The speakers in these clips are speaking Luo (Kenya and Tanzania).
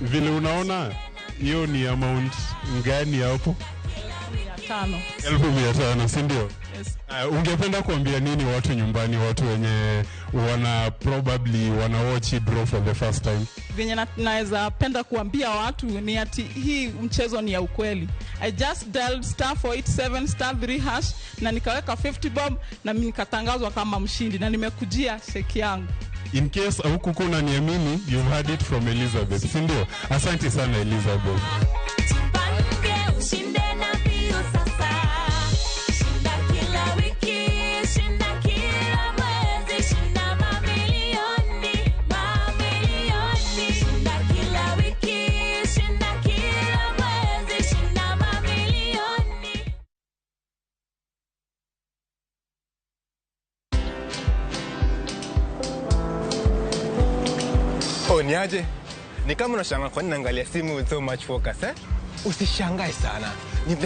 Vile unaona hiyo ni amount ngani hapo? 500. si ndio? Yes. Ungependa kuambia nini watu nyumbani, watu wenye probably wana watch draw for the first time? Venye naweza penda kuambia watu ni ati hii mchezo ni ya ukweli. I just dialed *487*3# na nikaweka 50 bob na mimi nikatangazwa kama mshindi na nimekujia sheki yangu. In case huku kuna niamini, you've heard it from Elizabeth, si ndio? Asante sana Elizabeth. Niaje? Ni kama unashangaa kwa nini naangalia simu with so much focus, eh? Usishangae sana.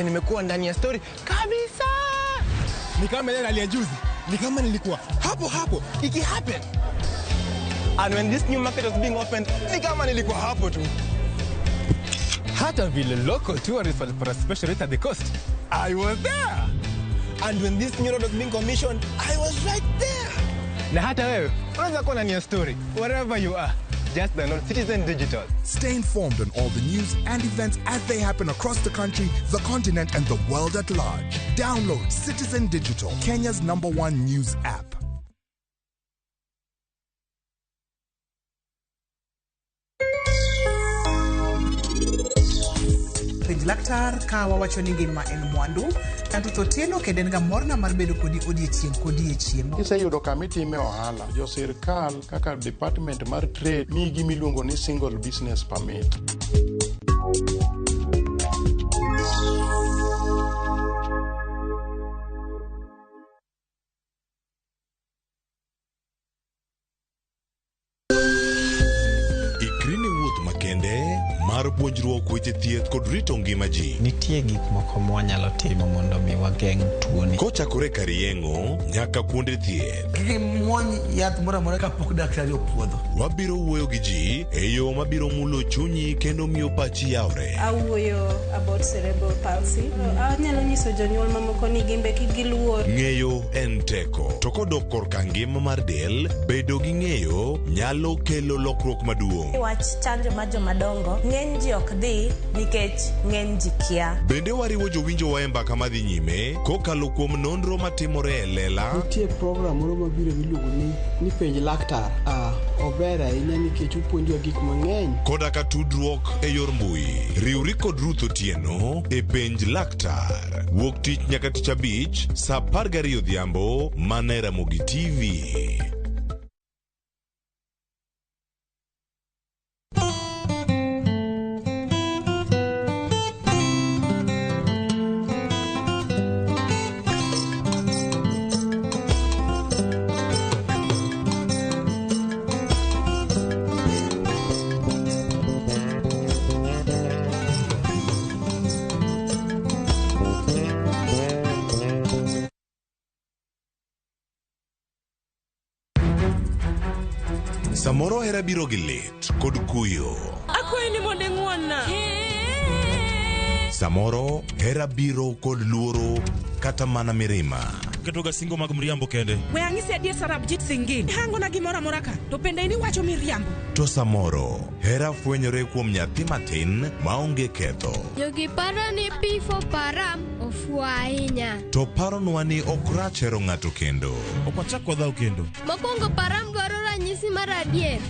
Nimekuwa ndani ya story kabisa. Ni kama ile hali ya juzi. Ni kama nilikuwa hapo. Iki happen. And when this new market was being opened, ni kama nilikuwa hapo tu. Hata vile local tourists for a special rate at the coast, I was there. And when this new road was being commissioned, I was right there. Na hata wewe, unaweza kuwa ndani ya story wherever you are. Just download Citizen Digital. Stay informed on all the news and events as they happen across the country, the continent, and the world at large. Download Citizen Digital, Kenya's #1 news app. Laktar ka wawacho ni ngima en mwandu kanto to telo kedenga morna mar bedo kodi odiechieng. Kiseyudo kamiti ime ohala, jo sirkal kaka department mar trade migi miluongo ni single business permit. Mar puonjruok weche thieth kod rito ngima ji. Nitie gik moko mwanyalo timo mondo mi wageng' tuoni. Kochakore kar yeng'o nyaka kuonde thieth. Kimwony yath moro amora kapok daktari opuodho. Wabiro wuoyo gi ji e yo mabiro mulo chunyi kendo miyo pachi yawre. Awuoyo about cerebral palsy. Anyalo nyiso jonyuol mamoko ni gimbe kik giluor. Ng'eyo en teko. To kodok korka ngima mar del, bedo gi ng'eyo nyalo kelo lokruok maduong'. Wach chanjo ma jomadongo ng'eny ji ok dhi nikech ng'eny ji kia. Bende wariwo jowinjo wa e mbaka madhi nyime kokalo kuom nonro matimore e lela. Nitie program moro mabiro miluongo ni penj laktar. Ober ahinya nikech opuonjo gik mang'eny. Koda ka tudruok e yor mbui. Riwri kod Ruth Otieno e penj laktar. Wuok tich nyaka tich abich saa 12 odhiambo mana Ramogi TV. Samoro hera biro gi lit kod kuyo. Akwai ni monde ng'wonna. Samoro hera biro kod luoro kata mana mirima. Ketoga singo mag mriambo kende. We ang'isi adier Sarab Jit Singin. Hango na gimora amora ka. To pende ini wacho miriambo. To samoro hera fwenyore kuom nyathi matin maonge ketho. Jogi paro ni pifo param ofua ahinya. To paronwa ni ok rach hero ng'ato kendo. Ok wachak wadhaw kendo. Mokwongo param dwaro ranyisi mar adier.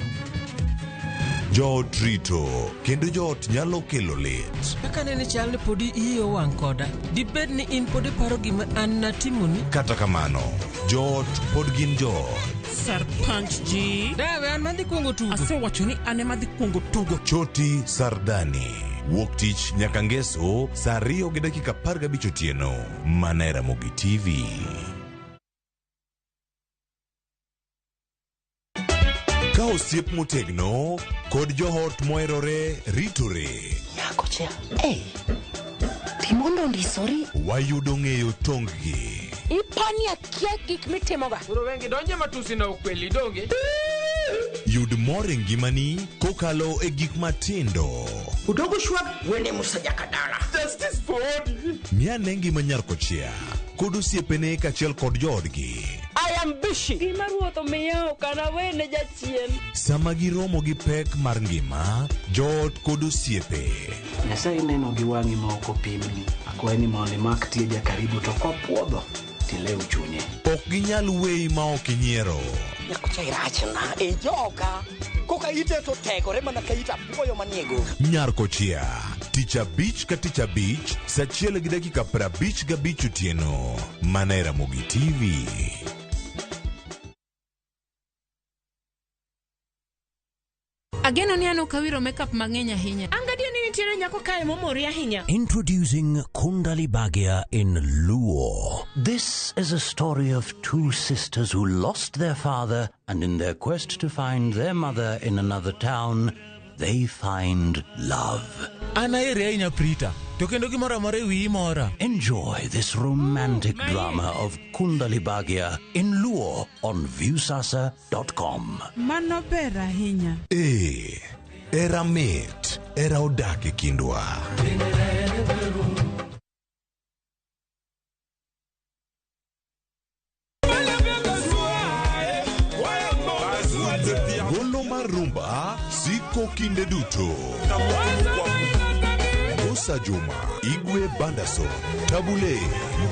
Joot rito kendo joot nyalo kelo lit. Kaka nene chal ni podi iyo wang' koda. Dibed ni in podi paro gima an natimoni. Kata kamano, joot pod gin joot. Sarpanch ji. Dawe an madhi kuongo tugo. Ase wacho ni ane madhi kuongo tugo. Choti Sardani. Wuok tich nyaka ngeso saa 2:15 otieno mana Ramogi TV. Ka osiep motegno kod johot moherore ritore. Nyako chia. Timondo ndisori. Wayudo ng'eyo tonggi. Ipani akia gik mitimoga. Uro wengi donje matusi na ukweli donge. Yud mor e ngimani kokalo e gik matindo. Udogo shwab wene musajakadala. Justice for all. Miane ngima nyar kochia kod osiepene kachiel kod joodgi. I am busy. Gima ruotho miyo kana wene jachien. Sama giromo gi pek mar ngima, joot kod osiepe. Nyasaye neno gi wang'i ma ok opimni. Akwaye ni mondo imak tie jakaribu to kopuodho tilew chunye. Ok ginyal weyi ma ok inyiero. Nyakucha irachna e joga. Koka ite to tegore mana ka ita puoyo maniego. Nyar kochia. Tich abich ka tich abich, saa 1:55 otieno. Mana Ramogi TV. Ageno ni ano kawiro makeup mang'eny ahinya. Angadio ni nitiere nyako kae momori ahinya. Introducing Kundali Bhagia in Luo. This is a story of two sisters who lost their father, and in their quest to find their mother in another town, they find love. Enjoy this romantic drama of Kundali Bhagia in Luo on viewsasa.com. Mano ber ahinya. Era mit, era odak e kindwa. Golo mar rumba siko kinde duto. Musa Juma, Igwe Bandaso, Tabule,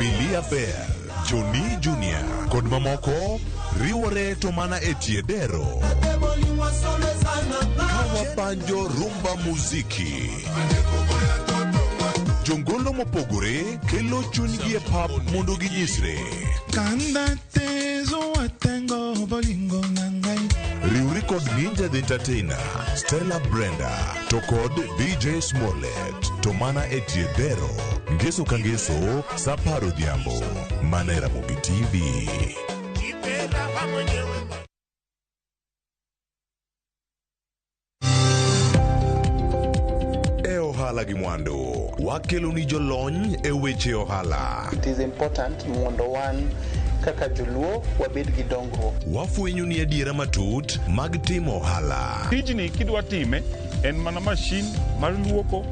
Bilia Bear, Johnny Junior, kod mamoko riwore to mana etiedero. Kawa banjo rumba muziki. Jongolo mopogore kelo chunygi e pap mondo ginyisre. Kanda tezo watengo bolingo nangai. Riuri kod Ninja the Entertainer, Stella Brenda, to kod DJ Smollett, to mana etiedero. Ngeso kangeso, saparo diambo. Mana Ramogi TV. Ohala gi mwando wakelo ni jolony e weche ohala. It is important mondo wan kaka joluo wabed gi dongruok. Wafwenyo ni adiera matut mag timo ohala. Tijni kidwa time en mana mashin mar luoko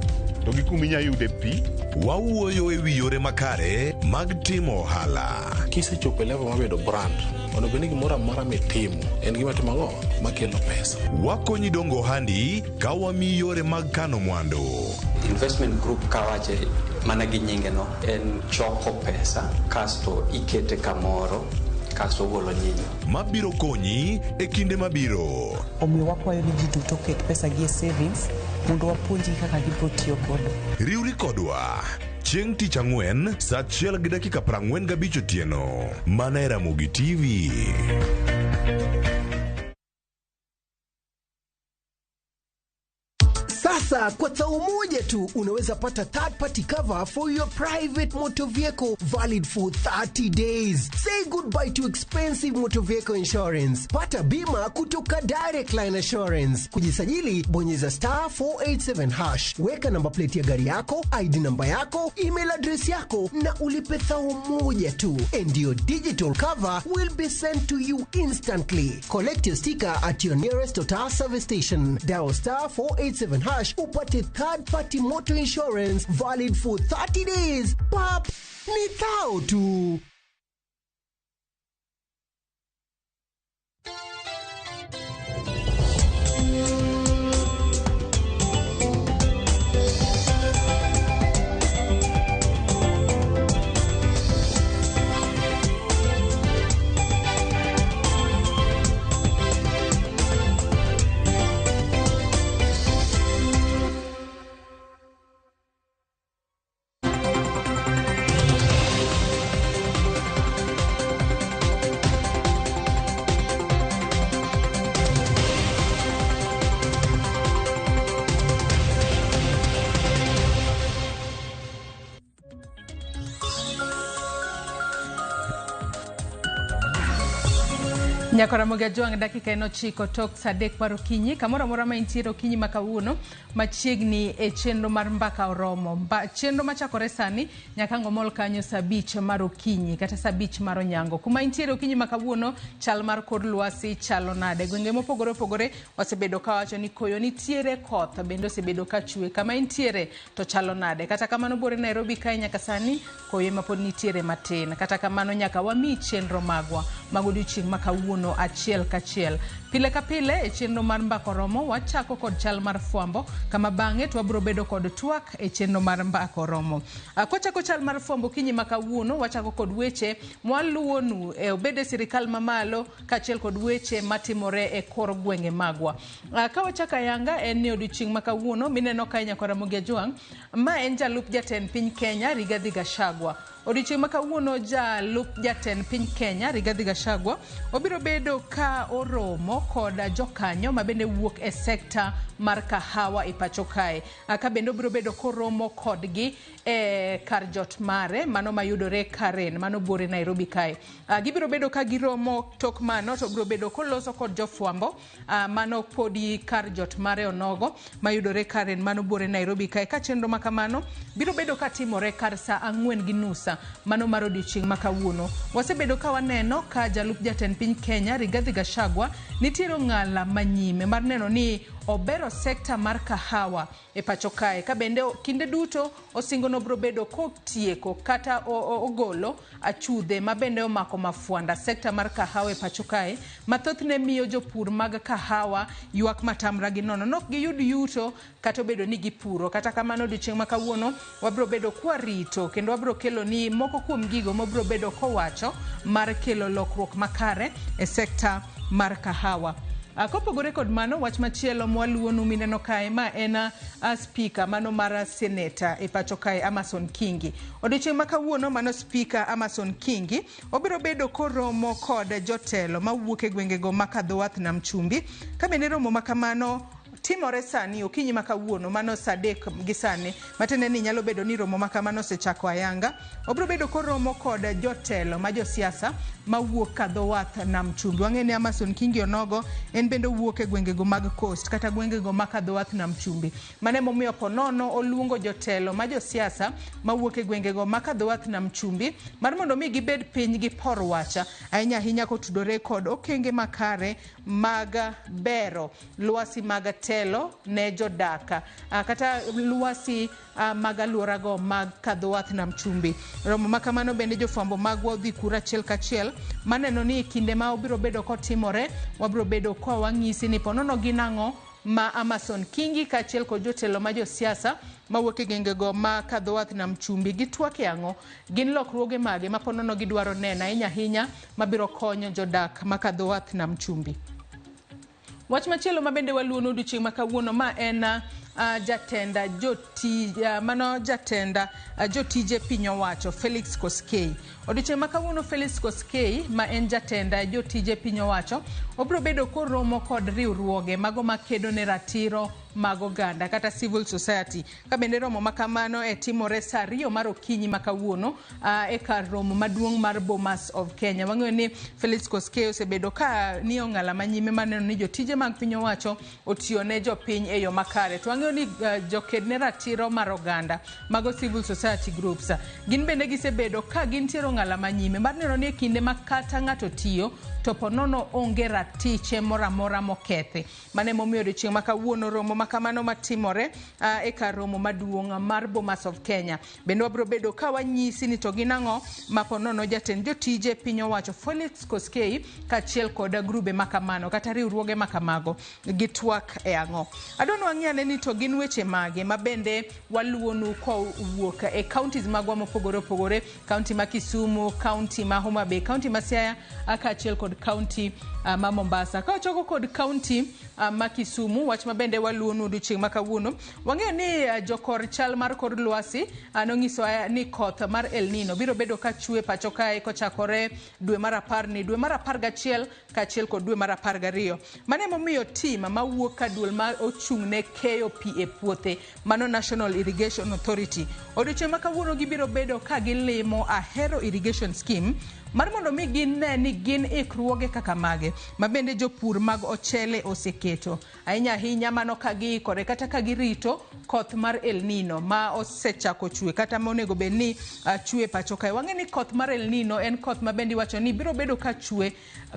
to gi kuminya yude pi. Wawuoyo e wi yore makare mag timo ohala. Kisechopo level mabedo brand, ono beni gimoro amora mitimo en gima timo ang'o makelo pesa. Wakonyi dongo handi ka wami yore mag kano mwandu. Investment group kawache mana gi nyinge no en choko pesa kasto ikete kamoro kasto golo nyinyo. Mabiro konyi e kinde mabiro. Omiyo wakwayo ni ji duto ket pesa gi e savings mondo wapuonji kaka gibiro tiyo godo. Riuri kodwa chieng' tich ang'wen saa 1:45 otieno. Mana Ramogi TV. Sasa kwa tao moja tu unaweza pata third party cover for your private motor vehicle valid for 30 days. Say goodbye to expensive motor vehicle insurance. Pata bima kutoka Direct Line Assurance. Kujisajili bonyeza *487#. Weka namba plate ya gari yako, ID namba yako, email address yako na ulipe thao moja tu. And your digital cover will be sent to you instantly. Collect your sticker at your nearest Total service station. Dial *487# upate third party motor insurance valid for 30 days. Pap, ni thao tu. Nyakora moga juang dakika eno chiko tok sadek mar okinyi kamoro mora ma intiere okinyi makawuono machiegni e chenro mar mbaka oromo chenro machakore sani nyaka ngomol kanyo sabich mar okinyi kata sabich mar onyango kuma intiere okinyi makawuono chal mar kor lwasi chalo nade gwenge mopogore opogore osebedo ka wacho ni koyo nitiere koth bende osebedo ka chue kama intiere to chalo nade kata kamano bore Nairobi kae nyaka sani koyo mapod nitiere matin kata kamano nyaka wami chenro magwa magodiochieng' makawuono achiel kachiel pile ka pile e chenro mar mbaka oromo wachako kod chal mar fwambo kama bang'e to wabro bedo kod twak e chenro mar mbaka oromo kochako chal mar fwambo kinyi makawuono wachako kod weche mwaluonu e obede sirikal mamalo kachiel kod weche matimore e kor gwenge magwa ka wachaka yanga en ni odiochieng' makawuono mineno ka Nyakora Mogi Juang ma en jalup jatend piny Kenya Rigathi Gachagua odiochieng' makawuono jalup jatend piny Kenya Rigathi Gachagua obiro bedo ka oromo kod jokanyo mabende wuok e sekta mar kahawa e pacho kae ka bende obiro bedo koromo kodgi e kar jot mare mano mayudore Karen mano bore Nairobi kae gibiro bedo ka giromo tok mano to biro bedo koloso kod jofwambo mano podi kar jot mare onogo mayudore Karen mano bore Nairobi kae ka chenro makamano biro bedo ka timore kar saa 4:30 mano mar odiochieng' makawuono wasebedo ka waneno ka jalup jatend piny Kenya Rigathi Gachagua nitiere ng'ala manyime mar neno ni obero sekta mar kahawa e pacho kae ka bende kinde duto osingo no bro bedo kotieko kata ogolo achudhe mabende omako mafuanda sekta mar kahawa e pacho kae mathothne miyo jopur mag kahawa ywak matamra gi nono nok giyud yuto kata bedo ni gipuro kata kamano odiochieng' makawuono wabro bedo kwarito kendo wabro kelo ni moko kuom gigo mobro bedo kowacho mar kelo lokruok makare e sekta mar kahawa kopogore kod mano wach machielo mwaluonu mineno kae ma en speaker mano mar senator e pacho kae Amason Kingi odiochieng' makawuono mano speaker Amason Kingi obiro bedo koromo kod jotelo mawuok e gwengego makadho wath nam chumbi ka bende romo makamano timore sani okinyi makawuono mano sadek gi sani matende ni nyalo bedo ni romo makamano sechako ayanga obro bedo koromo kod jotelo ma josiasa mawuok kadho wath nam chumbi wang'eni Amason Kingi onogo en bende wuok e gwengego mag coast kata gwengego makadho wath nam chumbi mane momiyo ponono oluongo jotelo ma josiasa mawuok e gwengego makadho wath nam chumbi mar mondo mi gibed piny gi por wacha ahinya kotudore kod okenge makare mag bero lwasi mag telo ne jodaka kata lwasi mag aluorago mag kadho wath nam chumbi romo makamano bende jofwambo magwa odhi kura achiel kachiel maneno ni kinde ma obiro bedo kotimore wabiro bedo kwa wang'isi ni ponono ginang'o ma Amason Kingi kachiel kod jotelo ma josiasa mawuok e gengego ma kadho wath nam chumbi gitwak ang'o gin lokruoge mage ma ponono gidwaro neno ahinya mabiro konyo jodak ma kadho wath nam chumbi wach machielo mabende waluonu odiochieng' makawuono ma en jatenda jotije piny owacho Felix Koskei odiochieng' makawuono Felix Koskei ma en jatenda jotije piny owacho obro bedo koromo kod riwruoge mago makedo ne ratiro mag oganda kata civil society ka bende romo makamano e timore saa 2 mar okinyi makawuono e kar romo maduong' mar Bomas of Kenya wang'eyo ni Felix Koskei osebedo ka ni ong'ala manyime maneno ni jotije mag piny owacho otiyo ne jopiny e yo makare to wang'eyo ni joked ne ratiro mar oganda mago civil society groups gin bende gisebedo ka gintiere ng'ala manyime mar neno ni kinde makata ng'ato tiyo to ponono onge ratiche moramora mokethi mane momiyo odiochieng' makawuono romo makamano matimore e kar romo maduong' mar Bomas of Kenya bende wabro bedo ka wanyisi ni to ginang'o ma ponono jatend jotije piny owacho Felix Koskei kachiel kod grube makamano kata riwruoge makamago gitwak e ang'o adwano wang'iyane ni to gin weche mage mabende waluonu kowuok e counties magwa mopogore opogore county ma Kisumu county ma Homa Bay county ma Siaya kachiel kod county ma Mombasa ka ochoko kod county ma Kisumu wach mabende waluonu odiochieng' makawuono wang'eyo ni jokor chal mar kor lwasi nong'iso ni koth mar El Nino biro bedo ka chue pacho kae kochakore dwe mar 10 ni dwe mar 11 kachiel kod dwe mar 12 mane momiyo tim mawuok ka duol ma ochung' ne keyo pi e puothe mano National Irrigation Authority odiochieng' makawuono gibiro bedo ka gilimo Ahero Irrigation Scheme mar mondo mi gine ni gin ikruoge kaka mage mabende jopur mag ochele oseketo ahinya mano ka giikore kata ka girito koth mar El Nino ma osechako chwe kata monego bed ni chwe pacho kae. Wang'e ni koth mar El Nino en koth mabende iwacho ni biro bedo ka chwe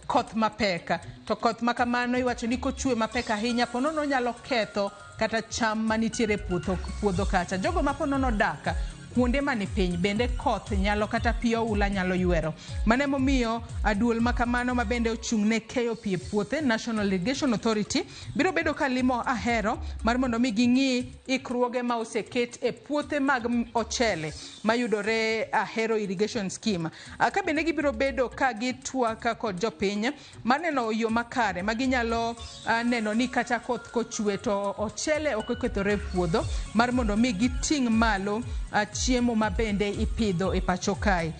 koth mapek, to koth ma kamano iwacho ni kochwe mapek ahinya ponono nyalo ketho kata cham manitiere puodho kacha. Jogo ma ponono daka kuonde mani piny bende koth nyalo kata pi oula nyalo ywero. Mane momiyo aduol makamano mabende ochung'ne keyo pi e puothe National Irrigation Authority biro bedo kalimo Ahero mar mondo mi ging'i ikruoge ma oseket e puothe mag ochele mayudore Ahero Irrigation Scheme. Ka bende gibiro bedo ka gitwaka kod jopiny maneno yo makare maginyalo neno ni kata koth kochwe to ochele ok okethore puodho mar mondo mi giting' malo chiemo mabende ipidho e pacho kae.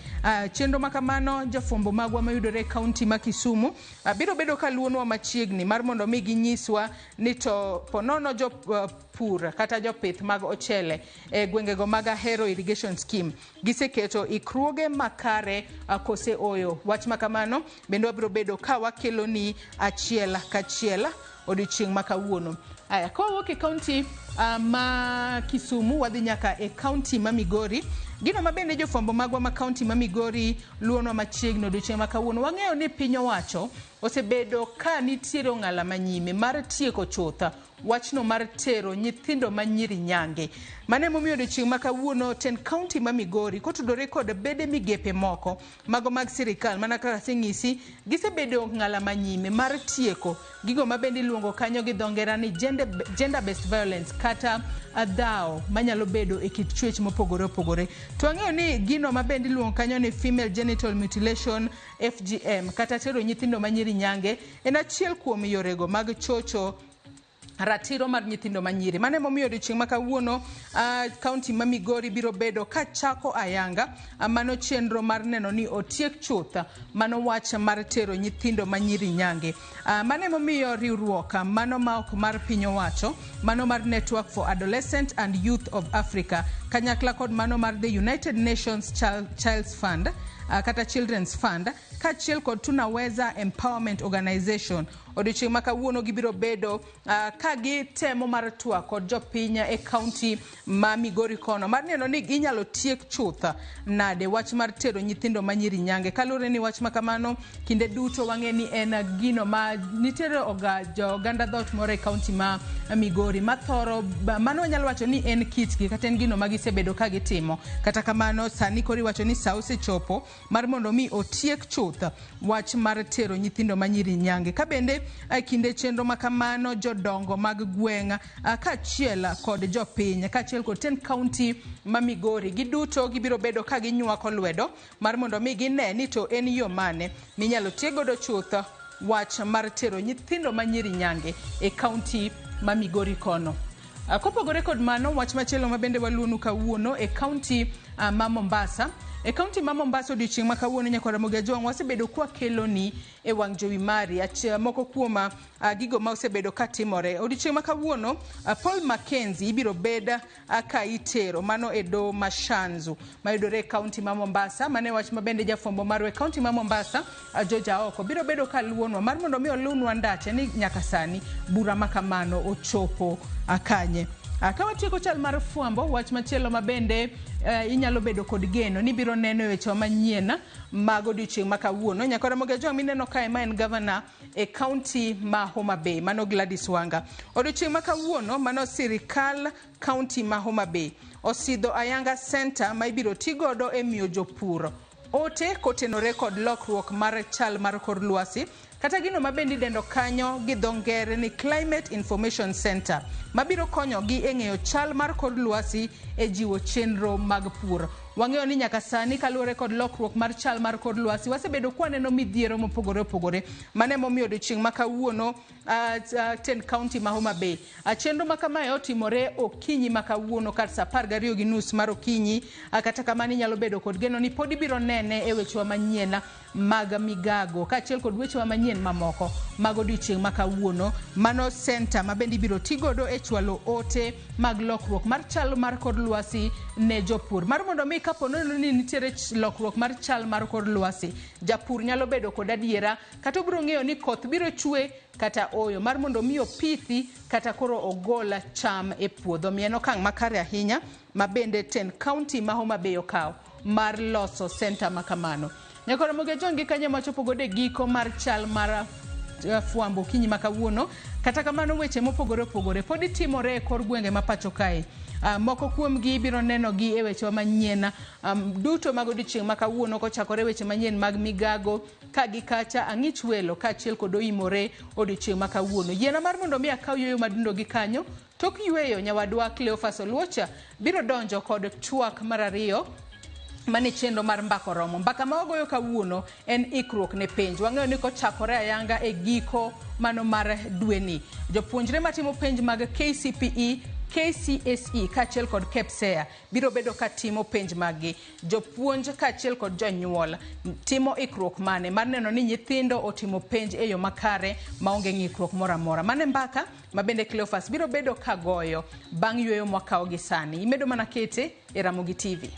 Chenro makamano jafombo magwa mayudore kaunti ma Kisumu biro bedo kaluonwa machiegni mar mondo mi ginyiswa ni to ponono jopur kata jopith mag ochele e gwengego mag Ahero Irrigation Scheme giseketo ikruoge makare kose oyo. Wach makamano bende wabiro bedo ka wakelo ni achiel kachiel odiochieng' makawuono. Aya, kowuok e kaunti ma Kisumu wadhi nyaka e kaunti ma Migori. Gino mabende jofombo magwa ma kaunti ma Migori luonwa machiegni odiochieng' makawuono. Wang'eyo ni piny owacho osebedo ka nitiere ong'ala manyime mar tieko chutha wachno mar tero nyithindo manyiri nyange. Mane momiyo odiochieng' makawuono ten kaunti ma Migori kotudore kod bede migepe moko mago mag sirikal mana kaka sing'isi gisebedo ong'ala manyime mar tieko gigo mabende iluongo kanyo gi dho ngere ni gender based violence kata dhao manyalo bedo e kit chwech mopogore opogore. To ang'eyo ni gino mabende iluongo kanyo ni female genital mutilation FGM kata tero nyithindo manyiri nyange en achiel kuom yorego mag chocho ratiro mar nyithindo manyiri. Mane momiyo odiochieng' makawuono kaunti ma Migori biro bedo ka chako ayanga mano chenro mar neno ni otiek chutha mano wach mar tero nyithindo manyiri nyange. Mane momiyo riwruok mano ma ok mar piny owacho mano mar Network for Adolescent and Youth of Africa kanyakla kod mano mar the United Nations Child's Fund kata Children's Fund kachiel kod Tunaweza Empowerment Organization odiochieng' makawuono gibiro bedo ka gitemo mar twak kod jopiny e kaunti ma Migori kono mar neno ni ginyalo tiek chutha nade wach mar tero nyithindo manyiri nyange. Kalure ni wach makamano kinde duto wang'e ni en gino ma nitiere oganda dhot moro e kaunti ma Migori mathoro mano nyalo wacho ni en kitgi kata en gino magisebedo ka gitimo. Kata kamano sani kori wacho ni sa osechopo mar mondo mi otiek chutha wach mar tero nyithindo manyiri nyange. Ka bende kinde chenro makamano jodongo mag gweng' kachiel kod jopiny kachiel kod ten kaunti ma Migori giduto gibiro bedo ka ginywako lwedo mar mondo mi gine ni to en yo mane minyalo tiegodo chutha wach mar tero nyithindo manyiri nyange e kaunti ma Migori kono. Kopogore kod mano wach machielo mabende waluonu kawuono e kaunti ma Mombasa. E kaunti ma Mombasa odiochieng' makawuono nyaka Ramogi Tv wasebedo kwa kelo ni e wang' jowi mari moko kuom gigo ma osebedo katimore. Odiochieng' makawuono Paul Mackenzie ibiro beda ka itero mano e do Mashanzu mayudore e kaunti ma Mombasa. Mane wach mabende jafombo marwa e kaunti ma Mombasa Georgia Oko biro bedo ka luonwa mar mondo mi olunwa ndache ni nyaka sani bura makamano ochopo akanye. Kawatieko chal mar fwambo wach machielo mabende inyalo bedo kod geno ni biro neno weche manyien mag odiochieng' makawuono. Nyaka Ramogi Tv mineno kae ma en governor e kaunti ma Homa Bay mano Gladys Wanga. Odiochieng' makawuono mano sirikal kaunti ma Homa Bay osidho ayanga center ma ibiro tigodo e miyo jopur ote kotenore kod lokruok mar chal mar kor lwasi kata gino mabende dendo kanyo gi dho ngere ni Climate Information Center mabiro konyogi e ng'eyo chal mar kor lwasi e jiwo chenro mag pur. Wang'eyo ni nyaka sani kaluwore kod lokruok mar chal mar kor lwasi wasebedo kwaneno midhiero mopogore opogore mane momiyo odiochieng' makawuono ten kaunti ma Homa Bay chenro makamae otimore okinyi makawuono kar saa 12:30 mar okinyi. Kata kamano inyalo bedo kod geno ni pod ibiro nene e wechewa manyien mag migago kachiel kod wechewa manyien mamoko mag odiochieng' makawuono mano center mabende ibiro tigodo e chwalo ote mag lokruok mar chal mar kor lwasi ne jopur mar mondo mi kapo nono ni nitiere lokruok mar chal mar kor lwasi, japur nyalo bedo kod adiera kata obiro ng'eyo ni koth biro chwe kata oyo mar mondo miyo pithi kata koro ogola cham e puodho. Mien okang' makare ahinya ma bende ten county ma Homa Bay okawo mar loso center makamano. Nyakoro moge jongi kanye machopo gode giko mar chal mar fuambo kinyi makawuono. Kata kamano weche mopogore opogore podi timore e kor gwenge ma pacho kae. Moko kuom gi biro neno gi e weche manyien duto mag odiochieng' makawuono kochakore weche manyien mag migago ka gi kacha ang'ich welo kaachiel kod oimore odiochieng' makawuono. Yiena mar mondo mi akaw yueyo madundo gi kanyo tok yueyo nyawadwa Cleophas Oluocha biro donjo kod twak mar ariyo mane chenro mar mbako romo. Mbaka ma wagoyo kawuono en ikruok ne penj. Wang'eyo ni kochakore ayanga e giko mano mar dweni. Jopuonjre matimo penj mag KCPE, KCSE kaachiel kod KPSEA biro bedo ka timo penj magi. Jopuonj kaachiel kod jonyuol timo ikruok mane mar neno ni nyithindo otimo penj e yo makare maonge ng'ikruok moro amora. Mane mbaka ma bende Cleophas biro bedo kagoyo bang' yueyo mwakawo gi sani. Imedo mana kete e Ramogi TV.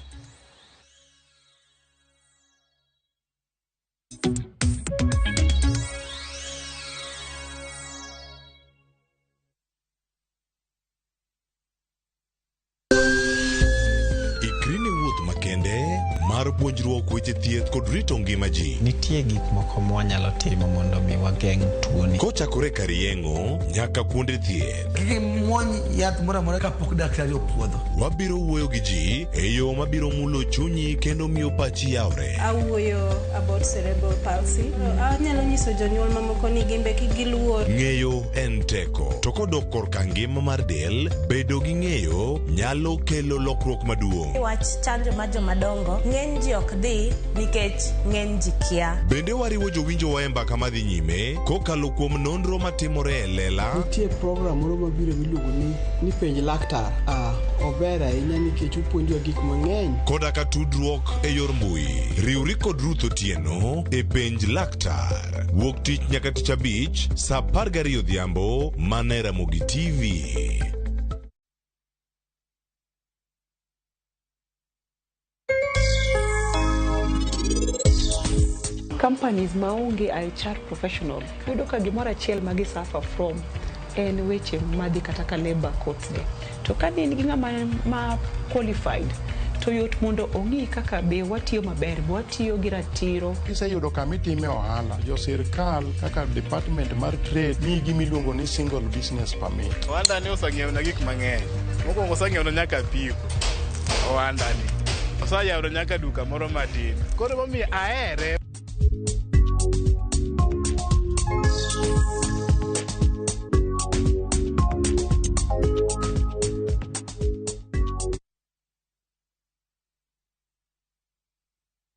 Mar puonjruok weche thieth kod rito ngima ji. Nitie gik moko mwanyalo timo mondo mi wageng' tuoni. Kochakore kar yeng'o nyaka kuonde thieth. Kiki muony yath moro amora kapok daktari opuodho. Wabiro wuoyo gi ji e yo mabiro mulo chunyi kendo miyo pachi yawre. Awuoyo about cerebral palsy. Anyalo nyiso jonyuol mamoko ni gimbe kigiluor. Ng'eyo en teko. To kodok korka ngima mar del, bedo gi ng'eyo nyalo kelo lokruok maduong'. Wach chanjo ma jomadongo ng'eny ji ok dhi nikech ng'eny ji kia. Bende wariwo jowinjo wa e mbaka madhi nyime kokalo kuom nonro matimore e lela. Nitie program moro mabiro miluongo ni penj laktar. Ober ahinya nikech opuonjowa gik mang'eny. Koda ka tudruok e yor mbui. Riwri kod Ruth Otieno e penj laktar. Wuok tich nyaka tich abich saa 12 odhiambo mana Ramogi TV. Companies maonge HR professionals yudo ka gimoro achiel ma gi suffer from en weche madhi kata ka labor courts de. To ka in gi ng'ama ma qualified to yot mondo ong'i kaka be watiyo maber, watiyo gi ratiro. Kiseyudo kama itime ohala, jo sirkal kaka department mar trade nigi miluongo ni single business permit. Wanda ni osang'iewo na gik mang'eny. Mokwongo osang'iewo na nyaka piko. Wanda ni osayawo nyaka duka moro matin. Koro momiyo ahere.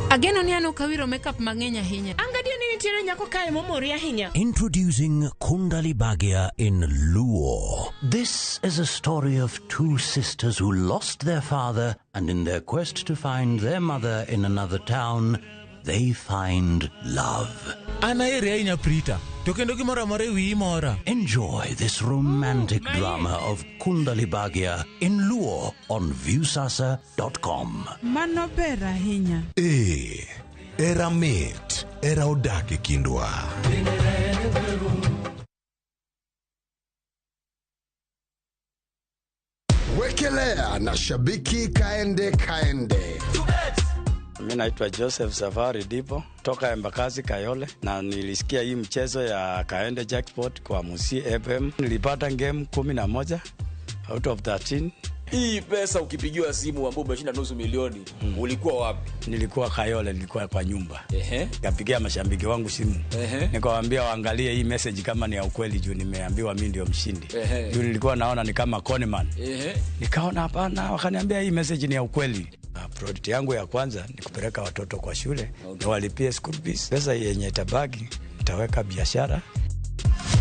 Ageno ni ano kawiro makeup mang'eny ahinya. Angadio ni nitiere nyako kae momori ahinya. Introducing Kundali Bagia in Luo. This is a story of two sisters who lost their father, and in their quest to find their mother in another town, they find love. Enjoy this romantic drama of Kundali Bagia in Luo on viewsasa.com. Mano ber ahinya. Era mit, era odake kindwa. Wekelea na shabiki kaende. Mimi naitwa Joseph Safari Dipo toka Embakasi Kayole, na nilisikia hii mchezo ya Kaende Jackpot kwa Musi FM. Nilipata game 11 out of 13. Hii pesa ukipigiwa simu ambapo umeshinda nusu milioni, ulikuwa wapi? Nilikuwa Kayole, nilikuwa kwa nyumba. Kapigia mashabiki wangu simu. Nikawaambia waangalie hii message kama ni ya ukweli juu nimeambiwa mimi ndio mshindi. Juu nilikuwa naona ni kama Conman. Nikaona hapana, wakaniambia hii message ni ya ukweli. Project yangu ya kwanza ni kupeleka watoto kwa shule, walipie school fees. Pesa yenye tabaki nitaweka biashara.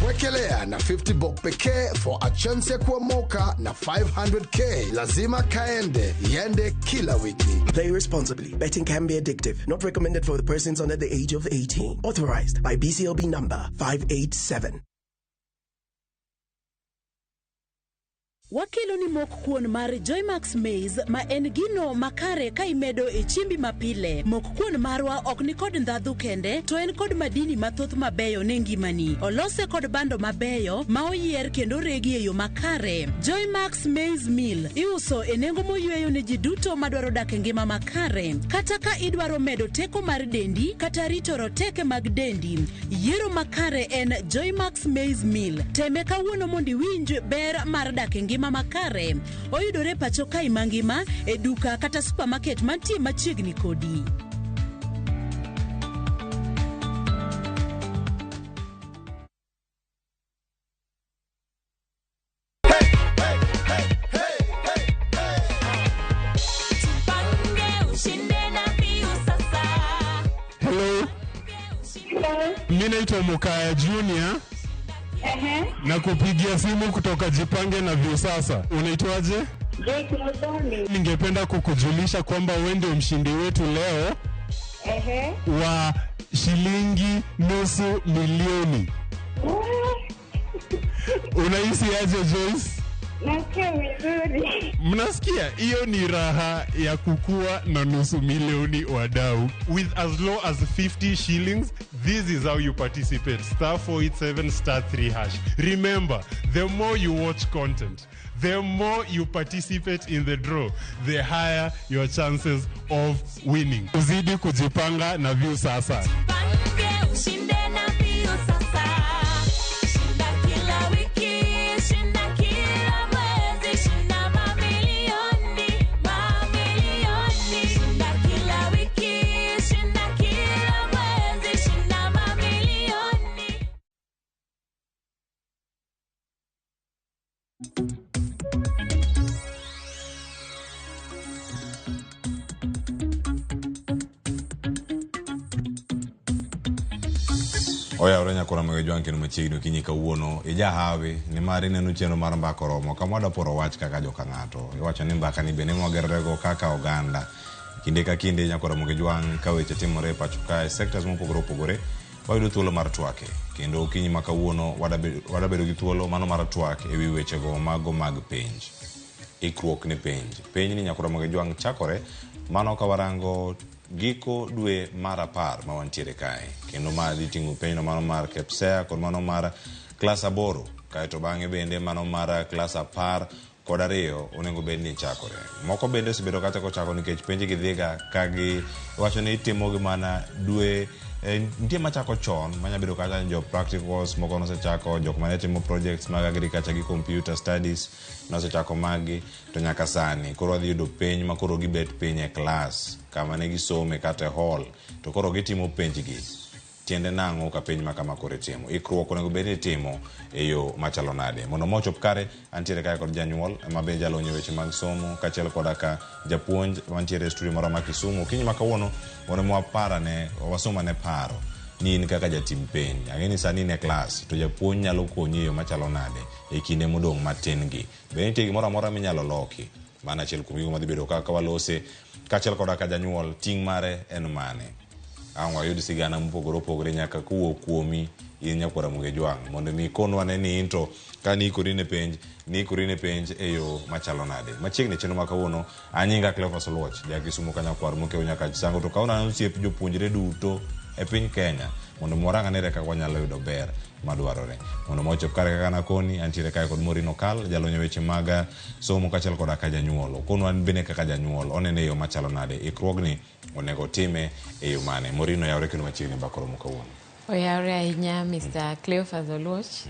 Wekelea na 50 bob pekee for a chance kuomoka na 500k. Lazima kaende yende kila wiki. Play responsibly. Betting can be addictive. Not recommended for the persons under the age of 18. Authorized by BCLB number 587. Wakelo ni mok kuon mar Joymax Maize ma en gino makare ka imedo e chimbi mapile. Mok kuon marwa ok ni kod ndhadhu kende, to en kod madini mathoth mabeyo ne ngimani. Olose kod bando mabeyo ma oyier kendo regi e yo makare. Joymax Maize Meal iuso e nengo moyweyo ne ji duto madwaro dak e ngima makare. Kata ka idwaro medo teko mar dendi kata rito roteke mag dendi, yiero makare en Joymax Maize Meal. Teme kawuono mondo iwinj ber mar dak e ngima makare. Oyudore pacho kai mangima e duka kata supermarket mantie machiegni kodi. Hello. Mimi naitwa Mukaya Junior. Na kupigia simu kutoka Jipange na Viusasa. Unaitwaje? Ningependa kukujulisha kwamba wewe ndio mshindi wetu leo wa shilingi $500,000. Unahisi aje Joyce? Nasikia vizuri. Mnasikia? Hiyo ni raha ya kukua na $500,000 wadau. With as low as 50 shillings, this is how you participate. *487 *3#. Remember, the more you watch content, the more you participate in the draw, the higher your chances of winning. Uzidi kujipanga na Viusasa. Oya orenya kora magejwan kenu machiegni kinyi kawuono ija hawe ni mari nenu cheno mar mbaka romo kamwada poro wach kaka joka ng'ato iwacho ni mbaka ni bene mwagerrego kaka oganda kinde ka kinde nyakora magejwan ka weche timore pacho kae sectors mopogore opogore wayudo thuolo mar twake kendo kinyi makawuono wada bedo gi thuolo mano mar twak ewi weche go mago mag penj ikruok ni penj ni nyakora magejwan chakore mano ka warango giko dwe mar 10 ma wantiere kae kendo ma dhi ting'o penj no mano mar KPSEA kod mano mar klas 8 kaeto bang'e bende mano mar klas 10 kod 2 onego bed ni chakore. Moko bende osebedo kata kochako nikech penj gi dhiga ka gi wacho ni itimo gi mana dwe nitie machako chon manya bedo kata jo practicals moko nosechako jok mane timo projects mag agriculture gi computer studies nosechako magi to nyaka sani koro wadhi yudo penj ma koro gibet piny e class kama ne gisome kata hall to koro gitimo penj gi tiende nang'o ka penj ma kama kore timo ikruok onego bed ni timo e yo machalo nade mondo mochop kare antiere kae kod janyuol ma be jalonyo weche mag somo kachiel koda ka japuonj mantiere e studio moro ma Kisumu kinyi makawuono mondo mwapara ne wasoma ne paro ni in kaka jatim penj ang'eni sani ne class to japuonj nyalo konyi e yo machalo nade e kinde modong' matin gi be nitie gimoro amora minyalo loki mana achiel kuom gigo madhi bedo kaka walose kachiel koda ka janyuol ting' mare en mane ang' wayud sigana mopogore opogore nyaka kuwuok kuomi in nyakwara Magejwang' mondo mi konwa ne ni into ka nikori ne penj e yo machalo nade machiegni chenro ma kawuono anyinga Cleophas Oluoch ja Kisumu kanyakwar mokew nyaka Chisango to kauna osiep jopuonjre duto e piny Kenya mondo moranga ne kaka wanyalo yudo ber madwarore mondo mochop kare kaka nakoni antiere kae kod Morino Kal jalonyo weche mag somo kachiel koda ka janyuol konwa bene kaka janyuol onene e yo machalo nade ikruogni onego time e yo mane Morino yawre kendo machiegni bakoro mokawuono oyawre ahinya Mr. Cleophas Oluoch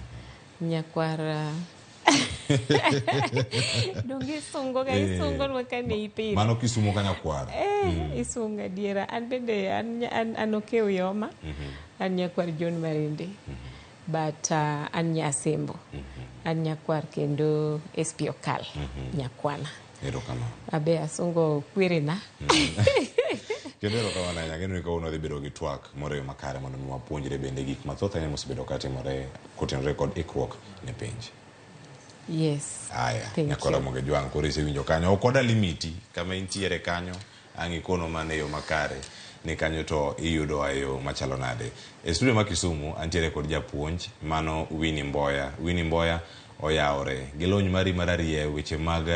nyakwar donge sungo ga isungo wakane ipiro mano Kisumu kanyakwar isunga diera an bende an okew yoma an nyakwar John Marinde but an nyasembo an nyakwar kendo SP Okal nyakwana erokama abe asungo kwirina kendo erokamana nyageno kawuono dhi bedo gi twak moro makare mondo mi wapuonjre bende gik mathoth ahinya mosebedo katimore kotenore kod ikruok ne penj. Yes. Aya, nyakwara Magejwang' koro isewinjo kanyo ok oda limiti kama intiere kanyo ang' ikono mane yo makare ni kanyo to iyudo ayo machalo nade e studio ma Kisumu antiere kod japuonj mano Winnie Mboya oyaore gilony mari mararie weche mag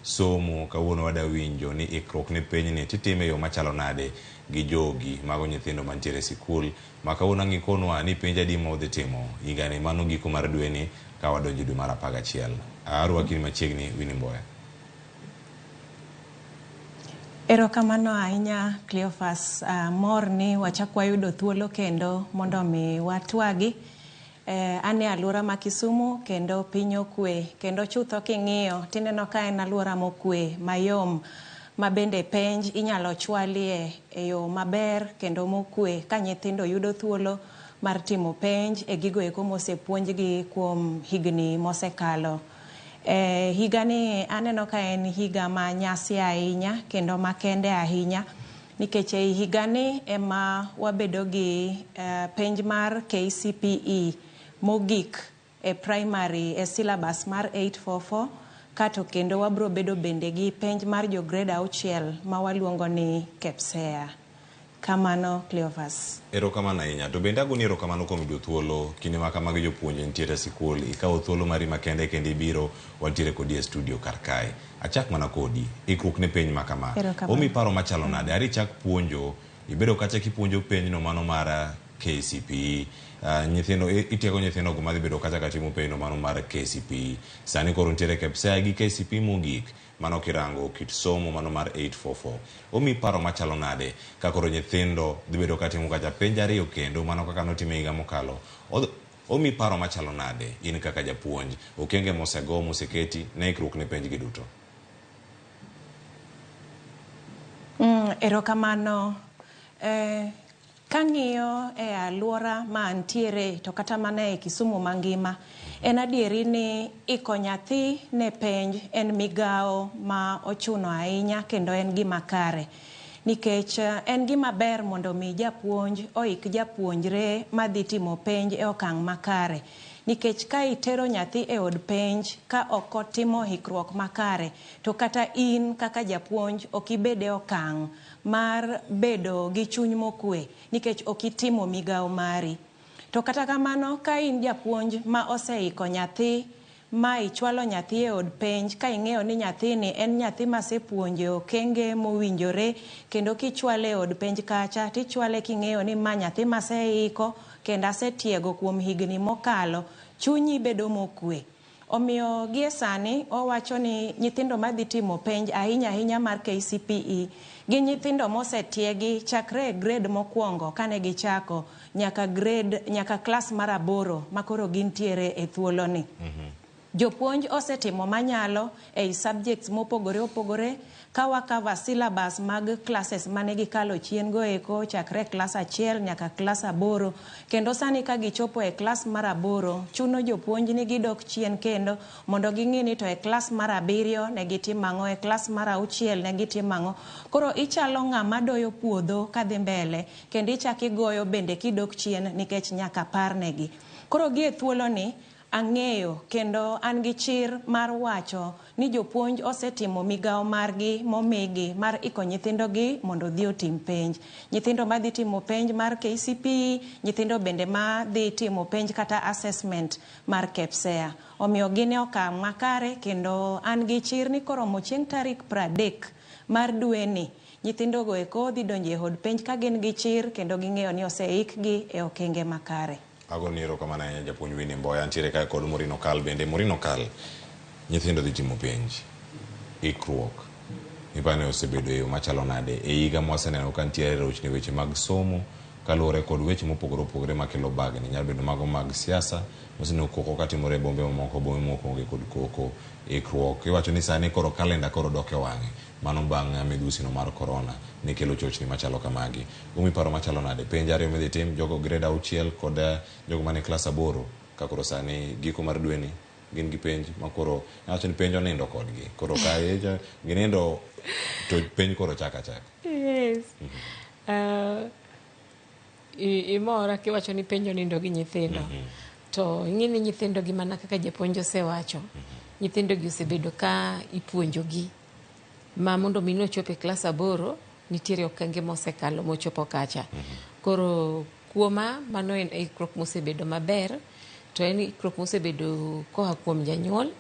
somo kawuono wada winjo ni ikruok ne piny ni titime yo machalo nade gi jogi mago nyithindo mantiere sikul ma kawuono ngikonwa ni penj adi ma odhi timo higani mano giko mar dwe ni ka wadonjo dwe mar 11 arwakini machiegni Winnie Mboya. Erokamano ahinya Cleophas, mor ni wachak wayudo thuolo kendo mondo mi watwagi ane aluora ma Kisumu kendo piny okwe kendo chutho king'iyo tineno ka en aluora mokwe mayom ma bende penj inyalo chwalie e yo maber kendo mokwe ka nyithindo yudo thuolo mar timo penj e gigo eko mosepuonjgi kuom higni mosekalo. Higani aneno ka en higa ma nyasi ahinya kendo makende ahinya nikech ei higani ema wabedo gi penj mar KCPE mogik e primary e syllabus mar 844 kato kendo wabro bedo bende gi penj mar jo grade 6 ma waluongo ni KPSEA. Kamano Cleophas. Erokamano ahinya. To bende agoni erokamano kuom yudo thuolo kinde ma kamago jopuonje nitiere sikul ikawo thuolo mari makende kendo ibiro wantiere kodi e studio kar kae. Achak mana kodi ikruok ne penj ma kama. Omi paro machalo nade ari chak puonjo ibedo kacha kipuonjo penj no mano mar KCPE nyithindo itiego nyithindo go madhi bedo kacha katimo penj no mano mar KCPE sani koro nitiere KPSEA gi KCPE mogik mano kirango kit somo mano mar 844 omi paro machalo nade ka koro nyithindo dhi bedo katimo kacha penj ariyo kendo mano kaka notime higa mokalo omi paro machalo nade in kaka japuonj okenge mosego moseketi ne ikruok ne penj gi duto. Erokamano kang'iyo e aluora ma antiere to kata mana e Kisumu mangima en adieri ni iko nyathi ne penj en migao ma ochuno ahinya kendo en gima kare nikech en gima ber mondo mi japuonj oik japuonjre madhi timo penj e okang' makare nikech ka itero nyathi e od penj ka ok otimo hikruok makare to kata in kaka japuonj ok ibede okang' mar bedo gi chuny mokwe nikech ok itimo migao mari. To kata kamano ka in japuonj ma oseiko nyathi ma ichwalo nyathi e od penj ka ing'eyo ni nyathini en nyathi masepuonje okenge mowinjore kendo kichwale e od penj kacha tichwale king'eyo ni ma nyathi maseiko kendo asetiego kuom higni mokalo chunyi bedo mokwe. Omiyo gie sani owacho ni nyithindo madhi timo penj ahinya mar KCPE gi nyithindo mosetiegi chakre grade mokwongo kane gichako nyaka klas mar 8 makoro gintiere e thuolo ni. Jopuonj osetimo manyalo ei subjects mopogore opogore ka wakava syllabus mag classes mane gikalo chien go eko chakre klas 1 nyaka klas 8 kendo sani ka gichopo e klas mar 8 chuno jopuonj ni gidok chien kendo mondo ging'i ni to e klas mar 7 ne gitimang'o e klas mar 6 ne gitimang'o koro ichalo ng'ama doyo puodho kadhi mbele kendo ichaki goyo bende kidok chien nikech nyaka parnegi. Koro gie thuolo ni ang'eyo kendo an gi chir mar wacho ni jopuonj osetimo migao margi momigi mar iko nyithindogi mondo dhi otim penj. Nyithindo madhi timo penj mar KCPE, nyithindo bende madhi timo penj kata assessment mar KPSEA. Omiyo gine okang' makare kendo an gi chir ni koromo chieng' tarik 30 mar dwe ni nyithindo go eko dhi donjo e od penj ka gin gi chir kendo ging'eyo ni oseikgi e okenge makare. Agoni erokamano ahinya japuonj Winnie Mboya ntiere kae kod Morino Kal bende. Morino Kal, nyithindo dhi timo penj ikruok ipane osebedo e yo machalo nade e higa mwaseneno ka ntiere rochni weche mag somo kaluwore kod weche mopogore opogore makelo bagni nyalo bedo mago mag siasa moseneno koko katimore e bombe mamoko onge kod koko ikruok iwacho ni sani koro kalenda koro dok e wang'e mano bang' midhusi no mar corona ne kelo chochni machalo kamagi. Umi paro machalo nade penj ariyo midhi tim jogo grade 6 kod jogo mane klas 8 ka koro sani giko mar dwe ni gin gi penj makoro iwacho ni penj onindo kodgi koro ka ginindo to penj koro chaka. Yes. Imora kiwacho ni penj onindo gi nyithindo to ing'ini nyithindo gi mana kaka japuonj osewacho nyithindo gi osebedo ka ipuonjogi ma mondo mino chope klas 8 nitiere okenge mosekalo mochopo kacha. Koro kuoma mano en ikruok mosebedo maber to en ikruok mosebedo koa kuom janyuol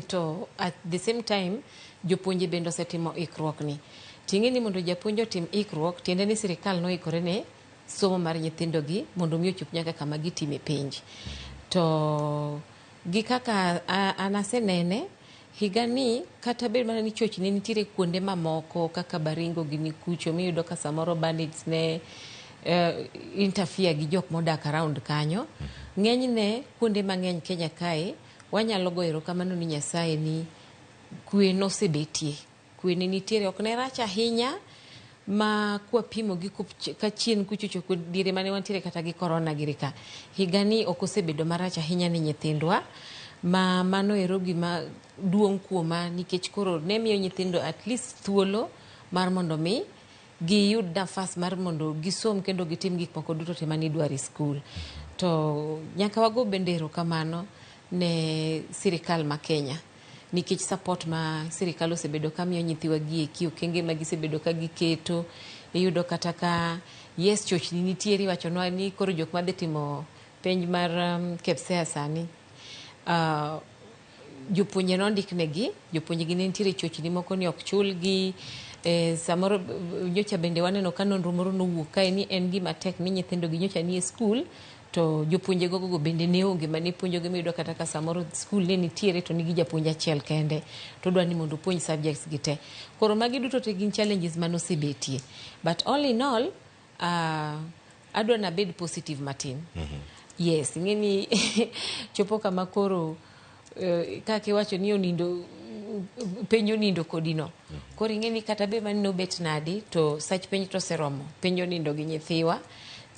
to at the same time jopuonje bende osetimo ikruok ni. Ting'e ni mondo japuonj otim ikruok tiende ni sirikal noikore ne somo mar nyithindogi mondo mi ochop nyaka kama gitime penj. To gi kaka anasenene higa ni kata bed mana ni chochni nitiere kuonde mamoko kaka Baringo gini kucho miyudo ka samoro bandits ne interfere gi jok modak around kanyo. Ng'enyne kuonde mang'eny Kenya kae wanyalo goyo erokamano ni Nyasaye ni kwe nosebetie. Kwe ne nitiere, ok ne rach ahinya ma kwapimo gi ka chien kuchocho diere mane wantiere kata gi corona girika. Higa ni ok osebedo marach ahinya ni nyithindwa, ma mano ero gima duong' kuoma nikech koro ne miyo nyithindo at least thuolo mar mondo mi giyud nafas mar mondo gisom kendo gitim gik moko duto te mani dwari skul. To nyaka wago bende erokamano ne sirikal ma Kenya nikech support ma sirikal osebedo ka miyo nyithiwa gieki, okenge ma gisebedo ka giketo. Iyudo kata ka yes chochni nitiere, wachonwa ni koro jok madhi timo penj mar KPSEA sani jopuonje nondiknegi, jopuonjegi ne nitiere chochni moko ni ok chulgi. Samoro nyocha bende waneno ka nonro moro nowuok kae ni en gima tek ni nyithindo gi nyocha ni e skul to jopuonje gogo bende ne onge mane puonjogi. Miyudo kata ka samoro skul ne nitiere to nigi japuonj achiel kende to dwa ni mondo puonj subjects gi te. Koro magi duto te gin challenges manosebetie, but all in all adwa na bed positive matin. Yes, ngeni chopo kama koro kake wacho ni onindo penjo nindo kodino. Koro ingeni kata be man no bet nadi to sach penj to seromo penjo nindo gi nyithiwa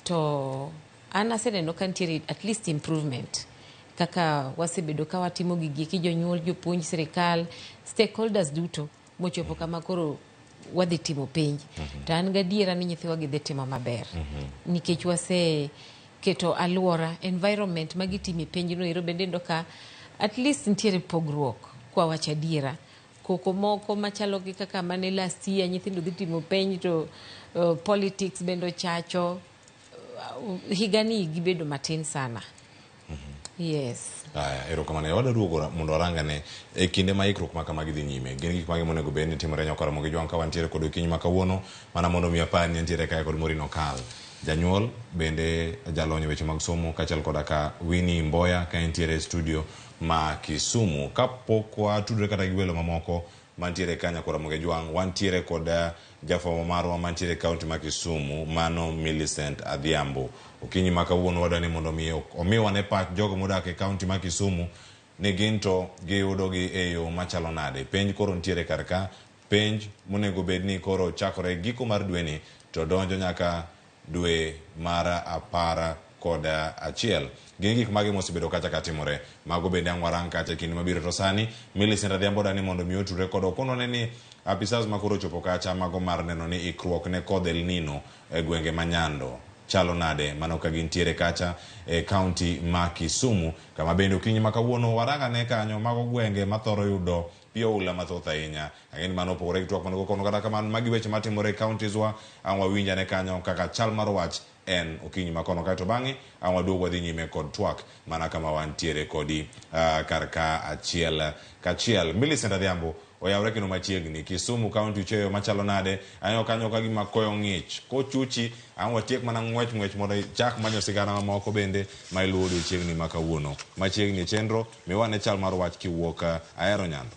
to ana seneno kantiere at least improvement kaka wasebedo ka watimo gigi ki jonyuol, jopuonj, sirikal, stakeholders duto mochopo kama koro wadhi timo penj. To an gadiera ni nyithiwa gidhi timo maber nikech wase keto aluora environment magitime penj no ero bende ndoka at least nitiere pogruok kwa wachadiera. Koko moko machalo gi kaka mane last year nyithindo dhi timo penj to politics bendo chacho. Higani gibedo matin sana. Yes. Erokamano wada duogo mondo arangane e kinde ma ikruok ma kama gidhi nyime. Gin gik mage monego bed ni timore nyaka Ramogi Jwang' ka wantiere kod okinyi ma kawuono mana mondo mi apar ni nitiere kae kod Morino Kal. Janyuol bende jalony weche mag somo kachal koda ka Winnie Mboya ka nitiere studio ma Kisumu. Kapok watudre kata gi welo mamoko mantiere kanya kod Ramogi Jwang', wantiere kod jafwambo marwa mantiere kaunti ma Kisumu, mano Millicent Adhiambo. Okinyi ma kawuono wadwa ni mondo omiwa ne pach jogo modak e kaunti ma Kisumu ni ginto giyudo gi e yo machalo nade. Penj koro nitiere kar ka, penj monego bed ni koro chakore giko mar dwe ni to donjo nyaka dwe mar 11. Gin gik mage mosebedo kacha katimore. Mago bende angwarang kacha kinde mabiro to sani Millicent Adhiambo dani mondo mi oture kod okono ni apisas makoro chopo kacha mago mar neno ni ikruok ne kod El Nino e gwenge manyando chalo nade mano ka gintiere kacha e kaunti ma Kisumu. Kama bende okinyi ma kawuono waranga ne kanyo mago gwenge mathoro yudo pio ula mathoth ahinya. Ang'eni mano opogore gi twak mane gokono kata kamano magi weche matimore counties wa ang' wawinja ne kanyo kaka chal mar wach en okinyi makono kae to bang'e ang' waduog wadhi nyime kod twak mana kama wantiere kodi kar ka achiel kachiel. Millicent Adhiambo oyawre kendo machiegni Kisumu county cheyo machalo nade anyo kanyo ka gima koyo ng'ich kochuchi ang' watiek mana ng'wech mondo chak manyo sigana mamoko bende ma iluwo odiochiegni ma kawuono machiegni chenro miwane chal mar wach kiwuok Ahero Nyando.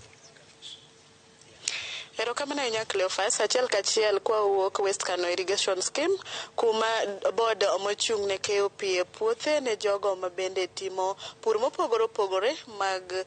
Erokamano ahinya Cleophas, achiel kachiel kwa wuok West Kano Irrigation Scheme kuma board mochung' ne keyo pi e puothe ne jogo ma bende timo pur mopogore opogore mag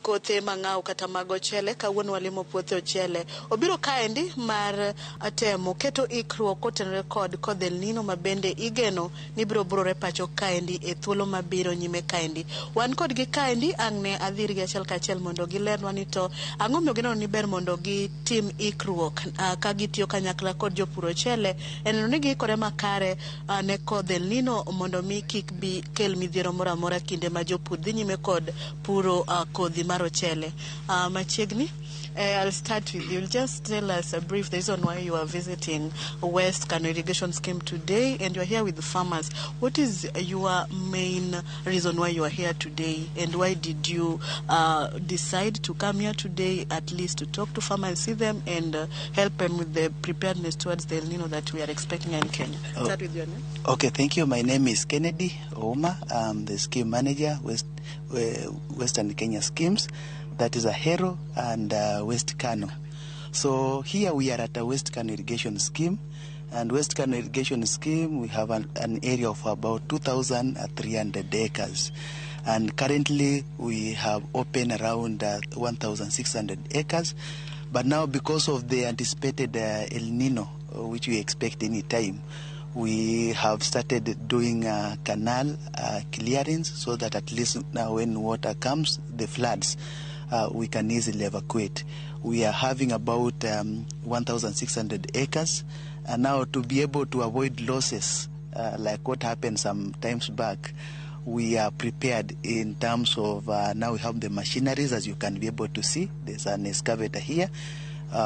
kothe mang'aw kata mag ochele. Kawuono walimo puothe ochele. Obiro kaendi mar temo keto ikruok kotenore kod El Nino ma bende igeno ni biro brore pacho kaendi e thuolo mabiro nyime kaendi. Wan kod gi kaendi ang' ne adhir gi achiel kachiel mondo gilernwa ni to ang'o migeno ni ber mondo gi tim ikruok ka gitiyo kanyakla kod jopur ochele eneno ni giikore makare ne kod El Nino mondo mi kik bi kel midhiero moro amora kinde ma jopur dhi nyime kod puro kodhi mar ochele. Machiegni I'll start with you. Just tell us a brief reason why you are visiting West Kano Irrigation Scheme today, and you are here with the farmers. What is your main reason why you are here today, and why did you decide to come here today, at least to talk to farmers, see them, and help them with the preparedness towards the El Nino that we are expecting in Kenya? Start with your name. Okay, thank you. My name is Kennedy Ouma. I'm the scheme manager, Western Kenya Schemes. That is Ahero and West Kano. So here we are at a West Kano Irrigation Scheme. And West Kano Irrigation Scheme, we have an area of about 2,300 acres. And currently we have open around 1,600 acres. But now because of the anticipated El Nino, which we expect any time, we have started doing canal clearance so that at least now when water comes, the floods, we can easily evacuate. We are having about 1,600 acres. And now to be able to avoid losses, like what happened some times back, we are prepared in terms of now we have the machineries, as you can be able to see. There's an excavator here,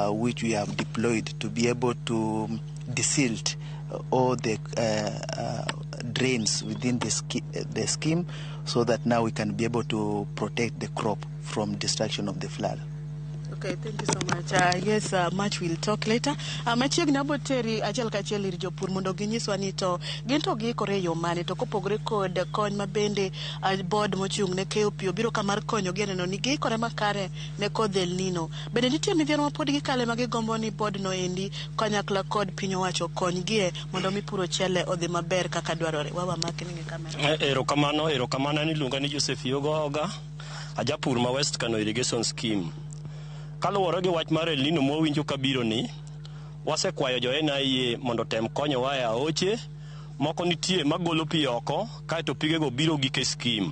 which we have deployed to be able to desilt all the drains within the scheme, so that now we can be able to protect the crop from destruction of the flood. Okay, thank you so much. Yes, much we'll talk later. Machiegni aboteri achiel kachiel ir jopur mondo ginyiswa ni to gin to giikore yo mane to kopogore kod kony mabende board mochung' ne KOP obiro kamar konyo gi neno ni giikore makare ne kodh El Nino. Bende nitie midhiero mapod gikale ma gigombo ni board no endi kanyakla kod piny owacho konygie mondo mi puro chele odhi maber kaka dwarore. Wawa makni ngi kamera. Erokamano ni luonga ni Joseph Yogoga, ajapur ma West Kano Irrigation Scheme. Kaluwore gi wach mar El Nino mowinjo kabiro ni, wasekwayo jo NIA mondo tem konyo wa e aoche, moko nitie magolo pi oko, kaeto pigego biro gike scheme.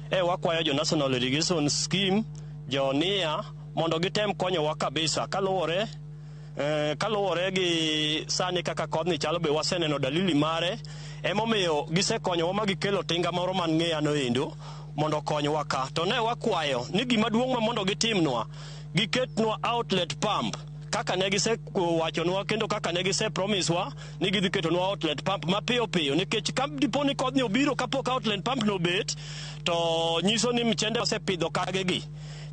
Wakwayo jo National Irrigation Scheme, jo NIA, mondo gitem konyo wa kabisa. Kaluwore gi sani kaka kodni chalo be waseneno dalili mare, emomiyo gisekonyo wa magikelo tinga moro man ng'eya no endo, mondo konyo wa ka. To ne wakwayo ni gima duong' ma mondo gitimnwa, giketnwa outlet pump kaka ne gise wachonwa kendo kaka ne gise promise wa ni gidhi ketonwa outlet pump mapiyo piyo, nikech ka dipo ni kodni obiro kapok outlet pump no bet, to nyiso ni mchende osepidho kagegi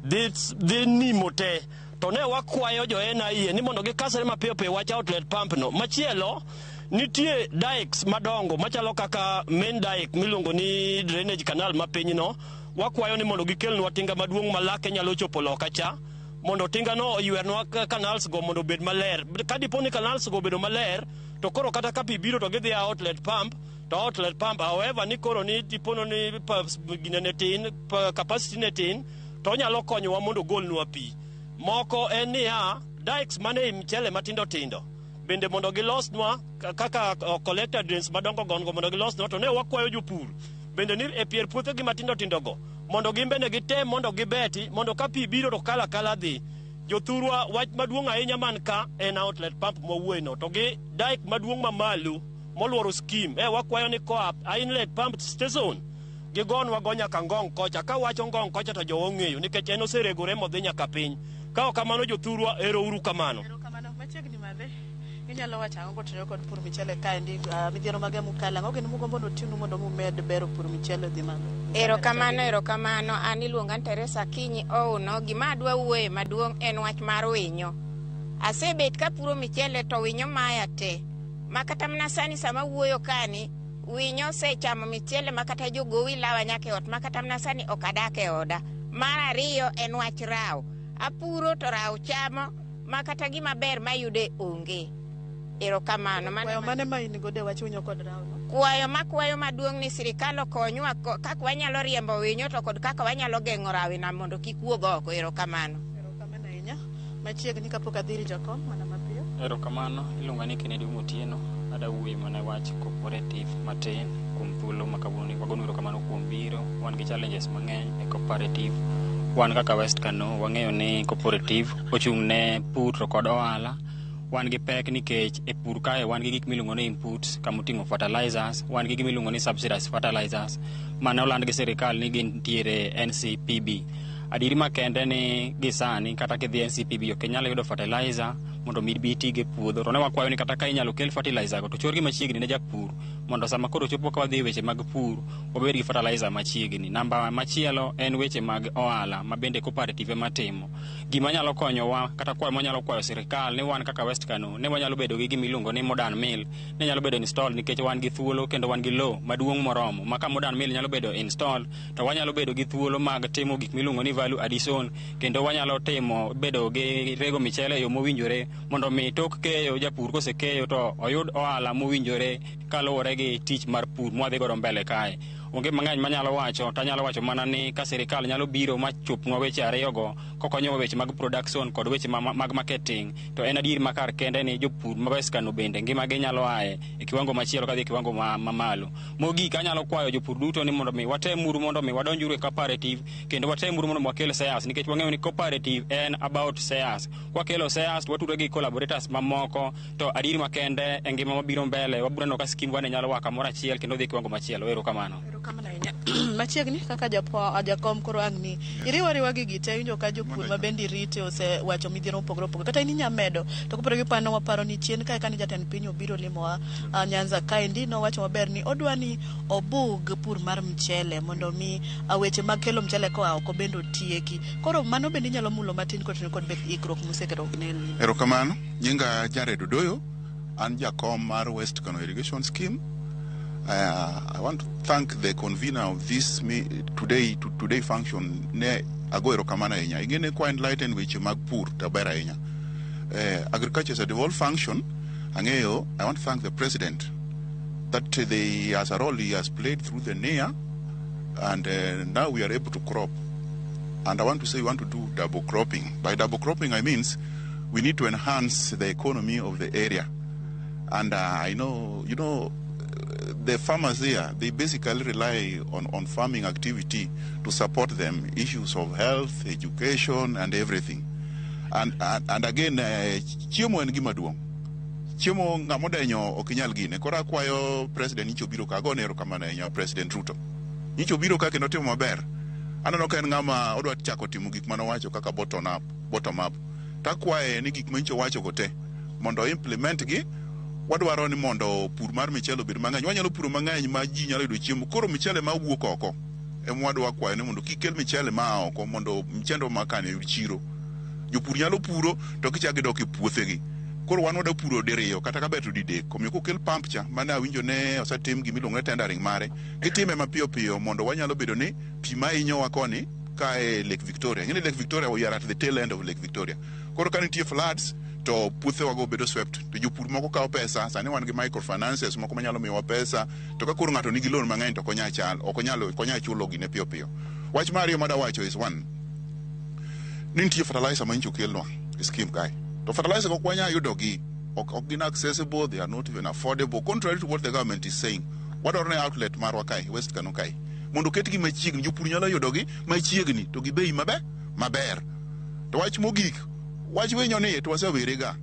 dhi nimo te. To ne wakwayo jo NIA ni mondo gikasre mapiyo piyo wach outlet pump no. Machielo, nitie dikes madongo machalo kaka main dike miluongo ni drainage canal mapiny no. Wakwayo ni mondo gikelnwa tinga maduong' malake nyalo chopo loka cha, mondo tinga no oyernwa canals go mondo bed maler. Ka dipo ni canals go bedo maler, to koro kata ka pi biro to gidhi outlet pump, to outlet pump, however ni koro ni tipono ni ginene tin, capacity ne tin, to nyalo konyowa mondo golnwa pi. Moko en niya, dikes mane mchele matindo tindo, bende mondo gilosnwa kaka collector drains madongo gongo mondo gilosnwa. To ne wakwayo jopur bende ni e pier puothe gi matindo tindo go mondo gimbene gitem mondo gibeti mondo ka pi biro to kala dhi. Jothurwa wach maduong' ahinya man ka en outlet pump mawuoyno, to gi dike maduong' mamalo moluoro scheme. Wakwayo ni koa inlet pump station gigonwa go nyaka ngong' kocha. Ka wacho ngong' kocha to jowo ng'eyo nikech en oseregore modhi nyaka piny. Ka ok kamano jothurwa, ero uru kamano. Machiegni madhe inyalo wacho ang'o kotenore kod pur michele kaendi, midhiero mage mukale ang'o gin mugombo notinu mondo mumed bero pur michele dhi malo? Erokamano. An iluonga ni Teresa Kinyi Ouno. Gima adwa wuoye maduong' en wach mar winyo. Asebet ka puro michele to winyo maya te. Makata mna sani sama wuoyo kani, winyo sechamo michele makata jogowi lawa nyake ot, makata mna sani okadake oda. Mar ariyo en wach rao. Apuro to rao chamo, makata gima ber mayude onge. Erokamano. Mane ma in gode wach winyo kod rao? Kwayo maduong' ni sirikal okonywa kaka wanyalo riembo winyo to kod kaka wanyalo geng'o rawina mondo kik wuog oko. Erokamano ahinya. Machiegni kapok adhiri jakom mana mapiyo. Erokamano. Iluonga ni Kennedy Otieno. Ada wuoyo mana wach cooperative matin kuom thuolo makawuono. Wagono erokamano kuom biro. Wan gi challenges mang'eny e cooperative. Wan kaka West Kano wang'eyo ni cooperative ochung' ne pur to kod ohala. Wan gi pek nikech e pur kae wan gi gik miluongo ni inputs kamoting'o fertilizers, wan gi gimiluongo ni subsidized fertilizers mane oland gi sirikal ni gintiere NCPB. adiri makende ni gisani kata kidhi NCPB ok nyalo yudo fertilizer mondo mi biti ge puodho to ne wakwayo ni kata ka inyalo kel fertilizer go to chorgi machiegni ne japur mondo sama koro chopo ka wadhi weche mag pur obed gi fertilizer machiegni. Namba machielo en weche mag ohala ma bende cooperative matimo gima nyalo konyowa kata kwayo manyalo kwayo sirikal ni wan kaka West Kano ne wanyalo bedo gi gimiluongo ni modern mill ne nyalo bedo install nikech wan gi thuolo kendo wan gi low maduong' moromo maka modern mill nyalo bedo install to wanyalo bedo gi thuolo mag timo gik miluongo ni value addition kendo wanyalo timo bedo gi rego michele yo mowinjore mondo mi tok keyo japur kosekeyo to oyud ohala mowinjore kaluwore gi tich mar pur mwadhi godo mbele kae. Onge mang'eny manyalo wacho tanyalo wacho mana ni ka sirikal nyalo biro machopnwa weche ariyogo kokonyowa weche mag production kod weche mag marketing to en adier makar kende ni jopur ma West Kano bende ngima gi nyalo aye e kiwango machielo kadhi kiwango mamalo. Mogik anyalo kwayo jopur duto ni mondo mi watemuru mondo mi wadonjuru e cooperative kendo watemuru mondo wakel shares nikech wang'eyo ni cooperative en about shares. Kwakelo shares watudore gi collaborators mamoko to adier makende e ngima mabiro mbele wabiro neno ka skim wane nyalo waka moro achiel kendo dhi kiwango machielo. Erokamano. Machiegni kaka jakom koro ang'ni iriwariwa gi gite winjo ka jopur ma bende rite osewacho midhiero mopogore opogore kata ini nyamedo to kopore gi pano waparo ni chien kae kani jatend piny obiro limowa Nyanza kaendi nowacho maber ni odwa ni obug pur mar mchele mondo mi weche mag kelo mchele koa oko bende otieki. Koro mano bende nyalo mulo matin kod ikruok musekero ne. Erokamano. Nyinga Jared Odoyo, an jakom mar West Kano Irrigation Scheme. I want to thank the convener of this today function ne ago erokamano ahinya. Ingene kwa enlighten weche mag pur taber ahinya. Agriculture is a devolved function. Ang'eyo, I want to thank the president that as a role he has played through the NEA and now we are able to crop. And I want to say we want to do double cropping. By double cropping I means we need to enhance the economy of the area. And I know, the farmers here, they basically rely on farming activity to support them, issues of health, education, and everything. And again, chiemo en gima duong'. Chiemo ng'amodenyo okinyal gine. Kora kwayo President Nicho biro ka agone erokamano ahinya President Ruto. Nicho biro ka kendo timo maber. Aneno ka en ng'ama odwa chako timo gik manowacho kaka bottom up. Takwaye ni gik manyicho wacho go te mondo implement gi. Wadwaro ni mondo pur mar michele obed mang'eny. Wanyalo puro mang'eny ma ji nyalo yudo chiemo. Koro michele ma wuok oko wadwa kwayo ni mondo kikel michele ma oko mondo mchendo makane yud chiro. Jopur nyalo puro to kichak gidok e puothegi. Koro wan wada puro diriyo kata ka beto didek. Komiyo kokel pump cha mane awinjo ne osetim gimiluongo ni tendering mare. Gitime mapiyo piyo mondo wanyalo bedo ni pi ma hinyowa koni ka e Lake Victoria. Ng'eni Lake Victoria we are at the tail end of Lake Victoria. Koro ka nitie floods to puothe wago bedo swept to jopur moko kawo pesa sani wan gi microfinances moko manyalo miyowa pesa to ka koro ng'ato nigi loan mang'eny to okonyal chulo gine piyo piyo. Wach mariyo mada wacho is one, ni nitie fertilizer ma incho kelnwa e scheme kae to fertilizer go kwanya yudo gi ok gin accessible, they are not even affordable, contrary to what the government is saying. Wadwaro ne outlet marwa kae West Kano kae mondo ketgi machiegni, jopur nyalo yudo gi machiegni to gi bei maber. To wach mogik, wach wenyo ni to wasewere ga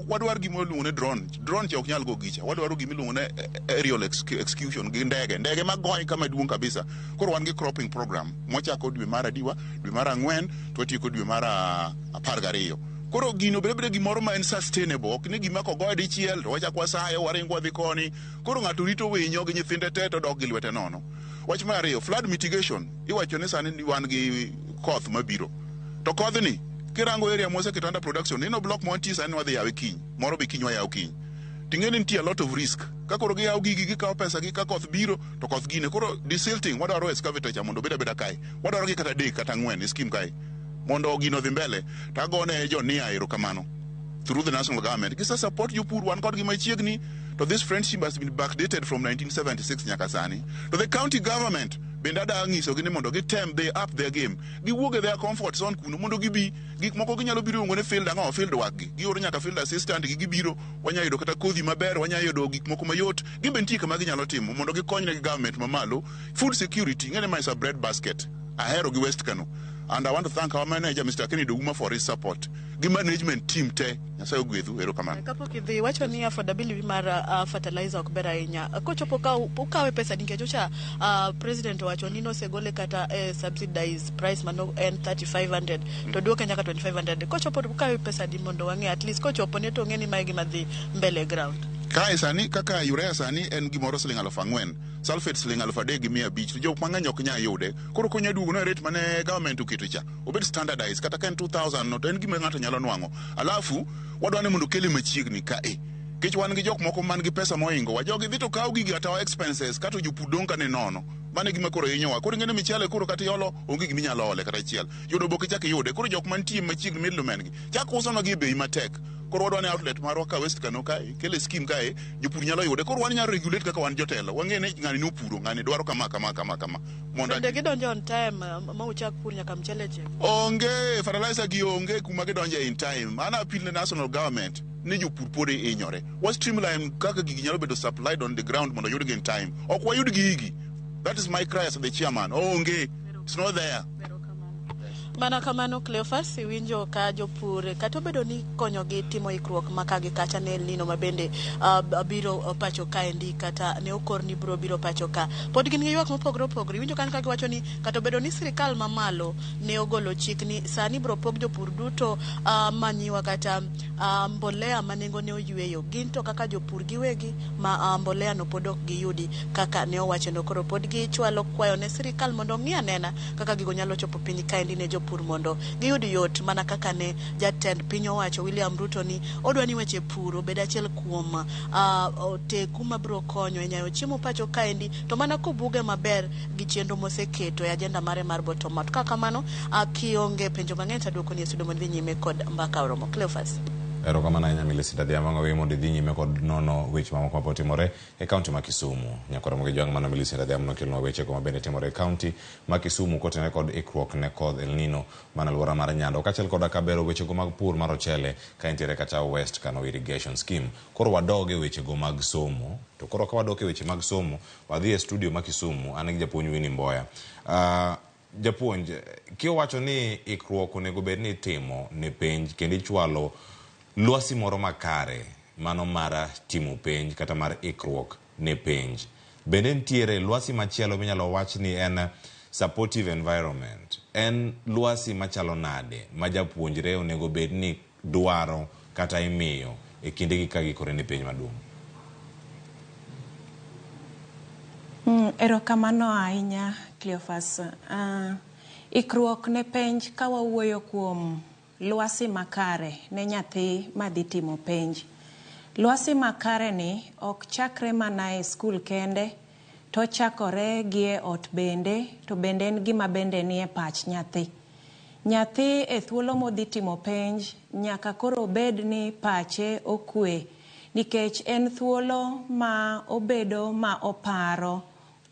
wadwar gima iluongo ne drone cha ok nyal go gicha. Wadwaro gima iluongo ne aerial execution gi ndege magony kama duong' kabisa. Koro wan gi cropping program mochako dwe mar adiwa, dwe mar ang'wen to watieko dwe mar 12. Koro gino bedo gimoro ma en sustainable, ok ni gima kogoye dichiel to wachako wasayo waringo wadhi koni. Koro ng'ato rito winyo gi nyithinde te to dok gi lwete nono. Wach mar ariyo, flood mitigation. Iwacho ni sani wan gi koth mabiro. To kodhni kirango area mose kitanda production ino block monti sani wadhi yawe kiny moro be kiny wayaw kiny tingeni nitie a lot of risk ka koro giyaw gigi gikawo pesa gi ka koth biro to koth gine. Koro desilting wadwaro excavator cha mondo beda kae, wadwaro gi kata 3 kata 4 scheme kae mondo gino dhi mbele. Tagone jo NEA erokamano through the national government gisa support jopur wan kod gi machiegni. To this friendship has been backdated from 1976 nyaka sani. To the county government bendada ngiso gini mondo gitem they up their game, giwuoge their comfort zone kuno mondo gibi gik moko ginyalo biro ngone field ang'o field work gi gioro nyaka field assistant gi gibiro wanyalo yudo kata kodhi maber, wanyalo yudo gik moko mayot gibentie kama ginyalo timo mondo gikonyne gi government mamalo. Food security ngene ma is a bread basket. Ahero gi West Kano And I want to thank our manager, Mr. Kennedy Uma, for his support. The management team te, nyasaye ogwedhu, erokamano. Kapo kidhi wacho ni affordability mar fertilizer ok ber ahinya. Kochopo ukawe pesa nikech ocha president wacho ni nosegole kata subsidized price mano en 3500 to duoke nyaka 2500. Kochopo ukawe pesa di mondo wange at least kochopo ne to ngeni mae gima dhi mbele ground. Kae sani kaka urea sani en gimoro siling 4,000, sulfate siling 3,500, jok mang'eny ok nya yude. Koro konya duogo no rate mane government oketo cha obed standardized kata ka en 2000 no to en gima ng'ato nyalo nwang'o. Alafu wadwani mondo kele machiegni kae. Kech wan gi jok moko man gi pesa moingo wa jogi dhi to kaw gigi kata expenses kata jopur dong ka ne nono. Mane gima koro hinyowa. Koro ngene michele koro kata yolo onge gimi nyalo ole kata chiel. Yudo boke chake yude. Koro jok mantie machiegni middlemen gi. Chak uso no gi bei matek. Koro wadwani outlet marwa ka West Kano kae, kele scheme kae, jopur nyalo yude. Koro wan nyalo regulate kaka wan jotelo. Wang'ene ng'ani nopuro, ng'ani dwaro kama. Mondo gidonjo on time ma uchak pur nyaka mchele chek. Onge fertilizer gi onge kuma gidonjo in time. Ana appeal ne national government ni jopur pore inyore. What streamline kaka gigi nyalo bedo supplied on the ground mondo yudgi in time. Ok wayud gigi. That is my cry as the chairman. Onge, it's not there. Mana kamano Cleophas winjo ka jopur kata obedo ni konyogi timo ikruok makagi kacha ne lino mabende biro pacho kaendi kata ne okor ni biro pacho ka pod gin ywak mopogore winjo kan kagi wacho ni kata obedo ni sirikal mamalo ne ogolo chik ni sani biro pog jopur duto manyiwa kata mbolea manengo ne oyweyo gin to kaka jopur giwegi ma mbolea no pod ok giyudi kaka ne owacho no koro pod gichwalo kwayo ne sirikal mondo ng'i anena kaka gigo nyalo chopo piny kaendi ne pur mondo giyud yot mana kaka ne jatend piny owacho William Ruto ni odwani weche puro bed achiel kuom teku mabiro konyo e nyayo chiemo pacho kaendi to mana kobuge maber gi chenro moseketo e ajenda mare mar bottom up. Kaka kamano kionge penjo mang'eny taduoko ni estudio mondhi nyime kod mbaka oromo. Cleophas. Erokamano ahinya Millicent Adhiambo we mondo dhi nyime kod nono weche mamoko mapotimore e kaunti ma Kisumu. Nyakoro moge jwang' mano Millicent Adhiambo nokelnwa weche kuma bende timore e kaunti ma Kisumu kotenore kod ikruok ne koth El Nino mana alwora mar Nyando kaachiel koda kabero weche go mag pur mar ochele ka entiere kata West Kano Irrigation Scheme. Koro wadog e weche go mag somo to koro ka wadok e weche mag somo wadhi e studio ma Kisumu an gi japuonj Winnie Mboya. Japuonj kiwacho ni ikruok onego bed ni timo ne penj kendo ichwalo lwasi moro makare mano mar timo penj kata mar ikruok ne penj. Bende ntiere lwasi machielo minyalo wach ni en supportive environment. En lwasi machalo nade ma japuonjre onego bed ni dwaro kata imiyo e kinde gi kagikore ne penj maduong'? Erokamano ahinya Cleophas. Ikruok ne penj ka wawuoyo kuom lwasi makare ne nyathi madhi timo penj. Lwasi makare ni ok chakre mana e skul kende, to chakore gi e ot bende, to bende en gima bende ni e pach nyathi. Nyathi e thuolo modhi timo penj nyaka koro bed ni pache okwe, nikech en thuolo ma obedo ma oparo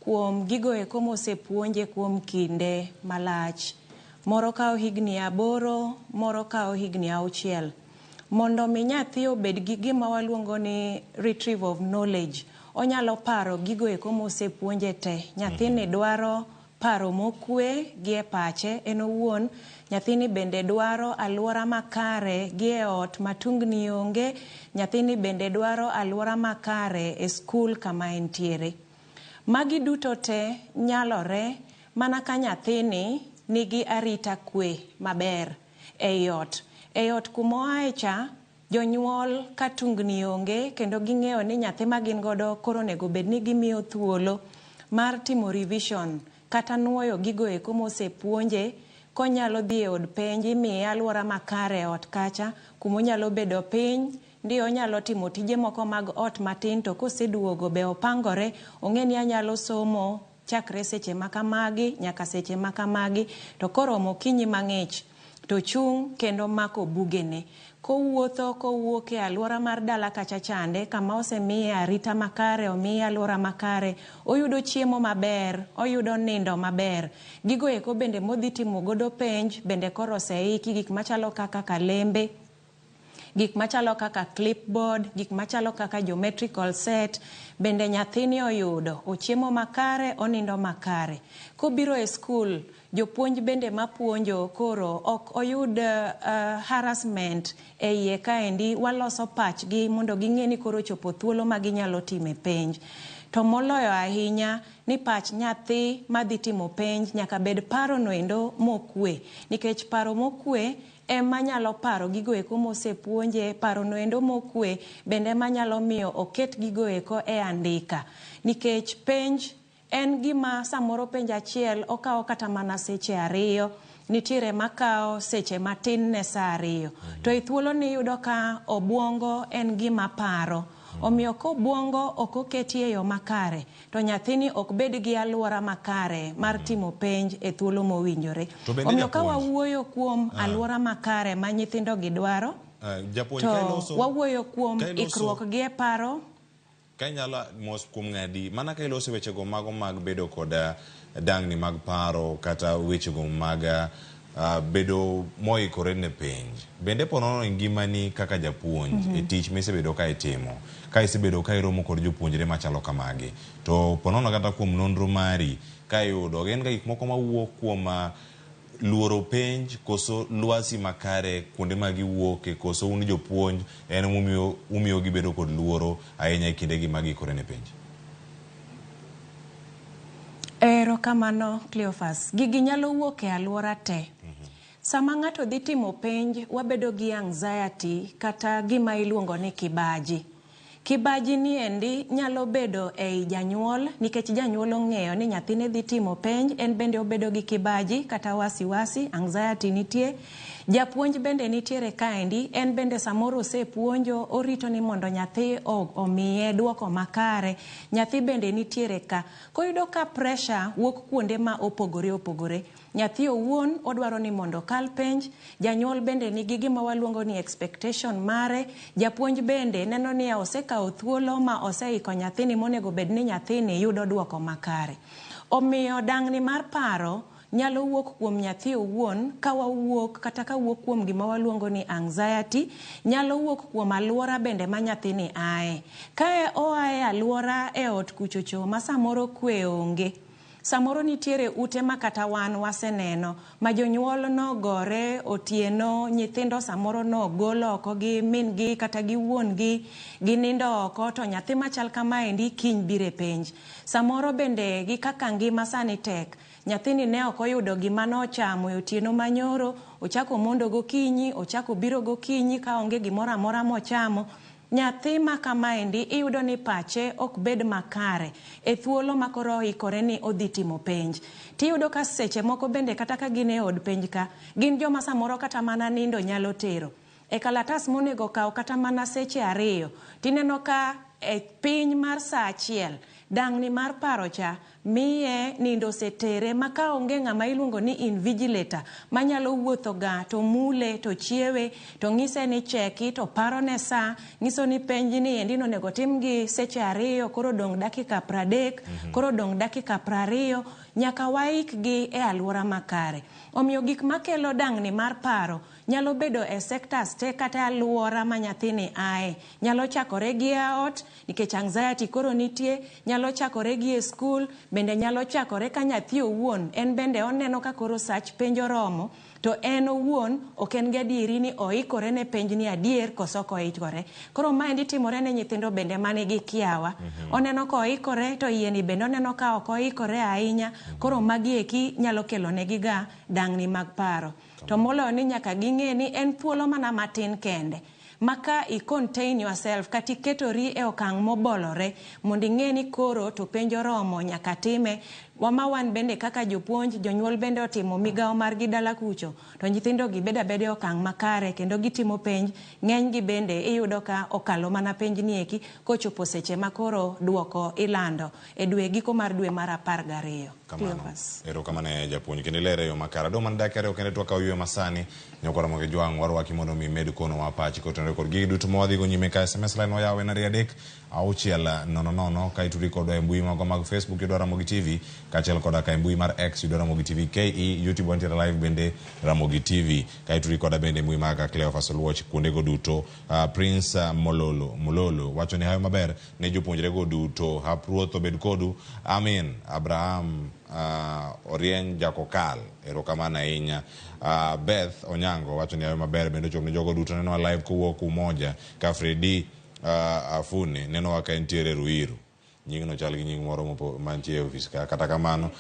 kuom gigo eko mosepuonje kuom kinde malach. Moro kao higni 8, moro kao higni 6. Mondo mi nyathi obed gi gima waluongo ni retrieval of knowledge, onyalo paro gigo eko mosepuonje te. Nyathini dwaro paro mokwe gi e pache en owuon. Nyathini bende dwaro alwora makare gi e ot matungni onge. Nyathini bende dwaro alwora makare e skul kama entiere. Magi duto te nyalore mana ka nyathini nigi arita kwe maber e ot. E ot kumoae cha jonyuol katungni onge kendo ging'eyo ni nyathi magin godo koro nego bed ni gimiyo thuolo mar timo revision kata nuoyo gigo eko mosepuonje. Konyalo dhi e od penj imiye alwora makare e ot kacha kumonyalo bedo piny. Ndio onyalo timo tije moko mag ot matin, to koseduogo be opangore ong'e ni anyalo somo chakre seche makamagi nyaka seche makamagi, to koromo kinyi mang'ich to chung kendo mako bugene. Kowuok e alwora mar dala kacha chande kama osemiye arita makare, omiye alwora makare, oyudo chiemo maber, oyudo nindo maber. Gigo eko bende modhi timo godo penj bende koro oseiki, gik machalo kaka kalembe, gik machalo kaka clipboard, gik machalo kaka geometrical set, bende nyathini oyudo ochiemo makare, onindo makare. Kobiro e skul, jopuonj bende mapuonjo koro ok oyud harassment e iye kaendi, waloso pachgi mondo ging'e ni koro chopo thuolo ma ginyalo time penj. To moloyo ahinya ni pach nyathi madhi timo penj nyaka bed paro noendo mokwe, nikech paro mokwe ema nyalo paro gigo eko mosepuonje. Paro noendo mokwe bende manyalo miyo oket gigo eko e andika, nikech penj en gima samoro penj achiel okawo kata mana seche 2, nitiere makao seche matin ne saa 2. To i thuolo ni yudo ka obwongo en gima paro, omiyo ko obwongo ok oketi e yo makare, to nyathini ok bed gi alwora makare mar timo penj e thuolo mowinjore. Omiyo ka wawuoyo kuom alwora makare ma nyithindo gidwaro, to wawuoyo kuom ikruok gi e paro. Ka inyalo mos kuom ng'adi, mana ka iloso wechego mago mag bedo kod dangni mag paro kata wechego mag bedo moikore ne penj. Bende ponono ngimani kaka japuonj e tich misebedo ka itimo, ka isebedo ka iromo kod jopuonjre machalo kamagi, to ponono kata kuom nonro mari ka iyudo gin gik moko mawuok kuom luoro penj koso lwasi makare kuonde ma giwuoke, koso un jopuonj en umiyo gibedo kod luoro ahinya e kindegi mag ikore ne penj? Erokamano Cleophas, gigi nyalo wuok e alwora te. Sama ng'ato dhi timo penj, wabedo gi anxiety kata gima iluongo ni kibaji. Kibaji ni endi nyalo bedo ei janyuol, nikech janyuol ong'eyo ni nyathine dhi timo penj, en bende obedo gi kibaji kata wasiwasi, anxiety nitie. Japuonj bende nitiere kaendi, en bende samoro osepuonjo, orito ni mondo nyathi omiye duoko makare, nyathi bende nitiere ka. Koyudo ka pressure wuok kuonde ma opogore opogore. Nyathi owuon odwaro ni mondo kal penj, janyuol bende nigi gima waluongo ni expectation mare, japuonj bende neno ni osekawo thuolo ma oseiko nyathini monego bed ni nyathini yudo duoko makare. Omiyo dangni mar paro nyalo wuok kuom nyathi owuon, ka wawuok kata ka wuok kuom gima waluongo ni anxiety, nyalo wuok kuom alwora bende ma nyathini ae. Kae oae alwora e ot kuchocho ma samoro kwe onge. Samoro nitiere ute ma kata wan waseneno, ma jonyuol no gore otieno, nyithindo samoro no golo oko gi min gi kata gi wuon gi, ginindo oko, to nyathi machal kamaendi kiny bire penj. Samoro bende gi kaka ngima sani tek, nyathini ne ok oyudo gima nochamo e otieno manyoro, ochako mondo gokinyi, ochako biro gokinyi ka onge gimoro amora mochamo. Nyathi ma kamaendi iyudo ni pache ok bed makare e thuolo makoro ikore ni odhi timo penj. Tiyudo ka seche moko bende kata ka gin e od penj ka, gin joma samoro kata mana nindo nyalo tero. E kalatas monego kaw kata mana seche 2, tineno ka e piny mar saa 1, dangni mar paro cha miye nindo setere maka onge ng'ama iluongo ni invigilator manyalo wuotho ga to mule to chiewe to ng'ise ni cheki to paro ne saa, ng'iso ni penj ni endi onego tim gi seche 2, koro dong dakika 30, koro dong dakika 20, nyaka waik gi e alwora makare. Omiyo gik makelo dangni mar paro nyalo bedo e sectors te kata alwora ma nyathini ae. Nyalo chakore gi ot, nikech anxiety koro nitie, nyalo chakore gi e skul, bende nyalo chakore ka nyathi owuon, en bende oneno ka koro sach penj oromo, to en owuon ok en gadieri ni oikore ne penj ni adier koso ko oikore. Koro maendi timore ne nyithindo bende mane gi kiawa. Oneno ko oikore to yeni bende oneno ka ok oikore ahinya, koro magi eki nyalo kelo negi ga dangni mag paro. To moloyo ni nyaka ging'e ni en thuolo mana matin kende. Maka i-contain yourself kati ketori e okang' mobolore mondo ing'e ni koro to penjo romo nyaka time. Wama bende kaka jopuonj, jonyuol bende otimo migao margi dala kucho, to nyithindo gi beda bede okang' makare kendo gitimo penj, ng'eny gi bende iyudo ka okalo mana penj ni eki kochopo seche makoro duoko ilando e dwe giko mar dwe mar 12. Erokamano japuonj kendo ilere yo makara do man dakere okende twaka oywe masani nyokora moge jwang warwaki mondo mi med kono wapachi kotenore kod gigi duto mwadhi go nyime ka SMS line oyawe na 3 auchiel nono ka ituri kodwa e mbui mago mag Facebook yudwa Ramogi TV kachel koda ka mbui mar X yudo Ramogi TV KE, YouTube wantiere live bende Ramogi TV, kai turi koda bende mbui mar Cleophas Oluoch kuonde go duto. Prince Mololo wacho ni hayo maber ne jopuonjre go duto, hapruoth obed kodu, amen. Abraham Orien Jakokal erokamana ahinya. Beth Onyango wacho ni hayo maber bende chop ne jogo duto, neno live kuwuok umoja ka Fredi Afune neno waka entiere Ruiru, nying no chal gi nying moro mantie office ka. Kata kamano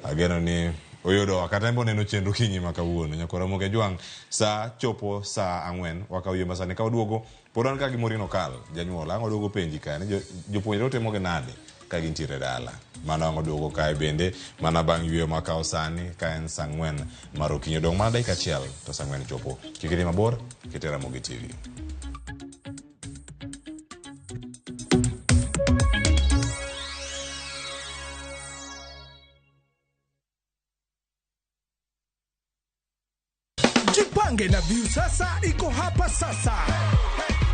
ageno ni oyudo wakata mbo neno chenro kinyi makawuono nyakora Ramogi Jwang sa chopo sa 4 wakawiye masane ka oduogo podon ka gimorino kal janyuola ango duogo penji ka ne jopuonjre temo ge nade ka gintiere dala, mano ango duogo kae bende mana bang' yweyo makao sani ka en sa 4 mar okinyi. Dong mana dakika achiel to sa 4 chopo. Kikiri mabor kete Ramogi TV. Jipange na View Sasa iko hapa sasa.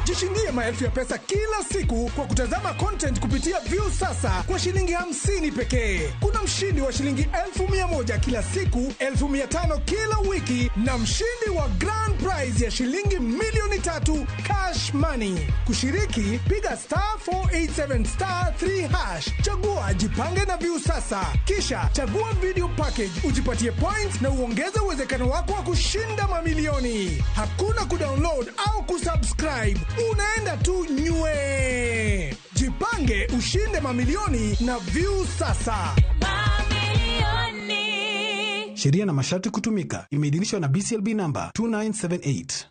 Jishindie maelfu ya pesa kila siku kwa kutazama content kupitia View Sasa kwa shilingi 50 pekee. Kuna mshindi wa shilingi 1,100 kila siku, 1,500 kila wiki na mshindi wa grand prize ya shilingi milioni 3 cash money. Kushiriki piga *487*3#. Chagua Jipange na View Sasa, kisha chagua video package ujipatie points na uongeze uwezekano wako wa kushinda mamilioni. Hakuna kudownload au kusubscribe, unaenda tu nywe. Jipange ushinde mamilioni na View Sasa. Sheria na masharti kutumika. Imeidhinishwa na BCLB number 2978.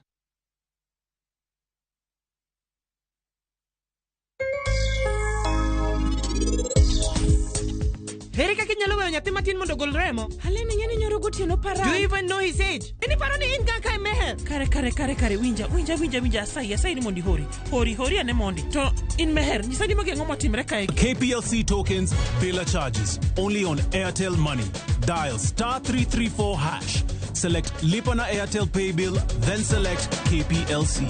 Erika kinyalo weyo nyathi matin mondo gol remo. Haleni nyani nyoro gotieno para. Do you even know his age? Ini paro ni in kaka meher. Kare winja asai ni mondi hori ane mondi. To in meher nyisa ni moge ngomo timre kae. KPLC tokens Billa charges only on Airtel Money. Dial *334#. Select Lipa na Airtel Pay Bill, then select KPLC.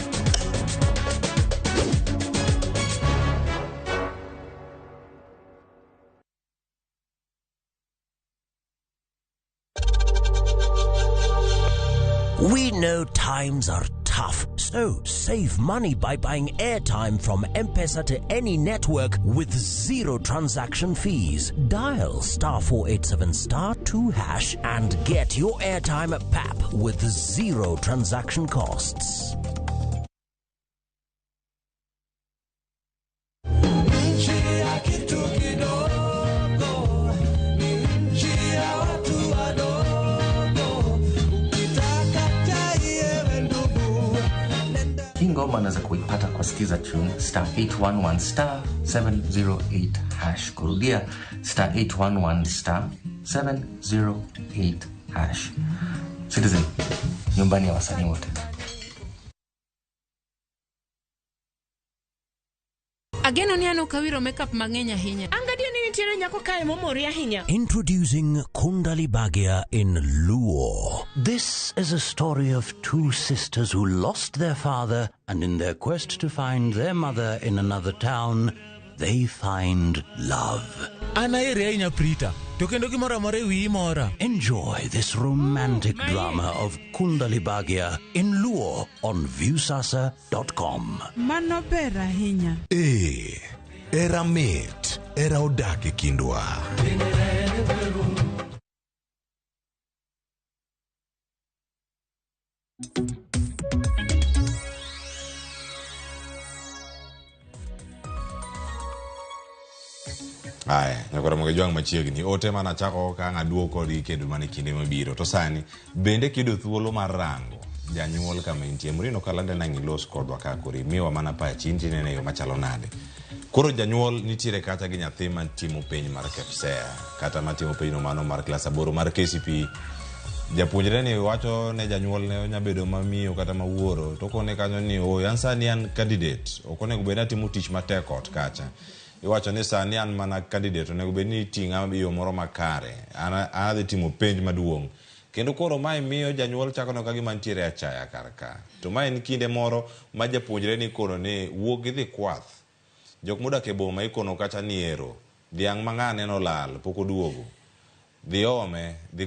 We know times are tough, so save money by buying airtime from M-Pesa to any network with 0 transaction fees. Dial *487*2# and get your airtime PAP with 0 transaction costs. Ngoma unaweza kuipata kwa skiza tune *811*708#. Kurudia *811*708#. Citizen, nyumbani ya wasanii wote. Ageno ni ano kawiro makeup mang'eny ahinya. Angadio ni nitiere nyako kae momori ahinya. Introducing Kundali Bagia in Luo. This is a story of 2 sisters who lost their father, and in their quest to find their mother in another town, they find love. Enjoy this romantic drama of Kundali Bagia in Luo on viewsasa.com. Mano ber ahinya. Era mit, era odake kindwa. Aya, nyakora Ramogi Jwang machiegni. Ote mana chako ka ng'aduo kodi kendo mane kinde mabiro. To sani, bende kido thuolo mar rango janyuol kama intie. Murino kalande na ngilos kodwa kakori. Miwa mana pachi intine ne yo machalo nade. Koro janyuol nitiere kata gi nyathi matimo penj mar KPSEA, kata matimo penj no mano mar klas 8 mar KCPE. Japuonjre ni wacho ne janyuol ne onyabedo mamiyo kata mawuoro. To kone kanyo ni ansani an candidate. Okone gubeda timo tich matek ot kacha. Iwacho ni sani an mana candidate, onego bed ni tinga yo moro makare. Adhi timo penj maduong'. Kendo koro mai miyo janyuol chako no kagi mantiere achaya karka. To mai ni kinde moro ma japuonjre ni kono ne wuok idhi kwath. Jok modak e boma ikono kacha ni ero. Dhiang' mang'ane no lal pok oduogo. dhi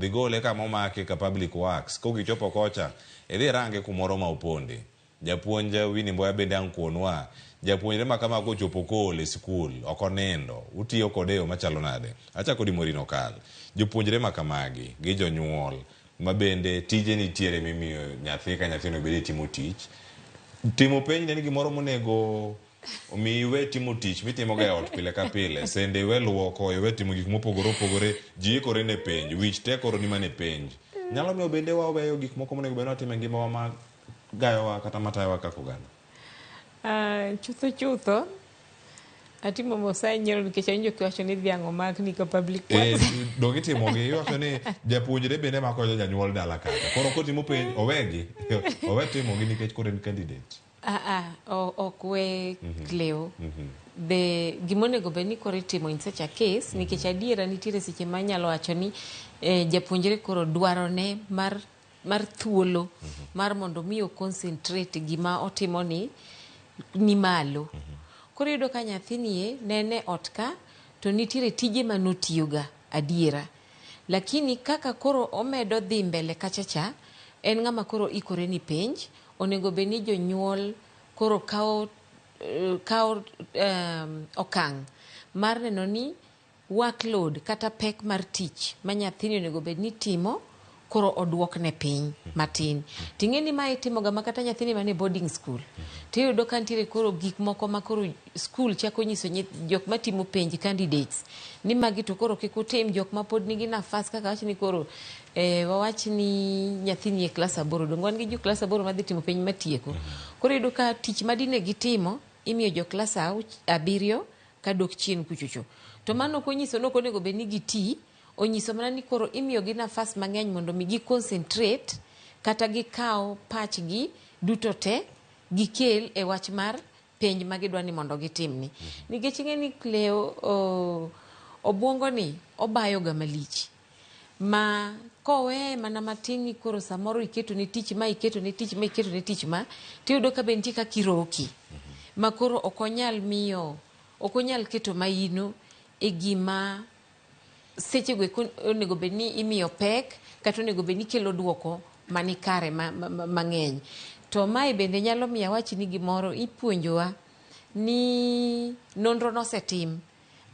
gole kama omake ka public works kokichopo kocha idhi range kumoro ma opondi japuonj Winnie Mboya bende ang' kuonwa japuonjre ma kama kochopo kole skul okonindo utiyo kode yo machalo nade achako di Morino Kal jopuonjre ma kamagi gi jonyuol ma bende tije nitiere mimiyo nyathi ka nyathino bede timo penj ne gimoro monego omi iwe timo tich mitimo ga ot pile ka pile sende iwe luoko iwe timo gik mopogore opogore ji ikore ne penj wich tekoro ni mane penj nyalo miyo bende waweyo gik moko monego bende watimo e ngimawa ma gayowa kata matayowa kaka oganda. Chutho atimo mosai nyiero nikech awinjo kiwacho ni dhiang' omak ni ka public works. Dong itimogi iwacho ni japuonjre bende mako janyuol dala kata koro kotimo penj owegi owe timogi nikech koro en candidate. Ok we Cleo. Gimonego bed ni koro itimo in such a case nikech adiera nitiere seche manyalo wacho ni japuonjre koro dwarone mar thuolo mar mondo mi o concentrate gima otimo ni malo. Koro yudo ka nyathini nene ot ka to nitiere tije manotiyoga adiera, lakini kaka koro omedo dhi mbele kachacha en ng'ama koro ikore ni penj. Onego bed ni jonyuol koro kawo okang' mar neno ni workload kata pek mar tich ma nyathini onego bed ni timo koro oduokne piny matin. Ting'e ni ma itimoga ma kata nyathini mane boarding school tiyudo ka nitiere koro gik moko ma koro school chako nyiso jok matimo penj candidates ni magi to koro kik utim, jok ma pod nigi nafas kaka wach ni koro wawach ni nyathini e klas 8 dong wan gi jo klas 8 madhi timo penj matieko. Koro yudo ka tich madine gitimo imiyo jo klas 7 kadok chien kuchocho. To mano konyiso nok onego bed ni giti, onyiso mana ni koro imiyo gi nafas mang'eny mondo mi gi concentrate kata gikaw pachgi duto te gikel e wach mar penj ma gidwa ni mondo gitimni. Nikech ing'e ni Cleo obwongo ni obayo ga malich ma kowe mana matin ni koro samoro iketo ni tich ma iketo ni tich ma iketo ni tich ma tiyudo ka be nitie kaka iroki ma koro ok onyal keto maino e gima seche go onego bed ni imiyo pek kata onego bed ni kelo duoko mani kare mang'eny. To mae bende nyalo miyo awach ni gimoro ipuonjowa ni nonro nosetim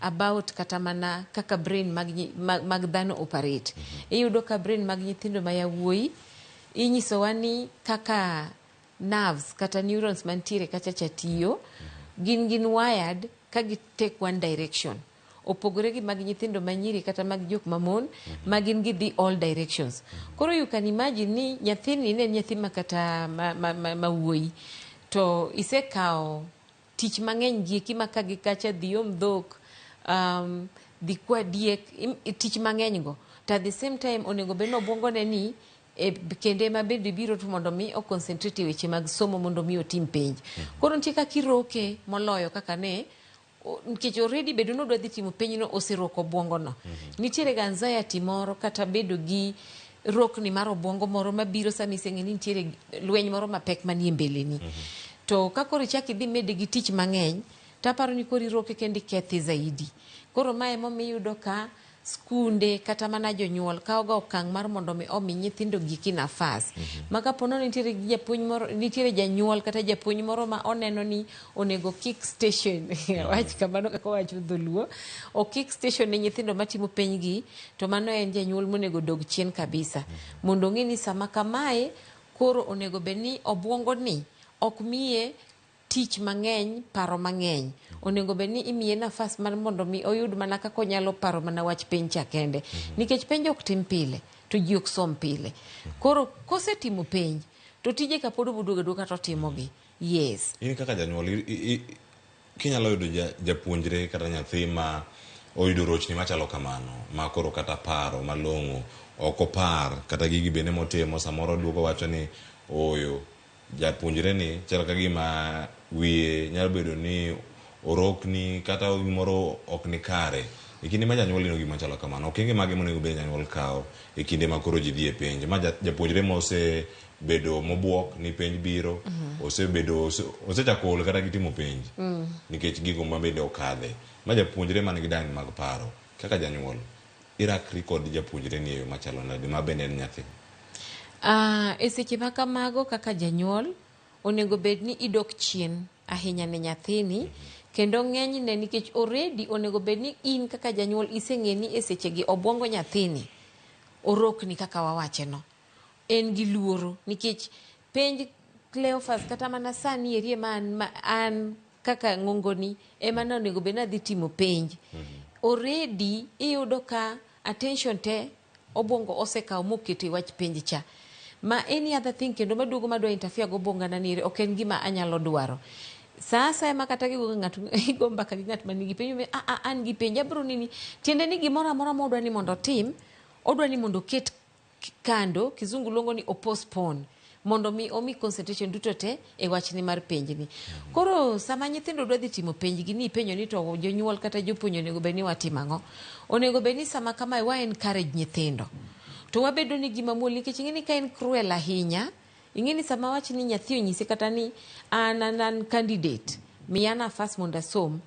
about kata mana kaka brain mag dhano operate. Iyudo ka brain mag nyithindo ma yawuoyi inyisowa ni kaka nerves kata neurons mantiere kachacha tiyo gin wired ka gi take one direction. Opogore gi mag nyithindo manyiri kata mag jok mamon magin gi the all directions. Koro you can imagine ni nyathini ne nyathi makata mawuoyi to isekawo tich mang'eny gieki maka gi kacha dhiom dhok dhi kwa diek tich mang'eny go to at the same time onego bed nobwongone ni kende ma bende biro to mondo mi o concentrate weche mag somo mondo mi otim penj. Koro nitie kaka iroke moloyo kaka ne nikech already bedo nodwa dhi timo penj no oseroko obwongo no. Nitiere ga anxiety moro kata bedo gi rokni mar obwongo moro mabiro sama iseng'e ni nitiere lweny moro mapek manie mbele ni. To ka koro ichak idhi mede gi tich mang'eny taparo ni koro iroke kendi kethi zaidi. Koro mae momiyo iyudo ka skunde kata mana jonyuol kawo ga okang' mar mondo omi nyithindo giki nafas. Maka pono nitiere japuonj moro, nitiere janyuol kata japuonj moro ma oneno ni onego kick station wach kamano kaka wacho dholuo o kick station ne nyithindo matimo penj gi to mano en janyuol monego dog chien kabisa mondo ng'e ni sama kamae koro onego bed ni obwongo ni ok miye tich mang'eny, paro mang'eny. Onego bed ni imiye nafas mar mondo mi oyud mana kaka onyalo paro mana wach penj cha kende. Nikech penj ok tim pile to ji ok som pile. Koro kosetimo penj to tije ka pod obuduoga duoka to timogi. Yes. In kaka janyuol kinyalo yudo japuonjre kata nyathi ma oyudo rochni machalo kamano ma koro kata paro malong'o ok opar kata gigi bende motimo samoro duogo wacho ni oyo japuonjre ni chal ka gima wiye nyalo bedo ni orokni kata gimoro ok ni kare e kinde ma janyuol ino gima chalo kamano okenge mage monego bed janyuol kawo e kinde ma koro ji dhi e penj ma japuonjre mose bedo mobuok ni penj biro osechako ol kata gitimo penj nikech gigo ma bende okadhe ma japuonjre man gi dang'ni mag paro kaka janyuol irakri kod japuonjre ni e yo machalo nade ma bende en nyathi? E seche ma kamago kaka janyuol onego bed ni idok chien ahinya ne nyathini kendo ng'enyne nikech already onego bed ni in kaka janyuol iseng'e ni e seche gi obwongo nyathini orokni kaka wawache no, en gi luoro nikech penj Cleophas kata mana sani erie ma an kaka ng'ongoni ema ne onego bed ni adhi timo penj. Already iyudo ka attention te obwongo osekawo mokete wach penj cha. Ma any other thing kendo maduogo madwa interfere go bonga na nire ok en gima anyalo dwaro. Sasa ema kata gigo ng'ato igo mbaka gi ng'at manigi penjo an gi penj abro nini tiende ni gimoro amora modwa ni mondo tim odwa ni mondo ket kando kizungu luongo ni postpone mondo mi omi concentration duto te e wachni mar penj ni. Koro sama nyithindo dwa dhi timo penj gi ni penjo ni to jonyuol kata jopuonj onego bed ni watimo ang'o, onego bed ni sama kama wa encourage nyithindo to wabedo ni gima muol nikech ing'eni ka en cruel ahinya. Ing'eni sama wach ni nyathi onyisi kata ni an candidate miya nafas mondo asom,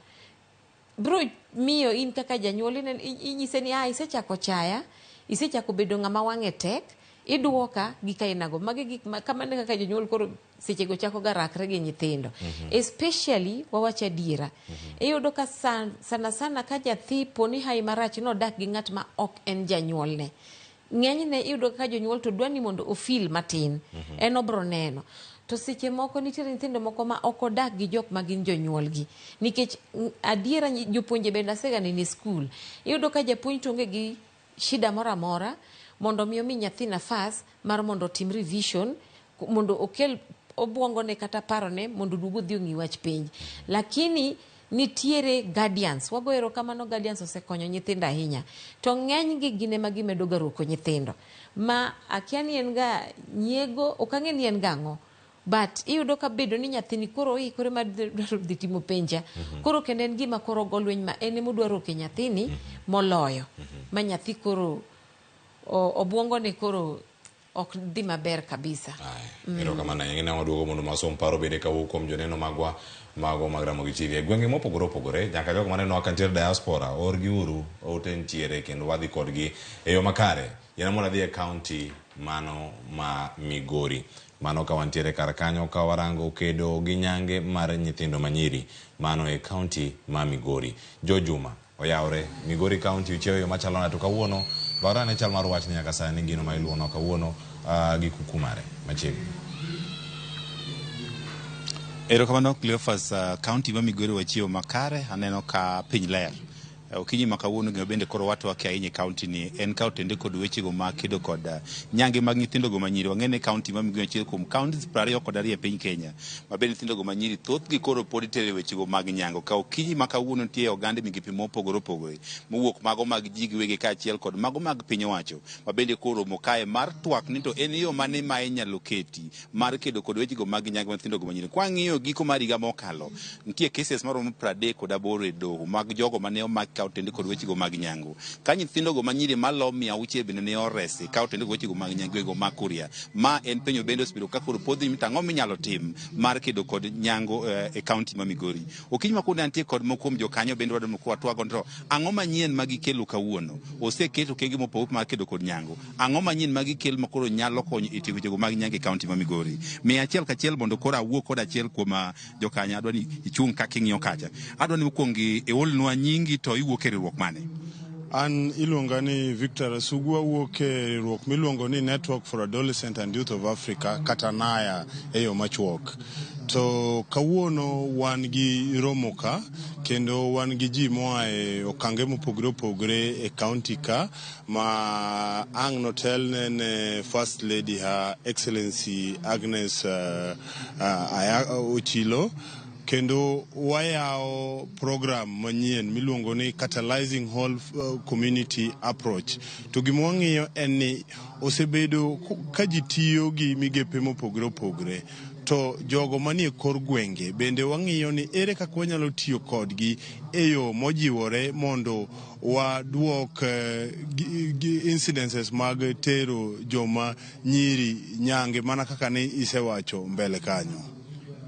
bro miyo in kaka janyuol inyise ni isechako chaya, isechako bedo ng'ama wang'e tek, idwoka gi kainago magi gik kamane kaka jonyuol koro seche go chako garakre gi nyithindo. Especially wawacha diera iyudo ka sana ka nyathi poni hai marach no dak gi ng'at ma ok en janyuolne. Ng'enyne iyudo ka jonyuol to dwani mondo ofil matin en obro neno to seche moko nitiere nyithindo moko ma ok odak gi jok magin jonyuolgi nikech adiera jopuonje bende asega nene skul iyudo ka japuonj tonge gi shida mora mora mondo mi omi nyathi nafas mar mondo tim revision mondo okel obwongone kata parone mondo duogo dhi ong'i wach penj. Lakini nitiere guardians, wagoero kamano guardians osekonyo nyithindo ahinya to ng'eny gi gine ma gimedo garoko nyithindo ma akia ni en ga nyiego okang'e ni en gang'o but iyudo ka bedo ni nyathini koro ikore ma dwaro dhi timo penja koro kendo en gima koro golweny ma en emodwaro ke nyathini moloyo ma nyathi koro obwongone koro ok dhi maber kabisa. Ero kamano ng'ene waduogo mondo masom paro bende kawuok kuom joneno magwa mago mag Ramogi TV e gwenge mopogore opogore nyaka jogo maneno ka ntiere diaspora orgi uru ote ntiere kendo wadhi kodgi e yo makare. Yana mondo adhi e county mano ma Migori mano ka wantiere kar kanyo ka warango kedo gi nyange mar nyithindo manyiri mano e county ma Migori. Jo Juma oyawre Migori county uchiewo yo machalo na to kawuono barane chal mar wach ni nyaka sani gino ma iluono kawuono gi kuku mare machiegni. Ero kamano Cleophas, county ma Migori wachiewo makare aneno ka piny ler. Okinyi makawuono gima bende koro watu wake ahinya county ni en ka otende kod wechego ma kedo kod nyange mag nyithindo go manyiri. Wang'ene county ma Migori achiel kuom counties 22 e piny Kenya ma bende nyithindo go manyiri thoth gi koro pod itere wechego mag nyango. Ka okinyi makawuono nitie ogande migepe mopogore opogore mowuok mago mag ji giwegi kaachiel kod mago mag piny owacho ma bende koro mokae mar twak ni to en yo mane ma inyalo keti mar kedo kod wechego mag nyange mag nyithindo go manyiri. Kwa ng'iyo giko mar higa mokalo nitie cases maromo 38 e doho mag jogo mane omak otende kod wechego mag nyango. Ka nyithindo go manyiri malo 600 bende ne oresi ka otende kod wechego mag nyango ma Kuria. Ma en penyo bende osebedo ka koro podhi mitang'o minyalo tim mar kedo kod nyango e county ma Migori. Okinyi makuonde antie kod moko kuom jokanyo bende wadwa kwa twago to ang'o manyien ma gikelo kawuono. Oseketo kenge mopogore mar kedo kod nyango. Ang'o manyien ma gikelo ma koro nyalo konyo e tieko wechego mag nyango e county ma Migori. Mi achiel kachiel mondo koro awuo kod achiel kuom jokanyo adwa ni ichung' kaka ing'iyo kacha. Adwa ni mokwongo eolnwa nyingi to iwuok e riwruok mane? An iluonga ni Victor Asugwa wuok e riwruok miluongo ni Network for Adolescent and Youth of Africa kata NAYA e yo machuok. To kawuono wan gi romo ka kendo wan gi ji moa e okange mopogore opogore e county ka ma ang' notelne ne First Lady Her Excellency Agnes Ochilo kendo wayao program manyien miluongo ni Catalyzing Whole Community Approach. To gima wang'iyo en ni osebedo ka ji tiyo gi migepe mopogore opogore to jogo manie kor gwenge bende wang'iyo ni ere kaka wanyalo tiyo kodgi e yo mojiwore mondo waduok incidences mag tero joma nyiri nyange mana kaka ne isewacho mbele kanyo.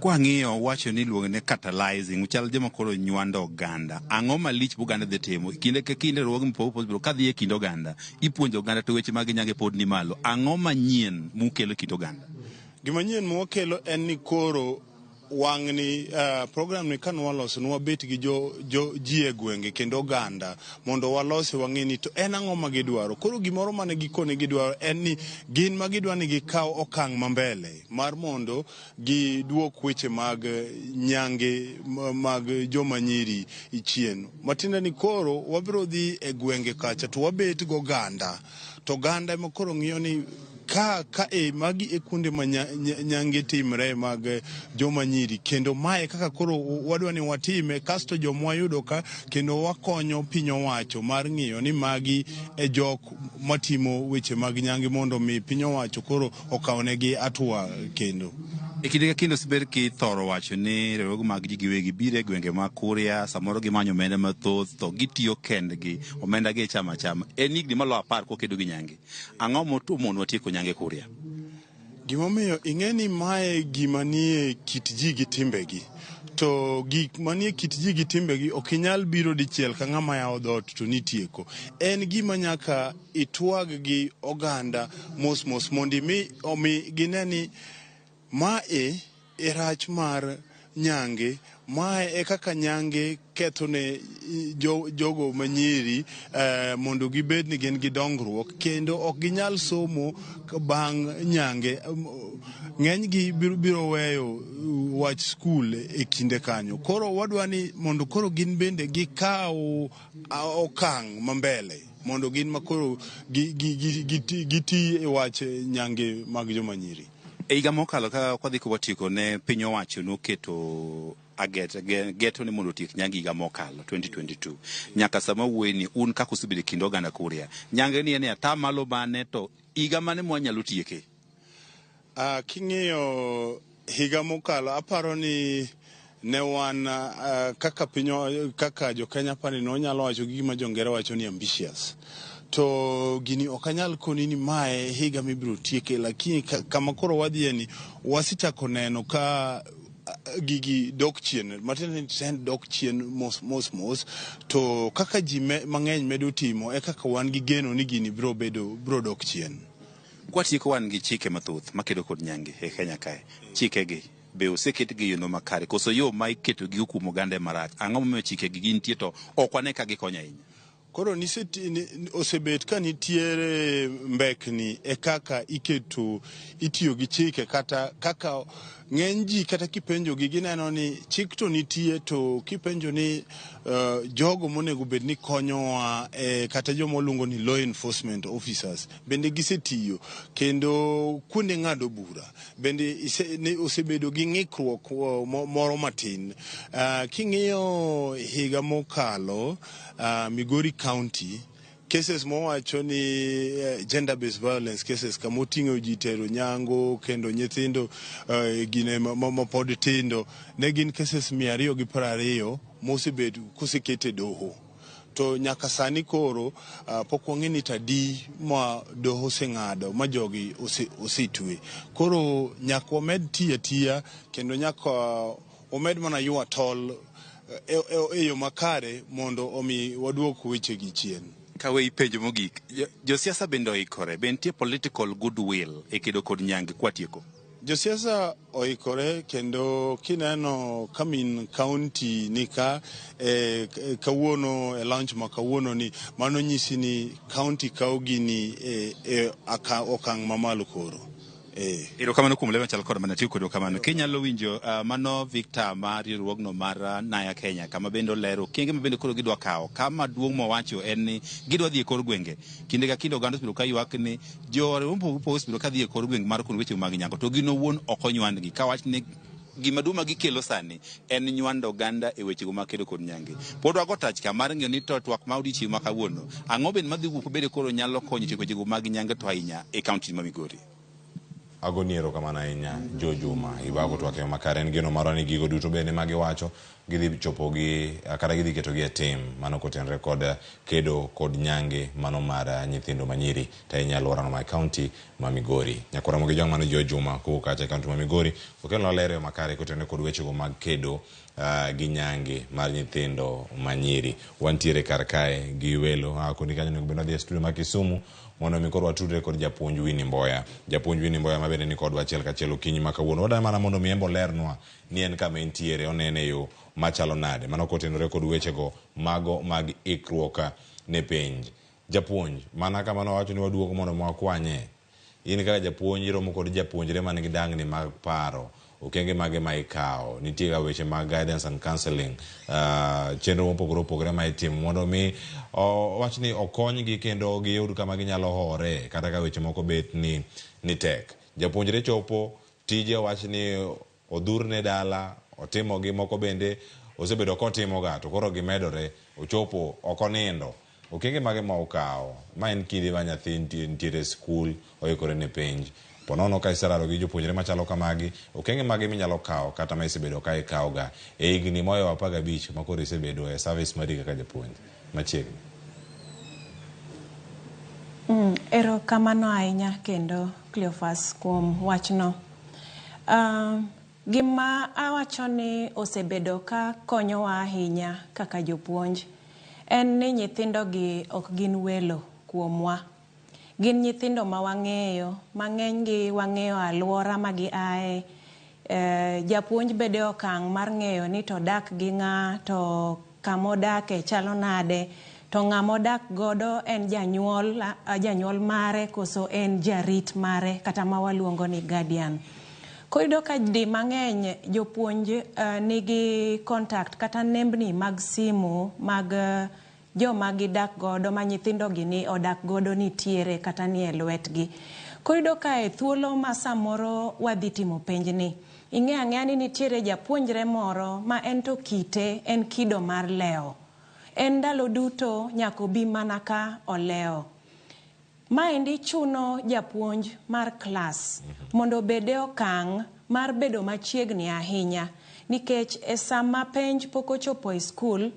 kwa ng'iyo wacho ni luongo ne catalyzing uchal joma koro nywando oganda ang'o malich buganda dhi timo kinde ka kinde ruogi mopogore biro kadhi e kind oganda ipuonjo oganda to weche mag nyange pod ni malo ang'o manyien mukelo kind oganda gima nyien mwakelo en ni koro wang'ni program ni kan waloso nwabet gi ji e gwenge kendo oganda mondo walosi wang'eni to en ang'o ma gidwaro koro gimoro mane gikone gidwaro en ni gin ma gidwa ni gikaw okang' mambele mar mondo giduok weche mag nyange mag joma nyiri ichien matiende ni koro wabiro dhi e gwenge kacha to wabet go oganda to oganda ema koro ng'iyo ni magi e kuonde ma nyange timre mag joma nyiri kendo mae kaka koro wadwa ni watime kasto joma wayudo ka kendo wakonyo piny owacho mar ng'iyo ni magi e jok matimo weche mag nyange mondo mi piny owacho koro okawnegi atua kendo e kinde ka kinde osebed kithoro wacho ni riwruoge mag ji giwegi biro e gwenge ma Kuria samoro gimanyo omenda mathoth to gitiyo kendgi omenda gi chama en higni malo 10 kokedo gi nyange ang'o motumono watieko nyange Kuria gimomiyo ing'eni mae gima nie kit ji gi timbegi to gik manie kit ji gi timbegi ok inyal biro dichiel ka ng'ama yawo dhot to nitieko en gima nyaka itwag gi oganda mos mondo omi gineni mae e rach mar nyange mae e kaka nyange ketho ne jogo manyiri mondo gibed ni gin gi dongruok kendo ok ginyal somo bang' nyange ng'eny gi biro weyo wach skul e kinde kanyo koro wadwa ni mondo koro gin bende gikaw okang' mambele mondo gin makoro giti e wach nyange mag joma nyiri e higa mokalo ka kwadhi kuwatieko ne piny owacho noketo geto ni mondo otiek nyange higa mokalo 2022 nyaka sama wuoyni un kaka usebedo kind oganda Kuria nyange ni en ata malo bane to higa mane mwanyalo tieke king'iyo higa mokalo aparo ni ne wan kaka jo Kenya pani no nyalo wacho gima jongere wacho ni ambitious to gini okanyal koni ni mae higa mibiro tieke lakini kama koro wadhie ni wasichako neno ka gigi dok chien matende sen dok chien mos to kaka ji mang'eny medo timo e kaka wan gi geno ni gini biro dok chien kwatieko wan gi chike mathoth makedo kod nyange e Kenya kae chikegi be oseket gi yono makare koso yo ma iketo gi hukumu oganda marach ang'o momiyo chikegi gintie to ok wane ka gikonyo ahinya koro osebet ka nitiere mbekni e kaka itiyo gi chike kata kaka ng'eny ji kata kipenjo gi gineno ni chik to nitie to kipenjo ni jogo monego bed ni konyowa kata joma luongo ni law enforcement officers bende gisetiyo kendo kuonde ng'ado bura bende osebedo gi ng'ikruok moro matin king'iyo higa mokalo Migori County cases mowacho ni gender based violence cases kama oting'o ji tero nyango kendo nyithindo gine mapod tindo ne gin cases 220 mosebedo kosekete doho to nyaka sani koro pok wang'eni tadi ma doho oseng'ado ma jogi osetwe koro nyaka wamed tiya kendo nyaka wamed mana ywa tol e yo makare mondo omi waduok weche gi chien kawe ipenjo mogik josiasa bende oikore bentie political goodwill e kedo kod nyange kwatieko josiasa oikore kendo kineno Kamin County nika kawuono e launch ma kawuono ni mano nyisi ni county kawo gini okang' mamalo koro erokamano kuom lewa chal kod mana tiyo kod kamano kinyalo winjo mano Victor mar riwruogno mar Naya Kenya kama bende olero kenge ma bende koro gidwa kawo kama duong' mowacho en ni gidwa dhi e kor gwenge kinde ka kinde oganda osebiro ka ywak ni joriwruok osebiro ka dhi e kor gwenge mar kono weche mag nyango to gin owuon ok onywandgi ka wach ni gima duong' ma gikelo sani en nywando oganda e wechego makedo kod nyange pod wago tach ka mar ng'iyo ni to twak ma odiochieng' ma kawuono ang'o bende madhi wuok bende koro nyalo konyo tieko wechego mag nyange to ahinya e kaunti ma Migori agoniero kamana ahinya Jo Juma ibago twake makare en geno marwa ni gigo duto bende magiwacho gidhi chopo gi kata gidhi keto gi e tim mano kotenre kod kedo kod nyange mano mar nyithindo manyiri ta inyalo rano my county ma Migori nyakora mo gi jong mano Jo Juma ko kacha county ma Migori okelo lero makare kotenre kod weche go mag kedo gi nyange mar nyithindo manyiri wantiere kar kae gi welo kundi kanyo bende dhi e studio ma Kisumu mondo mi korwa tudre kod japuonj Winnie Mboya mabende ni kodwa achiel kachiel okinyi ma kawuono oda mana mondo mi embo lernwa ni en kama entiere onene yo machalo nade mano kotenore kod weche go mago mag ikruok ne penj japuonj mana kama no wacho ni waduogo mondo mwakwanye in kaka japuonj romo kod japuonjre man gi dangni mag paro okenge mage ma ikawo nitie ga weche mag guidance and counseling chenro mopogore ma itimo mondo mi wach ni okonygi kendo giyud kama ginyalo hore kata ka weche moko bet ni tek japuonjre chopo tije wach ni odhurne dala otimo gi moko bende osebedo kotimo ga to koro gimedore ochopo okonindo okenge mage ma okawo ma en kinde ma nyathi nitiere skul oikore ne penj ponono ka iseraro gi jopuonjre machalo kamagi okenge mage minyalo kawo kata ma isebedo ka ikawo ga e higni moyo 15 ma koro isebedo e service mari kaka japuonj machiegni. Ero kamano ahinya kendo Cleophas kuom wachno. Gima awacho ni osebedo ka konyowa ahinya kaka jopuonj en ni nyithindo gi ok gin welo kuomwa. Gin nyithindo ma wang'eyo, mang'eny gi wang'eyo alwora ma gi ae. Japuonj bede okang' mar ng'eyo ni to dak gi ng'a, to kamodake chalo nade, to ng'amodak godo en janyuol mare koso en jarit mare kata ma waluongo ni guardian. Koyudo ka di mang'eny jopuonj nigi contact kata nembni mag simu mag joma gidak godo ma nyithindo gi ni odak godo nitiere kata ni e lwetgi. Koyudo ka e thuolo ma samoro wadhi timo penj ni ing'e ang'eya ni nitiere japuonjre moro ma en to kite en kido mar leo. En ndalo duto nyako bi mana ka oleo. Maendi chuno japuonj mar klas mondo bede okang' mar bedo machiegni ahinya nikech e sama penj pok ochopo e skul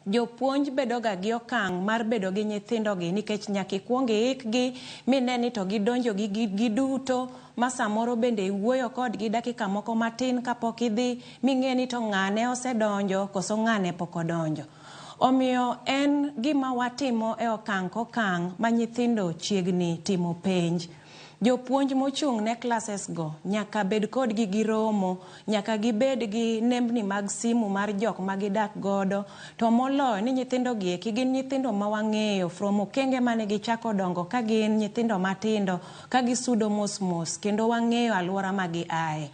jopuonj bedo ga gi okang' mar bedo gi nyithindo gi nikech nyaka ikuong iikgi mine ni to gidonjo gi duto ma samoro bende iwuoyo kodgi dakika moko matin kapok idhi ming'e ni to ng'ane osedonjo koso ng'ane pok odonjo. Omiyo en gima watimo e okang' kokang' ma nyithindo chiegni timo penj. Jopuonj mochung' ne classes go nyaka bed kodgi gi romo, nyaka gibed gi nembni mag simu mar jok ma gidak godo, to moloyo ni nyithindo gi eki gin nyithindo ma wang'eyo from okenge mane gichako dongo ka gin nyithindo matindo ka gisudo mos kendo wang'eyo alwora ma gi ae.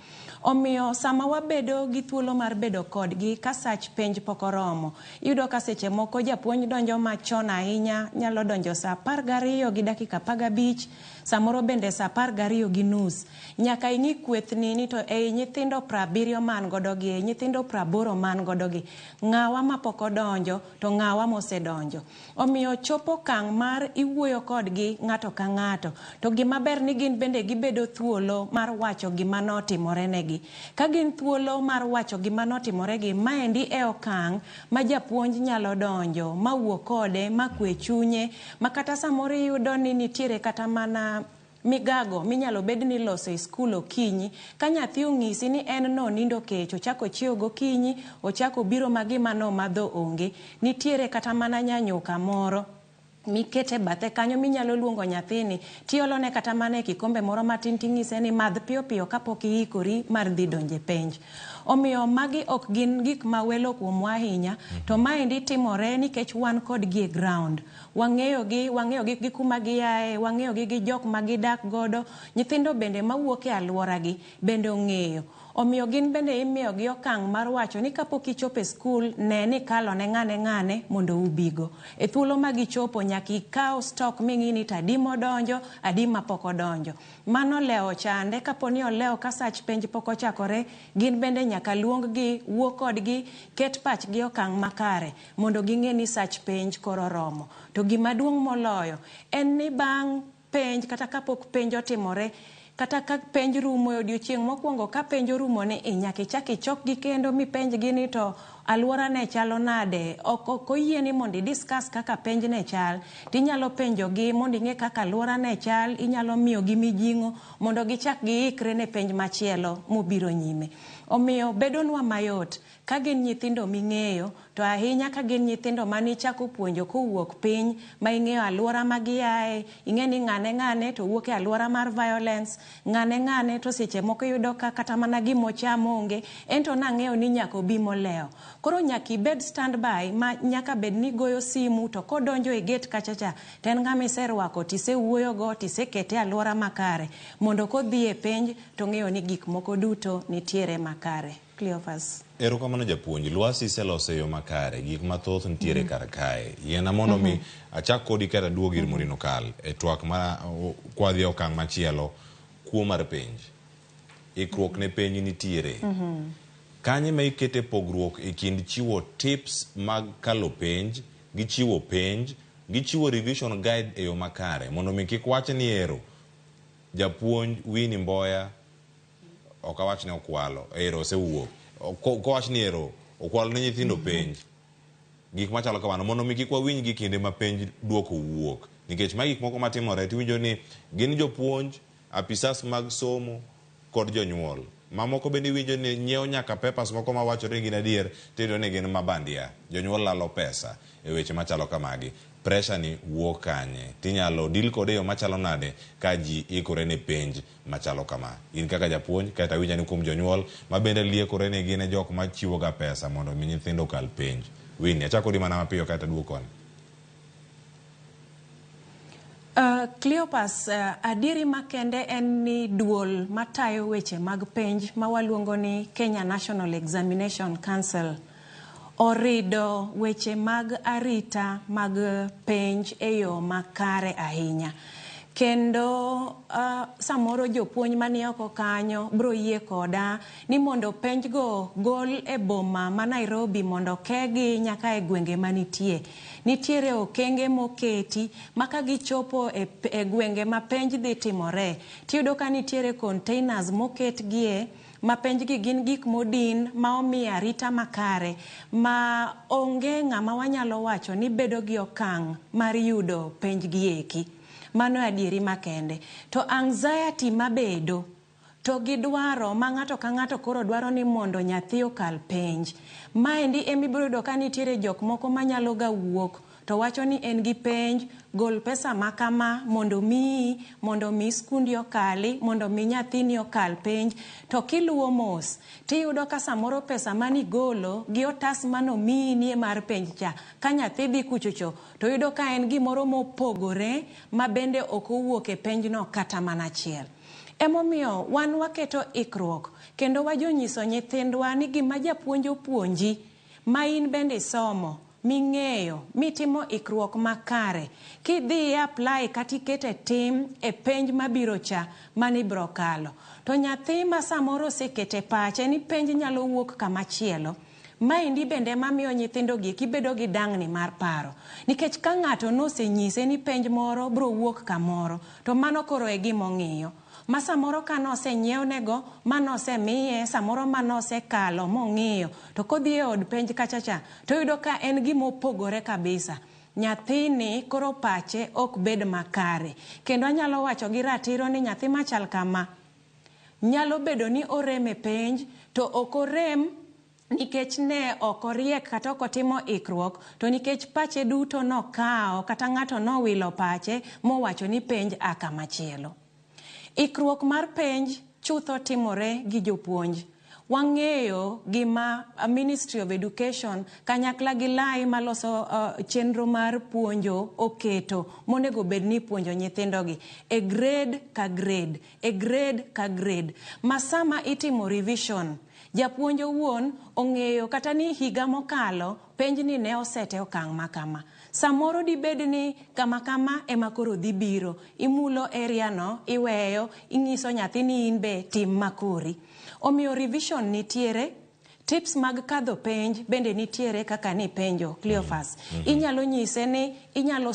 Omiyo sama wabedo gi thuolo mar bedo kodgi ka sach penj pok oromo, iyudo ka seche moko japuonj donjo machon ahinya, nyalo donjo sa 12 gi dakika 15, samoro bende sa 12 gi nus. Nyaka ing'i kwethni ni to ei nyithindo 70 man godo gi, ei nyithindo 80 man godo gi, ng'awa ma pok odonjo to ng'awa mosedonjo. Omiyo chopo kang' mar iwuoyo kodgi ng'ato ka ng'ato, to gima ber ni gin bende gibedo thuolo mar wacho gima notimore negi. Ka gin thuolo mar wacho gima notimore gi, maendi e okang' ma japuonj nyalo donjo, ma wuo kode, ma kwe chunye, ma kata samoro iyudo ni nitiere kata mana migago minyalo bed ni loso e skul okinyi, ka nyathi ong'isi ni en no nindo kech, ochako chiewo gokinyi, ochako biro magima no madho onge, nitiere kata mana nyanyuka moro mikete bathe kanyo minyalo luongo nyathini tiolone kata mana e kikombe moro matin ting'ise ni madh piyo piyo kapok iikori mar dhi donje penj. Omiyo magi ok gin gik ma welo kuomwa ahinya, to maendi timore nikech wan kodgi e ground. Wang'eyo gi gi kuma giae, wang'eyo gi jok ma gidak godo, nyithindo bende mawuok e alwora gi bende ong'eyo. Omiyo gin bende imiyo gi okang' mar wacho ni kapok ichopo e skul, ne ni kalo ne ng'ane mondo ubigo. E thuolo ma gichopo nyaka ikaw stock ming'i ni adi modonjo, adi ma pok odonjo. Mano leo chande, kapo ni oleo ka sach penj pok ochakore, gin bende nyaka luong gi, wuo kodgi, ket pachgi okang' makare mondo ging'e ni sach penj koro romo. To gima duong' moloyo en ni bang' penj kata kapok penj otimore, kata ka penj rumo e odiochieng' mokwongo ka penj rumo ni nyaka ichak ichok gi kendo mi penj gi ni to aluora ne chalo nade, ok oyie ni mondo discuss kaka penj ne chal, tinyalo penjo gi mondo ing'e kaka aluora ne chal, inyalo miyo gi mijing'o mondo gichak giikre ne penj machielo mobiro nyime. Omiyo bedonwa mayot ka gin nyithindo ming'eyo, to ahinya ka gin nyithindo manichako puonjo kowuok piny ma ing'eyo aluora ma giaye, ing'e ni ng'ane to wuok e aluora mar violence, ng'ane to seche moko yudo ka kata mana gimochamo onge, ento nang'eyo ni nyaka obi moleo. Koro nyaka ibed standby ma nyaka bed ni goyo simu to kodonjo e gate kachacha to en ng'ama iserwako tisewuoyo go tisekete aluora makare mondo kodhi e penj to ng'eyo ni gik moko duto nitiere makare. Cleophas. Erokamano japuonj, Lwasi iseloso e yo makare, gik mathoth nitiere kar kae. Yiena mondo mi achak kodi kata duogo ir Murino Kal e twak ma kwadhi okang' machielo kuo mar penj. Ikruok ne penj nitiere. Kanye ma ikete pogruok e kind chiwo tips mag kalo penj, gi chiwo penj, gi chiwo revision guide e yo makare, mondo mi kik wach ni ero japuonj Winnie Mboya ok awach ni okwalo, ero osewuok. Kowach ni ero okwalo ne nyithindo penj, gik machalo kamano, mondo mi kik wawinj gi kinde ma penj duoko wuok. Nikech ma gik moko matimore tiwinjo ni gin jopuonj, apisas mag somo kod jonyuol. Mamoko bende winjo ni nyiewo nyaka papers moko mawachore gin adier, tiyudo ni gin mabandia. Jonyuol lalo pesa e weche machalo kamagi. Pressure ni wuok kanye, tinyalo deal kode yo machalo nade ka ji ikore ne penj machalo kama. In kaka japuonj kata winja ni kuom jonyuol ma bende liekore ni gin jok machiwo ga pesa mondo mi nyithindo kal penj. Winnie, achako di mana mapiyo kata duokon. Cleophas, adieri makende en ni duol matayo weche mag penj mawaluongo ni Kenya National Examination Council orido weche mag arita mag penj e yo makare ahinya. Kendo samoro jopuonj mani oko kanyo bro yie koda ni mondo penj go gol e boma ma Nairobi mondo kegi nyaka e gwenge manitie. Nitiere okenge moketi maka gichopo e gwenge ma penj dhi timore. Tiyudo ka nitiere containers moket gie ma penj gi gin gik modin ma omi arita makare ma onge ng'ama wanyalo wacho ni bedo gi okang' mar yudo penj gi eki. Mano adieri makende. To anxiety mabedo to gidwaro ma ng'ato ka ng'ato koro dwaro ni mondo nyathi okal penj. Maendi emibiro yudo ka nitiere jok moko manyalo ga wuok to wacho ni en gi penj, gol pesa makama mondo mi skundi okali, mondo mi nyathini okal penj. To kiluwo mos, tiyudo ka samoro pesa mani golo gi otas mano nie mar penj cha. Ka nyathi dhi kuchocho, to yudo ka en gimoro mopogore ma bende ok owuok e penj no kata mana chiel. Emomiyo wan waketo ikruok kendo wajonyiso nyithindwa ni gima japuonj opuonji ma in bende somo ming'eyo mitimo ikruok makare kidhi apply kata ikete tim e penj mabiro cha mani bro kalo. To nyathi ma samoro sekete pache ni penj nyalo wuok kamachielo, maendi bende mamiyo nyithindo gi kibedo gi dang'ni mar paro. Nikech ka ng'ato nosenyise ni penj moro bro wuok kamoro, to mano koro e gimong'iyo. Ma samoro ka nosenyiew nego, ma nosemiye, samoro ma nosekalo mong'iyo, to kodhi e od penj kachacha, to yudo ka en gimopogore kabisa. Nyathini koro pache ok bed makare. Kendo anyalo wacho gi ratiro ni nyathi machal kama nyalo bedo ni orem e penj, to ok orem nikech ne okoriek kata okotimo ikruok, to nikech pache duto nokao kata ng'ato nowilo pache mowacho ni penj aka machielo. Ikruok mar penj chutho timore gi jopuonj. Wang'eyo gima Ministry of Education kanyakla gi lai maloso chenro mar puonjo oketo monego bed ni puonjo nyithindogi e grade ka grade, e grade ka grade. Masama itimo revision, japuonj owuon ong'eyo kata ni higa mokalo penj ni ne osete okang' makama. Samoro di bed ni kama kama ema koro dhi biro, imulo area no, iweyo, ing'iso nyathi ni in be tim makori. Omiyo revision nitiere, Tips mag kadho penj bende nitiere kaka ni penjo Cleophas. Inyalo nyise ni inyalo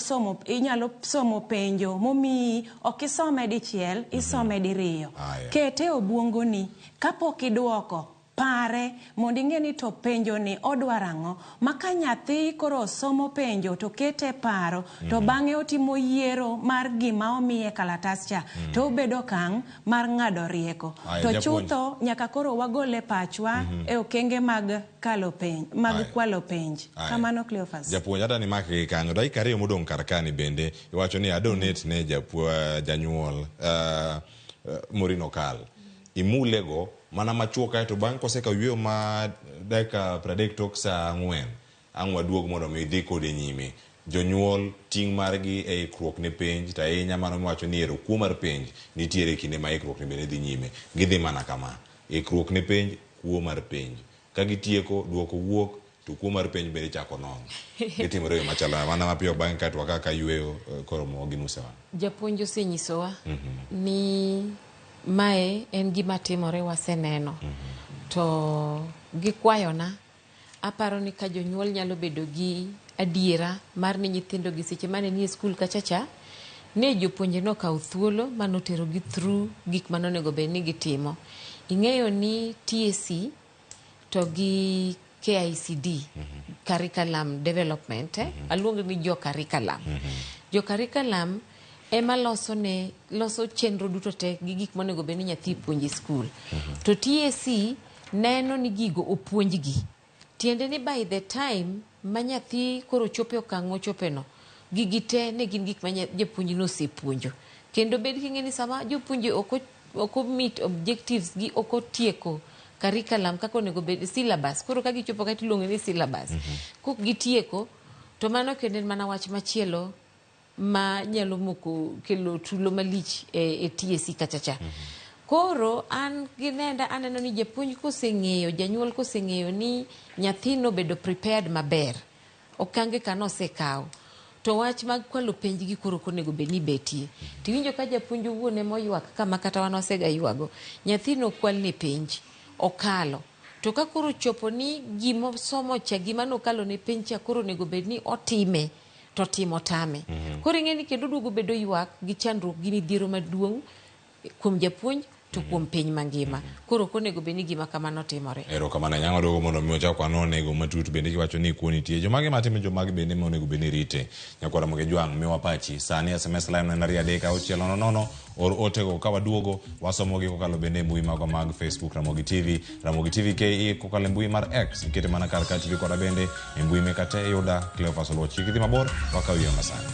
somo penjo momiyi okisome dichiel, isome diriyo. Kete obwongo ni kapok iduoko pare mondo ing'e ni to penjo ni odwaro ang'o, maka nyathi koro somo penjo to kete paro to bang'e otimo yiero mar gima omiye kalatas cha to obedo kang' mar ng'ado rieko. To chutho nyaka koro wagole pachwa e okenge mag kalo penj, mag kwalo penj. Kamano Cleophas. Japuonj hata ni maki kanyo dakika 2 modong' kar kani bende iwacho ni adonate ne janyuol Morino Kal. Imulego mana machuo kae to bang' kose ka yweyo ma dakika 30 tok saa 4 ang' waduog mondo mi dhi kode nyime. Jonyuol ting' margi e ikruok ne penj ta ahinya mano miwacho ni ero kuo mar penj nitiere kinde ma ikruok ne bende dhi nyime. Gidhi mana kama ikruok ne penj, kuo mar penj, ka gitieko duoko wuok to kuo mar penj bende chako nono. Gitimore yo machalo mana mapiyo bang' ka to kaka yweyo koro mo ginusewa. Japuonj osenyisowa ni mae en gima timore waseneno. To gikwayona aparo ni ka jonyuol nyalo bedo gi adiera mar ni nyithindo gi seche mane ni e skul kachacha ne jopuonje no kaw thuolo manotero gi through gik manonego bed ni gitimo. Ing'eyo ni TSC to gi KICD curriculum development aluongo ni jo curriculum. Jo curriculum ema loso chenro duto te gi gik monego bed ni nyathi puonji skul. To TSC neno ni gigo opuonjgi. Tiende ni by the time ma nyathi koro chope okang' ochopeno, gigi te ne gin gik ma japuonj no osepuonjo. Kendo bed king'e ni sama jopuonje oko meet objectives gi oko tieko curriculum kako onego bed syllabus. Koro ka gichopo ka tiluongo ni syllabus. Kok gitieko to mano kendo mana wach machielo ma nyalo moko kelo tulo malich e TSC kachacha. Koro an ginenda aneno ni japuonj koseng'eyo, janyuol koseng'eyo ni nyathino bedo prepared maber, okange kano osekaw, to wach mag kwalo penj gi koro konego bed ni betie. Tiwinjo ka japuonj owuon ema oywak kama kata wan osega ywago, nyathino kwal ne penj, okalo. To ka koro chopo ni gimo somo cha gima nokalo ne penj cha koro onego bed ni otime, to timo tame. Koro ing'e ni kendo duogo bedo ywak gi chandruok gi midhiero maduong' kuom japuonj to kuom piny mangima. Koro konego bed ni gima kamano timore. Ero kamano nyang'o dogo mondo mi ochak wanonego matut bende kiwacho ni kuo nitie. Jomage matime jomage bende monego bed ni rite. Nyakwara Ramogi Jwang' miwa pachi. Sani SMS line en 2-3-6-00 or otego ka waduogo wasomogi kokalo bende mbui mago mag Facebook Ramogi TV, Ramogi TV KE kokalo mbui mar X ikete mana kar ka TV koda bende mbui mekate yuda Cleophas Oluoch kidhi mabor wakawiyo masani.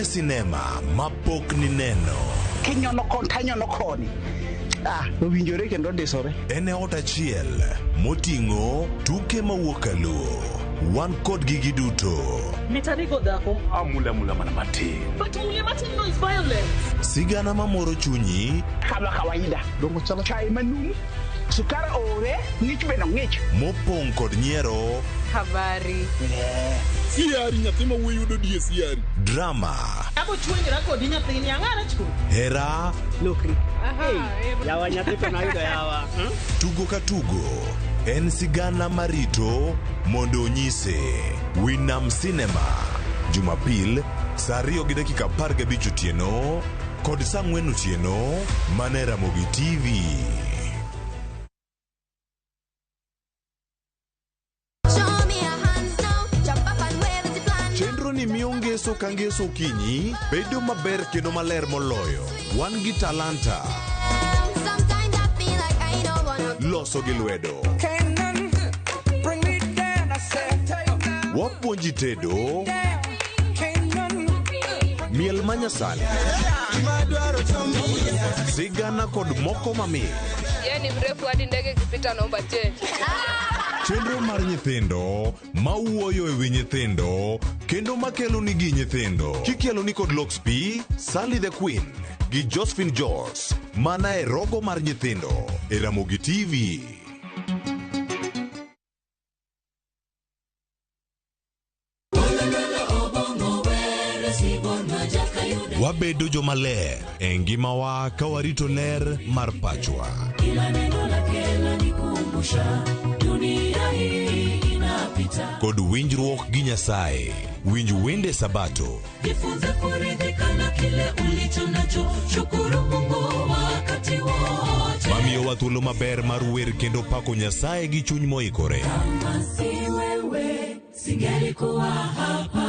Sinema mapok ni neno kinyono kon tanyono koni owinjore kendo disore ene ot achiel moting'o tuke mawuok aluo wan kod gigi duto mitarigo dhako mula mana matin but mula matin no is violence sigana mamoro chunyi kama kawaida dongo chala chai manum sukara ore ng'ich beno ng'ich mopong' kod nyiero habari siari nyathi ma wuoyi yudo die siari drama abo chuonyra kodi nyathini ang'ara chuo hera lokri yawa nyathi to nayudo yawa tugo ka tugo en sigana marito mondo onyise Winam Cinema Jumapil saa 2:15 otieno kod saa 4 otieno mane Ramogi TV. Ni miyo ngeso ka ngeso kinyi bedo maber kendo maler moloyo. Wan gi talanta loso gi lwedo, wapuonji tedo miel manyasani, sigana kod moko mamit. Yani mrefu hadi ndege kipita naomba change. Chenro mar nyithindo mawuoyo ewi nyithindo kendo makelo ni gi nyithindo kikelo ni kod Loxp, Sally the Queen gi Josephine George mana e rogo mar nyithindo e Ramogi TV. wabedo jomaler e ngimawa ka warito ler mar pachwa. Kila neno lake lanikumbusha dunia hii inapita. Kod winjruok gi Nyasaye, winj wende Sabato. Jifunze kuridhika na kile ulicho nacho, shukuru Mungu wakati wote. Mamiyo wa thuolo maber mar wer kendo pako Nyasaye gi chuny moikore. Kama si wewe, singelikuwa hapa.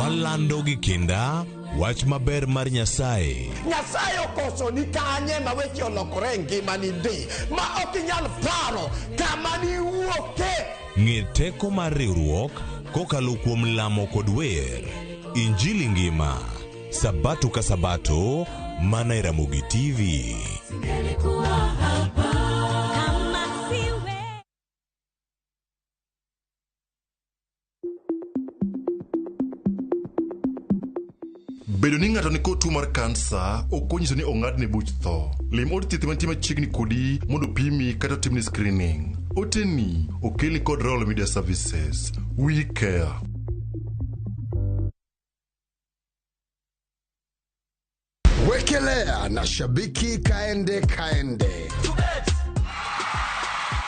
Walando gi kinda wach maber mar Nyasaye. Nyasaye okoso ni kanye ma weche olokore ngimani di ma ok inyal paro kama ni wuoke. Ng'e teko mar riwruok kokalo kuom lamo kod wer. Injili ngima, Sabato ka Sabato, mana Ramogi TV. Singelikuwa hapa kama siwe. Bedo ni ng'ato ni kod tuo mar kansa ok onyiso ni ong'adne buch tho. Lim od thieth mantie machiegni kodi mondo pimi kata timni screening. Oteni okelni kod Royal Media Services. We care. Wekelea na shabiki kaende.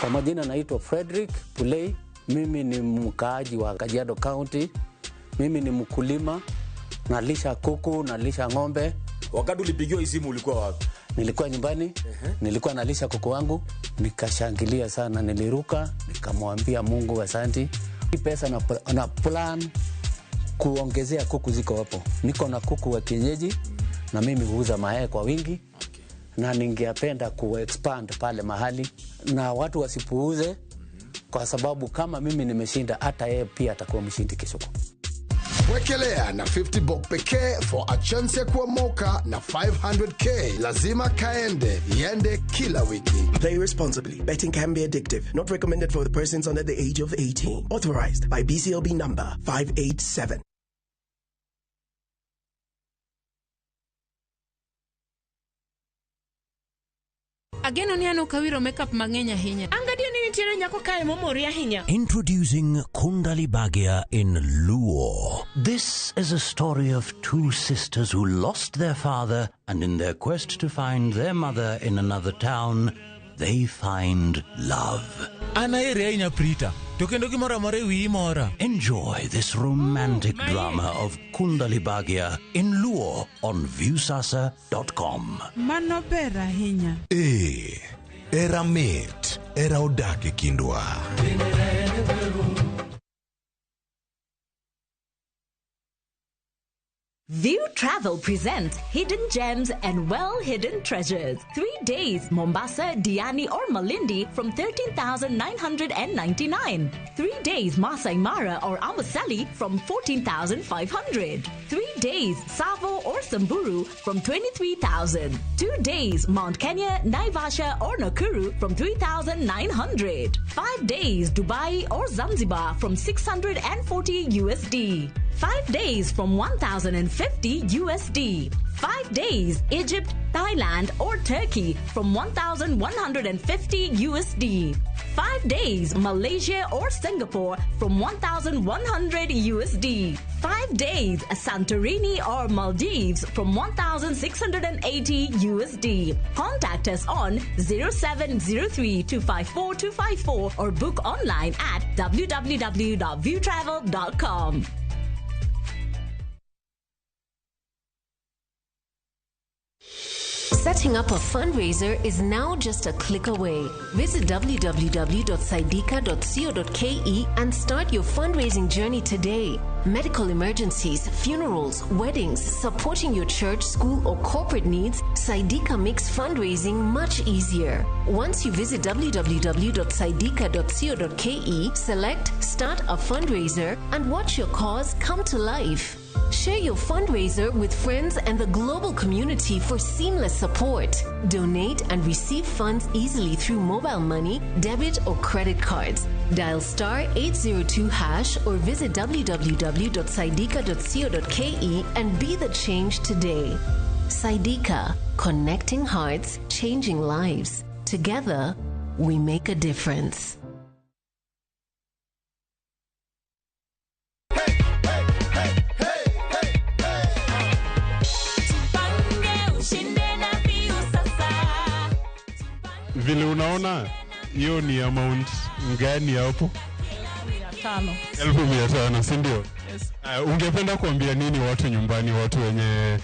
Kwa majina naitwa Frederick Pulei. Mimi ni mkaaji wa Kajiado County. Mimi ni mkulima. Nalisha kuku, nalisha ng'ombe. Wakati ulipigiwa hii simu ulikuwa wapi? Nilikuwa nyumbani. Nilikuwa nalisha kuku wangu. Nikashangilia sana, niliruka, nikamwambia Mungu asante. Hii pesa na plan kuongezea kuku ziko hapo. Niko na kuku wa kienyeji na mimi huuza mayai kwa wingi. Na ningependa ku-expand pale mahali na watu wasipuuze kwa sababu kama mimi nimeshinda hata yeye pia atakuwa mshindi kesho. Wekelea na 50 bob pekee for a chance ya kuomoka na 500k. Lazima kaende, yende kila wiki. Play responsibly. Betting can be addictive. Not recommended for the persons under the age of 18. Authorized by BCLB number 587. Ageno ni ano kawiro makeup mang'eny ahinya. Angadio ni nitiere nyako kae momori ahinya. Introducing Kundali Bagia in Luo. This is a story of two sisters who lost their father, and in their quest to find their mother in another town, they find love. Enjoy this romantic drama of Kundali Bagia in Luo on viewsasa.com. Mano ber ahinya. Era mit, era odake kindwa. View Travel presents Hidden Gems and Well-Hidden Treasures. 3 days, Mombasa, Diani or Malindi from 13,999. 3 days, Masai Mara or Amboseli from 14,500. 3 days, Savo or Samburu from 23,000. 2 days, Mount Kenya, Naivasha or Nakuru from 3,900. 5 days, Dubai or Zanzibar from 640 USD. 5 days from 1,050 USD. 5 days, Egypt, Thailand or Turkey from 1,150 USD. 5 days, Malaysia or Singapore from 1,100 USD. 5 days, Santorini or Maldives from 1,680 USD. Contact us on 0703-254-254 or book online at www.viewtravel.com. Setting up a fundraiser is now just a click away. Visit www.saidika.co.ke and start your fundraising journey today. Medical emergencies, funerals, weddings, supporting your church, school, or corporate needs, Saidika makes fundraising much easier. Once you visit www.saidika.co.ke, select Start a Fundraiser and watch your cause come to life. Share your fundraiser with friends and the global community for seamless support. Donate and receive funds easily through mobile money, debit, or credit cards. Dial *802# or visit www.saidika.co.ke and be the change today. Saidika, connecting hearts, changing lives. Together, we make a difference. Vile unaona hiyo ni amount ngani hapo? 500. 1500, si ndio? Yes. Ungependa kuambia nini watu nyumbani, watu wenye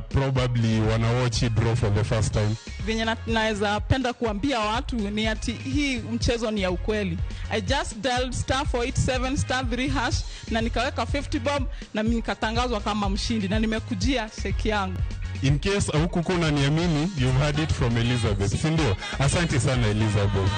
probably wana watch draw for the first time? Venye naweza penda kuambia watu ni ati hii mchezo ni ya ukweli. I just dialed *487*3# na nikaweka 50 bob na mimi nikatangazwa kama mshindi na nimekujia cheki yangu. In case hukukuwa unaniamini, you've heard it from Elizabeth, si ndio? Asante sana Elizabeth.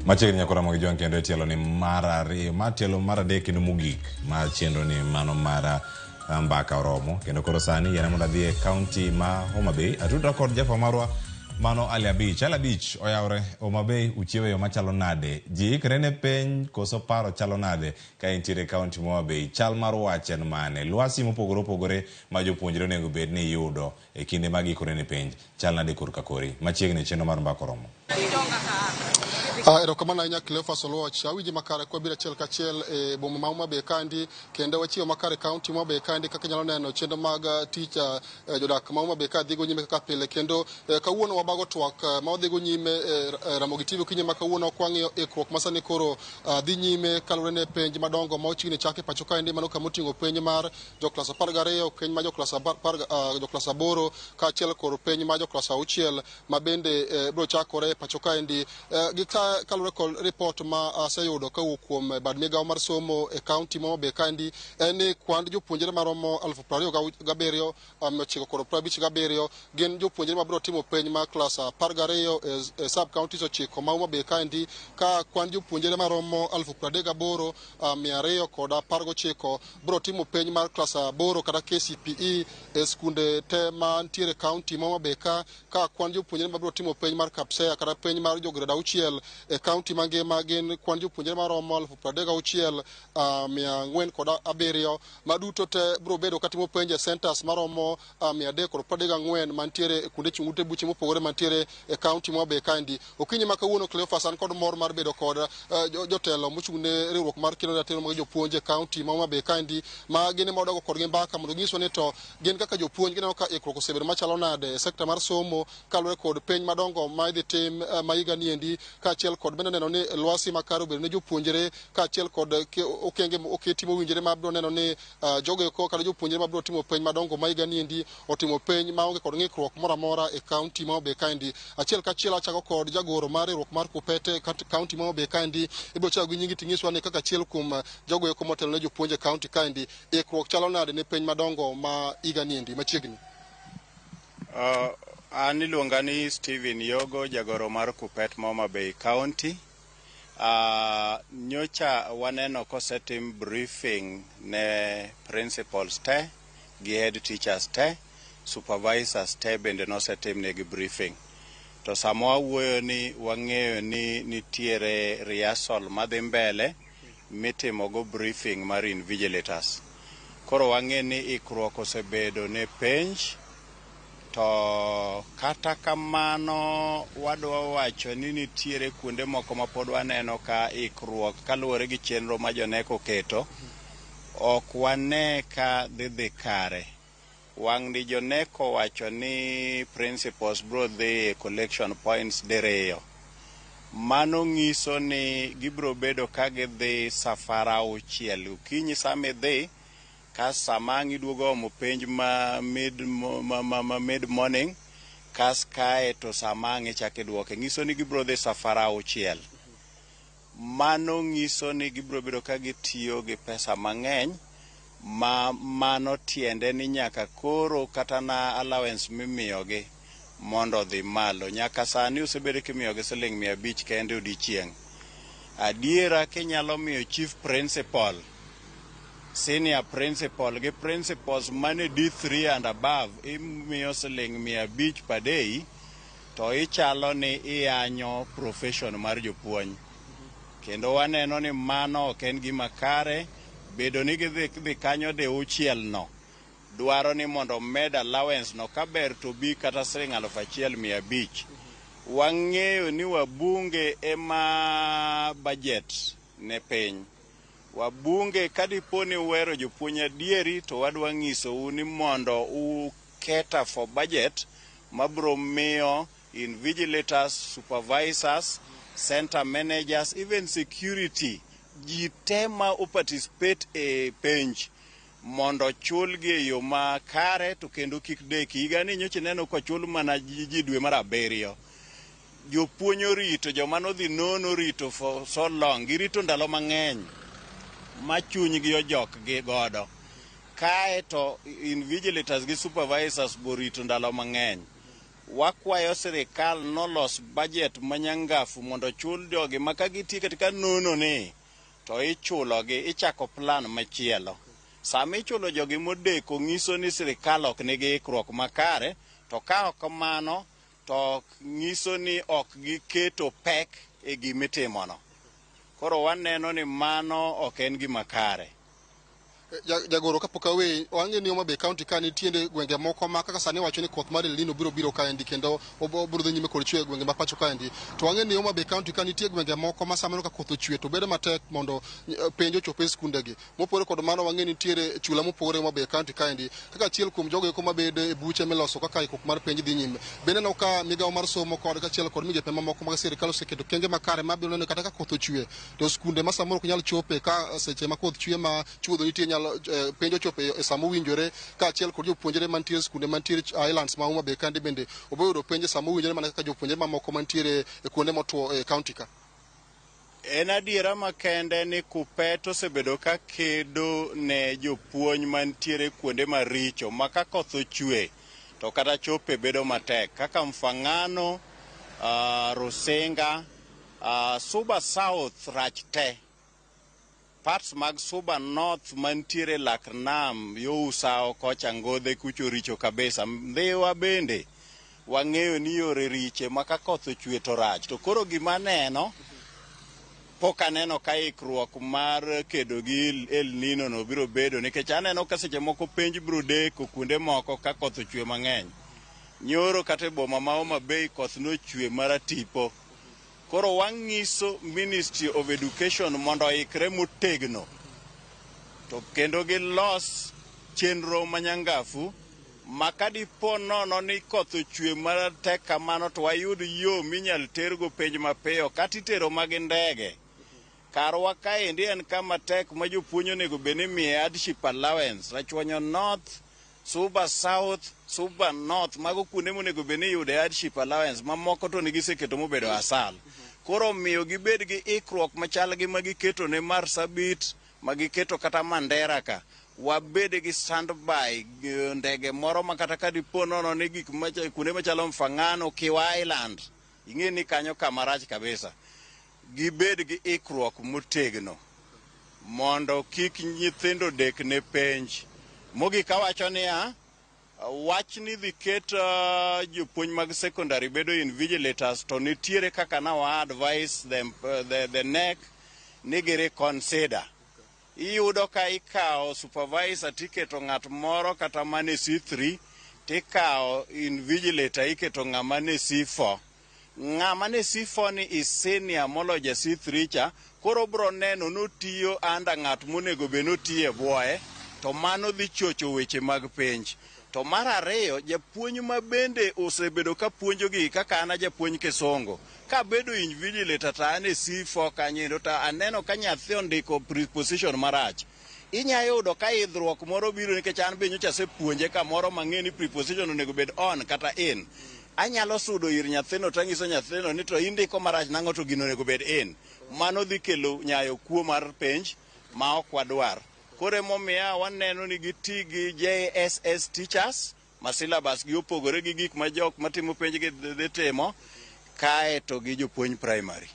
Machiegni nyakora Ramogi Juang kendo tielo ni matielo maradek ni mugik ma chenro ni mano mara mbaka oromo kendo koro sani yana mondo dhie county ma Homa Bay atudo kod jafa marwa mano Ali Beach oyawre Homa Bay uchiewe yo machalo nade ji ikre ne peny koso paro chalo nade ka intiere county Homa Bay chal mar wachen mane lwasi mopogore ma jopuonjre onego bed ni yudo e kinde mag ikore ne penj chal nade kurka kori machiegni chenro mar mbaka oromo. Erokamano ahinya Cleophas Oluoch awinji makare kwa bira chiel kachiel e boma ma Homa Bay kandi kendo wachiwo makare county Homa Bay kandi kaka nyalo neno chenro mag tich jodak ma Homa Bay ka dhigo nyime kaka pile kendo kawuono wabago twak ma odhigo nyime Ramogi Tv kinye ma kawuono kwang'iyo ikruok masani koro dhi nyime kalure ne penj madongo ma ochiegni chake pacho kandi mano kama oting'o penj mar joklas 12 penj ma joklas 8 kaachiel kod penj ma joklas 6 ma bende biro chakore pacho kandi kalure kod report ma aseyudo kawuok kuom bad migawo mar somo e county Homa Bay kandi en ni kwand jopuonjre maromo 27,957 gin jopuonjre mabiro timo penj ma klas 12 e sub counties 9 ma Homa Bay kandi ka kwand jopuonjre maromo 38,219 biro timo penj mar klas 8 kata KCPE e skunde te mantiere county Homa Bay ka kwand jopuonjre mabiro timo penj mar KPSEA kata penj mar jograde 6 e county mangima gin kwan jopuonjre maromo 36,407 maduto te biro bedo katimo penj e centers maromo 334 mantiere kuonde chung'ute buche mopogore mantiere e county Homa Bay kandi okinyi ma kawuono Cleophas an kod mor mar bedo kod jotelo mochung'ne riwruok mar kino ratiro mag jopuonje county Homa Bay kandi ma gin ema odago kodgi mbaka mondo nyiswa ni to gin kaka jopuonj gineno ka ikruok osebedo machalo nade e sekta mar somo kalure kod penj madongo ma idhi tim ma higa ni endi kaachiel kod bende neno ni lwasi makare obedo ne jopuonjre kaachiel kod okenge oketi mowinjore ma biro neno ni jogo eko kata jopuonjre ma biro timo penj madongo ma higa ni endi otimo penj maonge kod ng'ikruok moro amora e county Homa Bay kandi achiel kachiel achako kod jagoro mar riwruok mar Kupete county Homa Bay kandi ibiro chako gi nyingi ting'iswa ni kaka achiel kuom jogo eko motelo ne jopuonje county kandi ikruok chalo nade ne penj madongo ma higa ni endi machiegni. An iluonga ni Steven Yogo, jagoro mar Kupet Homa Bay County. Nyocha waneno kosetim briefing ne principals te gi head teachers te, supervisors te bende nosetim negi briefing. To sama wawuoyo ni wang'eyo ni nitiere rehearsal madhi mbele mitimogo briefing mar invigilators. Koro wang'e ni ikruok osebedo ne penj. To kata kamano wadwa wacho ni nitiere kuonde moko ma pod waneno ka ikruok kaluwore gi chenro ma joneko keto ok wane ka dhi kare. Wang' ni joneko wacho ni principals bro dhi collection points diriyo. Mano ng'iso ni gibro bedo ka gidhi safara 6 okinyi sami dhi kas samangi duogo omo penj ma mid morning kas kae to samangi chake duoke ng'iso ni gibro dhi safara 6. Mano ng'iso ni gibro bedo ka gitiyo gi pesa mang'eny ma mano tiende ni nyaka koro kata na allowance mimiyogi mondo dhi malo nyaka sani osebedo kimiyogi $500 kende odiechieng'. Adiera kinyalo miyo chief principal, senior principal gi principals mane D3 and above imiyo $500 per day to ichalo ni iyanyo profession mar jopuonj. Kendo waneno ni mano ok en gima kare. Bedo ni gidhi kanyo de uchiel no dwaro ni mondo med allowance no kaber to bi kata Sh1,500. Wang'eyo ni wabunge ema budget ne piny. Wabunge kadipo ni wero jopuonj adieri to wadwa ng'iso ni mondo uketa for budget mabro miyo invigilators, supervisors, center managers, even security ji tema participate e penj mondo chulgi e yo ma kare to kendo kik deki. Higa ni nyocha neno ko chul mana ji dwe mar 7. Jopuonj orito, joma nodhi nono rito for so long, girito ndalo mang'eny ma chunygi ojok gi godo. Kae to invigilators gi supervisors borito ndalo mang'eny. Wakwayo sirikal nolos budget manyangafu mondo chul jogi maka giti katika nono ni to ichulogi, ichako plan machielo. Sama ichulo jogi modeko ng'iso ni sirikal ok nigi ikruok makare, to ka ok kamano to ng'iso ni ok giketo pek e gimitimono. Koro waneno ni mano ok en gima kare. Jagoro kapok awe, wang'e ni Homa Bay County ka nitiere gwenge moko ma kaka sani wacho ni koth mar El Nino biro kaendi kendo obiro dhi nyime kod chwe gwenge ma pacho kaendi. To wang'e ni Homa Bay County ka nitie gwenge moko ma samano ka koth ochwe to bedo matek mondo penjo chope e skundegi. Mopore kod mano wang'e ni nitiere chula mopore Homa Bay County kaendi. Kaka achiel kuom jogo eko mabedo e buche miloso kaka ikruok mar penj dhi nyime. Bende no ka migawo mar somo kod kachiel kod migepe mamoko mag sirikal oseketo kenge makare mabiro neno kata ka koth ochwe to skunde ma samoro ok nyal chope ka seche ma koth chwe ma chuodho nitie penjo chope e samo winjore ka achiel kod jopuonjre mantiere skunde mantiere islands ma Homa Bay County bende oboyudo penjo samo winjore mana kaka jopuonjre mamoko mantiere e kuonde motwo e county ka. En adiera makende ni Kuppet osebedo ka kedo ne jopuonj mantiere kuonde maricho ma ka koth ochwe to kata chope bedo matek kaka Mfangano, Rusinga, Suba South rach te. Parts mag Suba North mantiere Laknam, yo Usao kocha Ngodhe kucho richo kabisa. Mdhiwa bende wang'eyo ni yore riche maka koth ochwe to rach. To koro gima neno pok aneno ka ikruok mar kedo gi El Nino no biro bedo nikech aneno ka seche moko penj biro deko kuonde moko ka koth ochwe mang'eny. Nyoro kata boma ma Homa Bay koth nochwe maratipo. Koro wang'iso Ministry of Education mondo ikre motegno to kendo gilos chenro manyangafu makadipo nono ni koth ochwe matek kamano to wayud yo minyal tergo penj mapiyo kata itero mag ndege. Karwa kaendi en kama tek ma jopuonj onego bed ni miye hardship allowance. Rachuonyo North, Suba South, Suba North mago kuonde monego bed ni yude hardship allowance mamoko to negiseketo mobedo asal. Koro miyo gibed gi ikruok machal gi magiketo ne Marsabit, magiketo kata Mandera ka. Wabed gi standby ndege moro makata kadipo nono ni gik kuonde machalo Mfangano, Kiwa Island. Ing'e ni kanyo kamarach kabisa. Gibed gi ikruok motegno mondo kik nyithindo dek ne penj. Mogik awacho niya, wach ni dhi ket jopuonj mag secondary bedo invigilators to nitiere kaka na wa advise them the NEC ni giri consider. Iyudo ka ikawo supervisor tiketo ng'at moro kata mane C3 tikawo invigilator iketo ng'ama ne C4. Ng'ama ne C4 ni is senior moloja C3 cha koro bro neno notiyo anda ng'at monego be notiye bwoye to mano dhi chocho weche mag penj. To mar ariyo japuonj ma bende osebedo ka puonjogi kaka ana japuonj Kisongo ka bedo invigilator ta ane C4 kanyindo ta aneno ka nyathi ondiko preposition marach. Inya yudo ka idhruok moro biro nikech an be nyocha sepuonje kamoro mang'e ni preposition onego bed on kata in. Anyalo sudo ir nyathino tanyiso nyathino ni to indiko marach nang'o to gino onego bed in. Mano dhi kelo nyayo kuo mar penj ma ok wadwar. Kore momiya waneno ni giti gi JSS teachers ma syllabus gi opogore gi gik ma jok matimo penj gi dhi timo kae to gi jopuonj primary.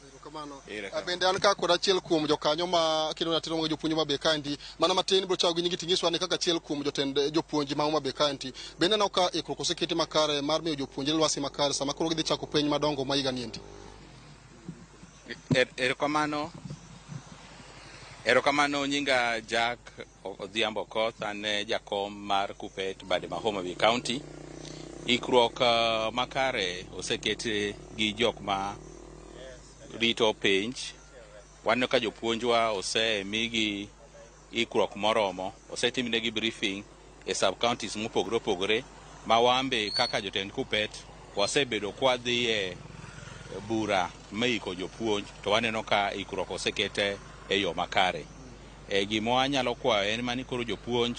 Bende an ka kod achiel kuom jokanyo ma kendo natero mag jopuonj ma be kandi mana matin bro chawo gi nyingi tingiswa ne kaka achiel kuom jotend jopuonj ma be kandi bende na ka ikruok oseketi makare mar miyo jopuonjre lwasi makare sama koro gidhi chako penj madongo ma higa niendi. Erokamano nyinga Jack Odhiambo Koth, ane jakom mar Kupet bade ma Homa Bay County. Ikruok makare oseketi gi jok ma rito penj. Waneno ka jopuonjwa osemigi ikruok moromo, osetimnegi briefing e sub counties mopogore opogore ma wambe kaka jotend Kupet wasebedo kwadhi e bura meiko jopuonj to waneno ka ikruok osekete e yo makare. Gima anyalo kwayo en mani koro jopuonj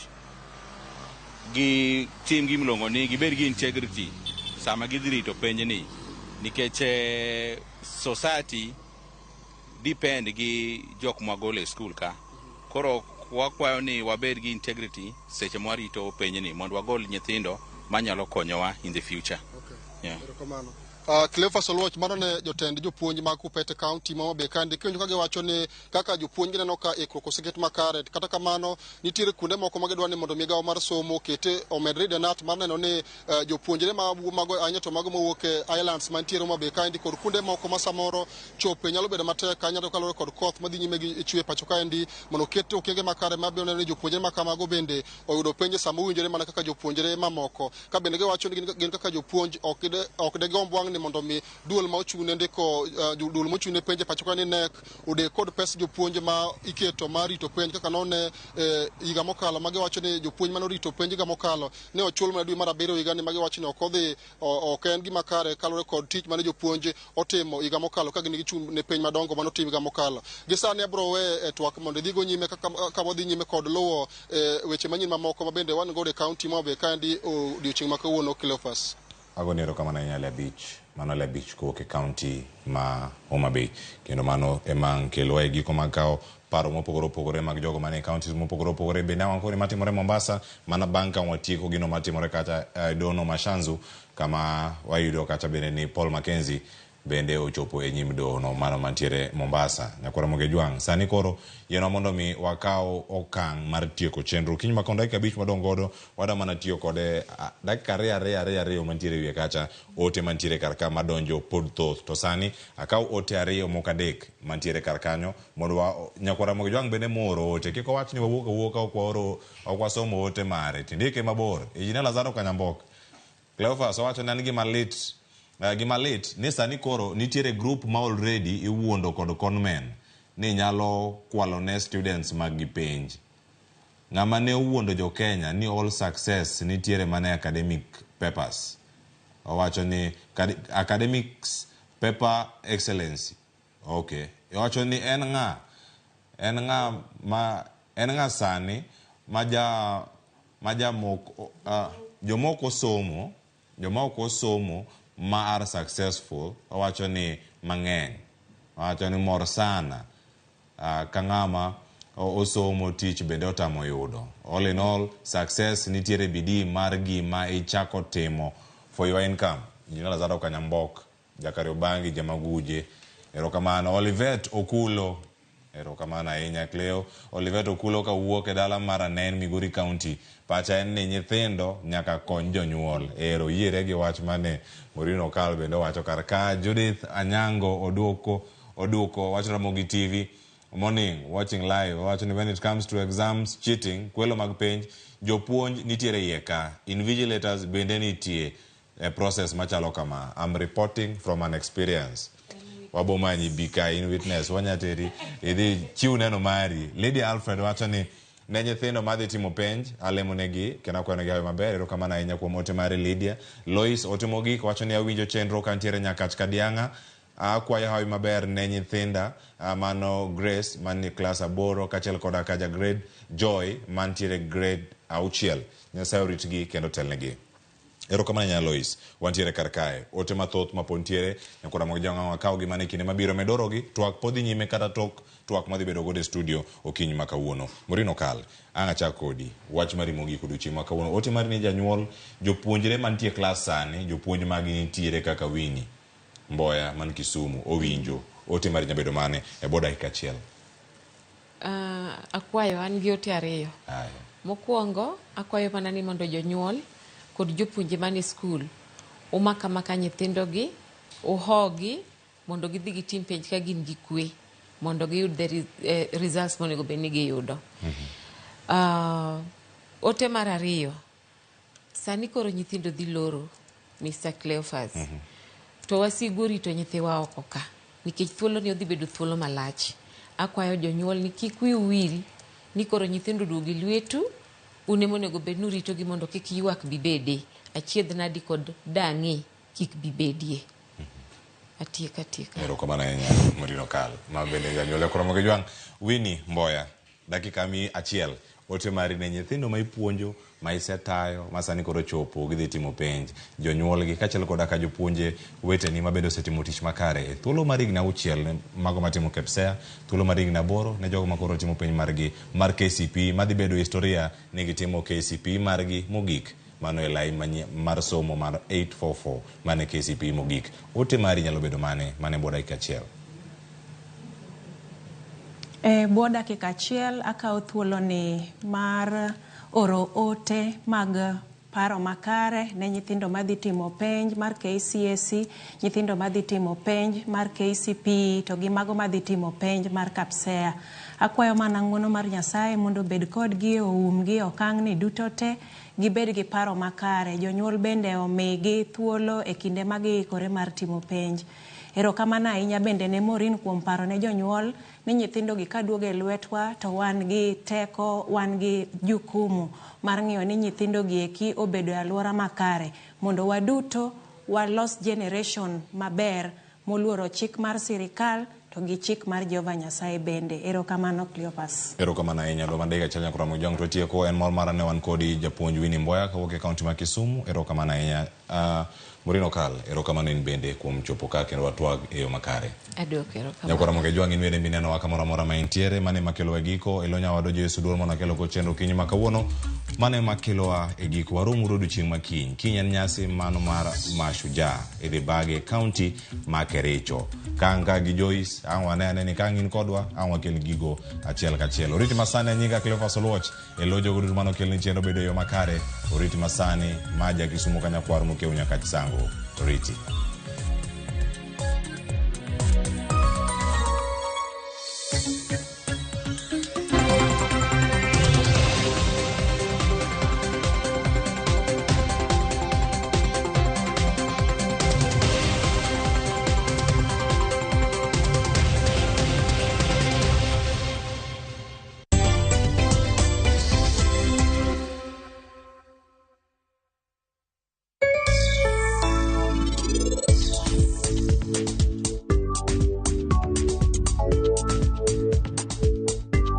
gi tim gi milongo ni gibed gi integrity sama gidhi rito penj ni, nikech society depend gi jok magolo e school ka. Koro wakwayo ni wabed gi integrity seche mwarito penj ni mondo wagol nyithindo manyalo konyowa in the future. Yeah. Cleophas Oluoch mano ne jotend jopuonj mag Kupet County ma be kandi kenyo ka giwacho ni kaka jopuonj gineno ka ikruok oseket makare, kata kamano nitiere kuonde moko ma gidwa ni mondo migawo mar somo kete omedre denat mar neno ni jopuonjre mago anya to mago mawuok e islands mantiere ma be kandi kod kuonde moko ma samoro chope nyalo bedo matek kanya to kalore kod koth madhi nyime gi chwe pacho kaendi mondo kete okenge makare ma be neno ni jopuonjre ma kamago bende oyudo penj sama owinjore mana kaka jopuonjre mamoko. Ka bende giwacho ni gin kaka jopuonj ok de gomb ni mondo mi duol ma ochung'ne ndiko duol ma ochung'ne penj pacho ka ni nek ode kod pes jopuonj ma iketo ma rito penj kaka none higa mokalo ma giwacho ni jopuonj mano rito penj higa mokalo ne ochul mana dwe mar 7 higa ni ma giwacho ni ok en gima kare kalore kod tich mane jopuonj otimo higa mokalo ka gin gichung'ne penj madongo mano tim higa mokalo. Gisani abro we twak mondo dhigo nyime kaka wadhi nyime kod luwo weche manyien mamoko ma bende wan go e county ma be kandi odiochieng' ma kawuono. Cleophas agonero kama na nyale beach mano le beach ko ke county ma Homa Bay kendo mano emang kelo e giko makao paro mopogore opogore mag jogo mane counties mopogore opogore bende wankore matimore Mombasa mana banka watieko gino matimore kata dono Mashanzu kama wayudo kata bende ni Paul Mackenzie bende ochopo e nyim dono mano mantiere Mombasa. Nyakwara Moge Jwang sani koro yeno mondo mi wakao okang' mar tieko chenro kiny makonda ka bich madong godo wada mana tiyo kode dakika ariyo mantiere wiye kacha ote mantiere karka madonjo pod thoth to sani akao ote ariyo mokadek mantiere karkanyo mondo Nyakwara Moge Jwang bende moro ote kiko wach ni wawuoka okwasomo ote mare tindike mabor ejina Lazaro Kanyambok. Cleophas wacho nan gima lit ni sani koro nitiere group ma already iwuondo kod conmen ni nyalo kwalo ne students mag gipenj. Ng'ama ne uwuondo jo Kenya ni all success nitiere mane academic papers. Wacho ni academics paper excellency. Okay. Wacho ni en nga sani jomoko somo ma are successful. Wacho ni mang'eny. Wacho ni mor sana kang'ama osomo tich bende otamo yudo. All in all, success nitiere bidii mar gima ichako timo for your income. Jina Lazaro Kanyambok, Jakario Bangi, Jamaguje. Erokamano Olivet Okulo. Erokamano ahinya Cleo. Olivet Okulo ka wuok e dala mar Anen, Migori County. Pacha en ni nyithindo nyaka kony jonyuol. Ero yiere gi wach mane Morino Kal bende wacho karka. Judith Anyango Oduko wacho Ramogi TV. Morning, watching live. Watching when it comes to exams, cheating, kwelo mag penj, jopuonj nitiere yeka. Invigilators bende nitie a process machalo kama. I'm reporting from an experience. Wabomanyi bika in witness. Wanyateri, idhi chiu neno mari. Lady Alfred wacho ni ne nyithindo madhi timo penj alemonegi kena kwenegi hawe maber. Erokamano ahinya kuom ote mare Lydia. Lois otemogi wacho ni awinjo chenro kantiere Nyakach Kadianga. Akwayo hawe maber ne nyithinda mano Grace mani class 8 kachel koda kaja grade Joy mantiere grade 6. Nyasaye oritgi kendo telnegi. Erokamano nya Lois wantiere karkae ote mathoth mapontiere Nyakwara Moge Jwang wakao gi mane kinde mabiro medorogi twak podhi nyime kata tok twak madhi bedo gode studio okinyi makawuono. Morino Kal anga chakodi wach mari mogi kuduchi makawuono ote mari ni janyuol jopuonjre mantie class sani jopuonj magi nitiere kaka Winnie Mboya man Kisumu owinjo ote mar nyabedo mane e boda ikachiel. Akwayo an gi ote ariyo. Mokwongo akwayo mana ni mondo jonyuol kod jopuonje mane skul umaka nyithindogi uhogi mondo gidhi gitim penj ka gin gi kwe mondo giyud results monego bed ni giyudo. Ote mar ariyo, sani koro nyithindo dhi loro Mr. Cleophas. To wasigu rito nyithiwa oko ka nikech thuolo ni odhi bedo thuolo malach. Akwayo jonyuol ni kik wiu wil ni koro nyithindo duogi lwetu une monego bed ni rito gi mondo kik ywak bibede. Achiedh nadi kod dangi kik bibedie. Atieka. Erokamano ahinya Murino Kal. Ma bende janyuol Ramogi Jwang. Winnie Mboya, dakika mi achiel. Ote mari ne nyithindo ma ipuonjo, ma isetayo, ma sani koro chopo gidhi timo penj. Jonyuol gi kachiel koda ka jopuonje weteni ma bende osetimo tich makare. Thuolo mar higni 6 mago matimo KPSEA, thuolo mar higni 8 ne jogo ma koro timo penj margi mar KCP, madhi bedo historia ni gitimo KCP margi mogik. Mano e line mar somo mar 844 mane KCP mogik. Ote mari nyalo bedo mane boda ikachiel. Bwo dakika achiel akawo thuolo ni mar oro ote mag paro makare ne nyithindo madhi timo penj mar KCSE, nyithindo madhi timo penj mar KCP to gi mago madhi timo penj mar KPSEA. Akwayo mana ng'wono mar Nyasaye mondo bed kodgi oumgi okang'ni duto te gibed gi paro makare. Jonyuol bende omigi thuolo e kinde ma giikore mar timo penj. Erokamano ahinya bende ne Morin kuom paro ne jonyuol ni nyithindo gi kaduogo e lwetwa to wan gi teko, wan gi jukumu mar ng'iyo ni nyithindo gi eki obedo e alwora makare mondo waduto walos generation maber moluoro chik mar sirikal to gi chik mar Jehova Nyasaye bende. Erokamano Cleophas. Erokamano ahinya do mandega chanya kora mo jong to tieko en mor mara ne wan kodi japuonj Winnie Mboya kawuok e kaunti ma Kisumu. Erokamano ahinya. Murino Kal, erokamano in bende kuom chopo ka kendo watwag e yo makare. Adwoko erokamano. Nyakora Ramogi Jwang in wede mineno wa kamoro amora ma intiere mane makelo e giko elo nyawa do Yesu duol mona kelo ko chenro kinyi ma kawuono mane makelo wa e giko warum rodo chieng' makiny. Kiny en nyasi mano mar Mashujaa e Debage County ma Kericho. Kanga gi Joyce ane ni kangin kodwa wakel gigo achiel kachiel. Oriti masane nyinga Cleophas Oluoch elo jogo duto mano kel ni chenro bedo e yo makare. Oriti masane maja Kisumu kanyakwar mokeu nyaka Chisango. Oriti.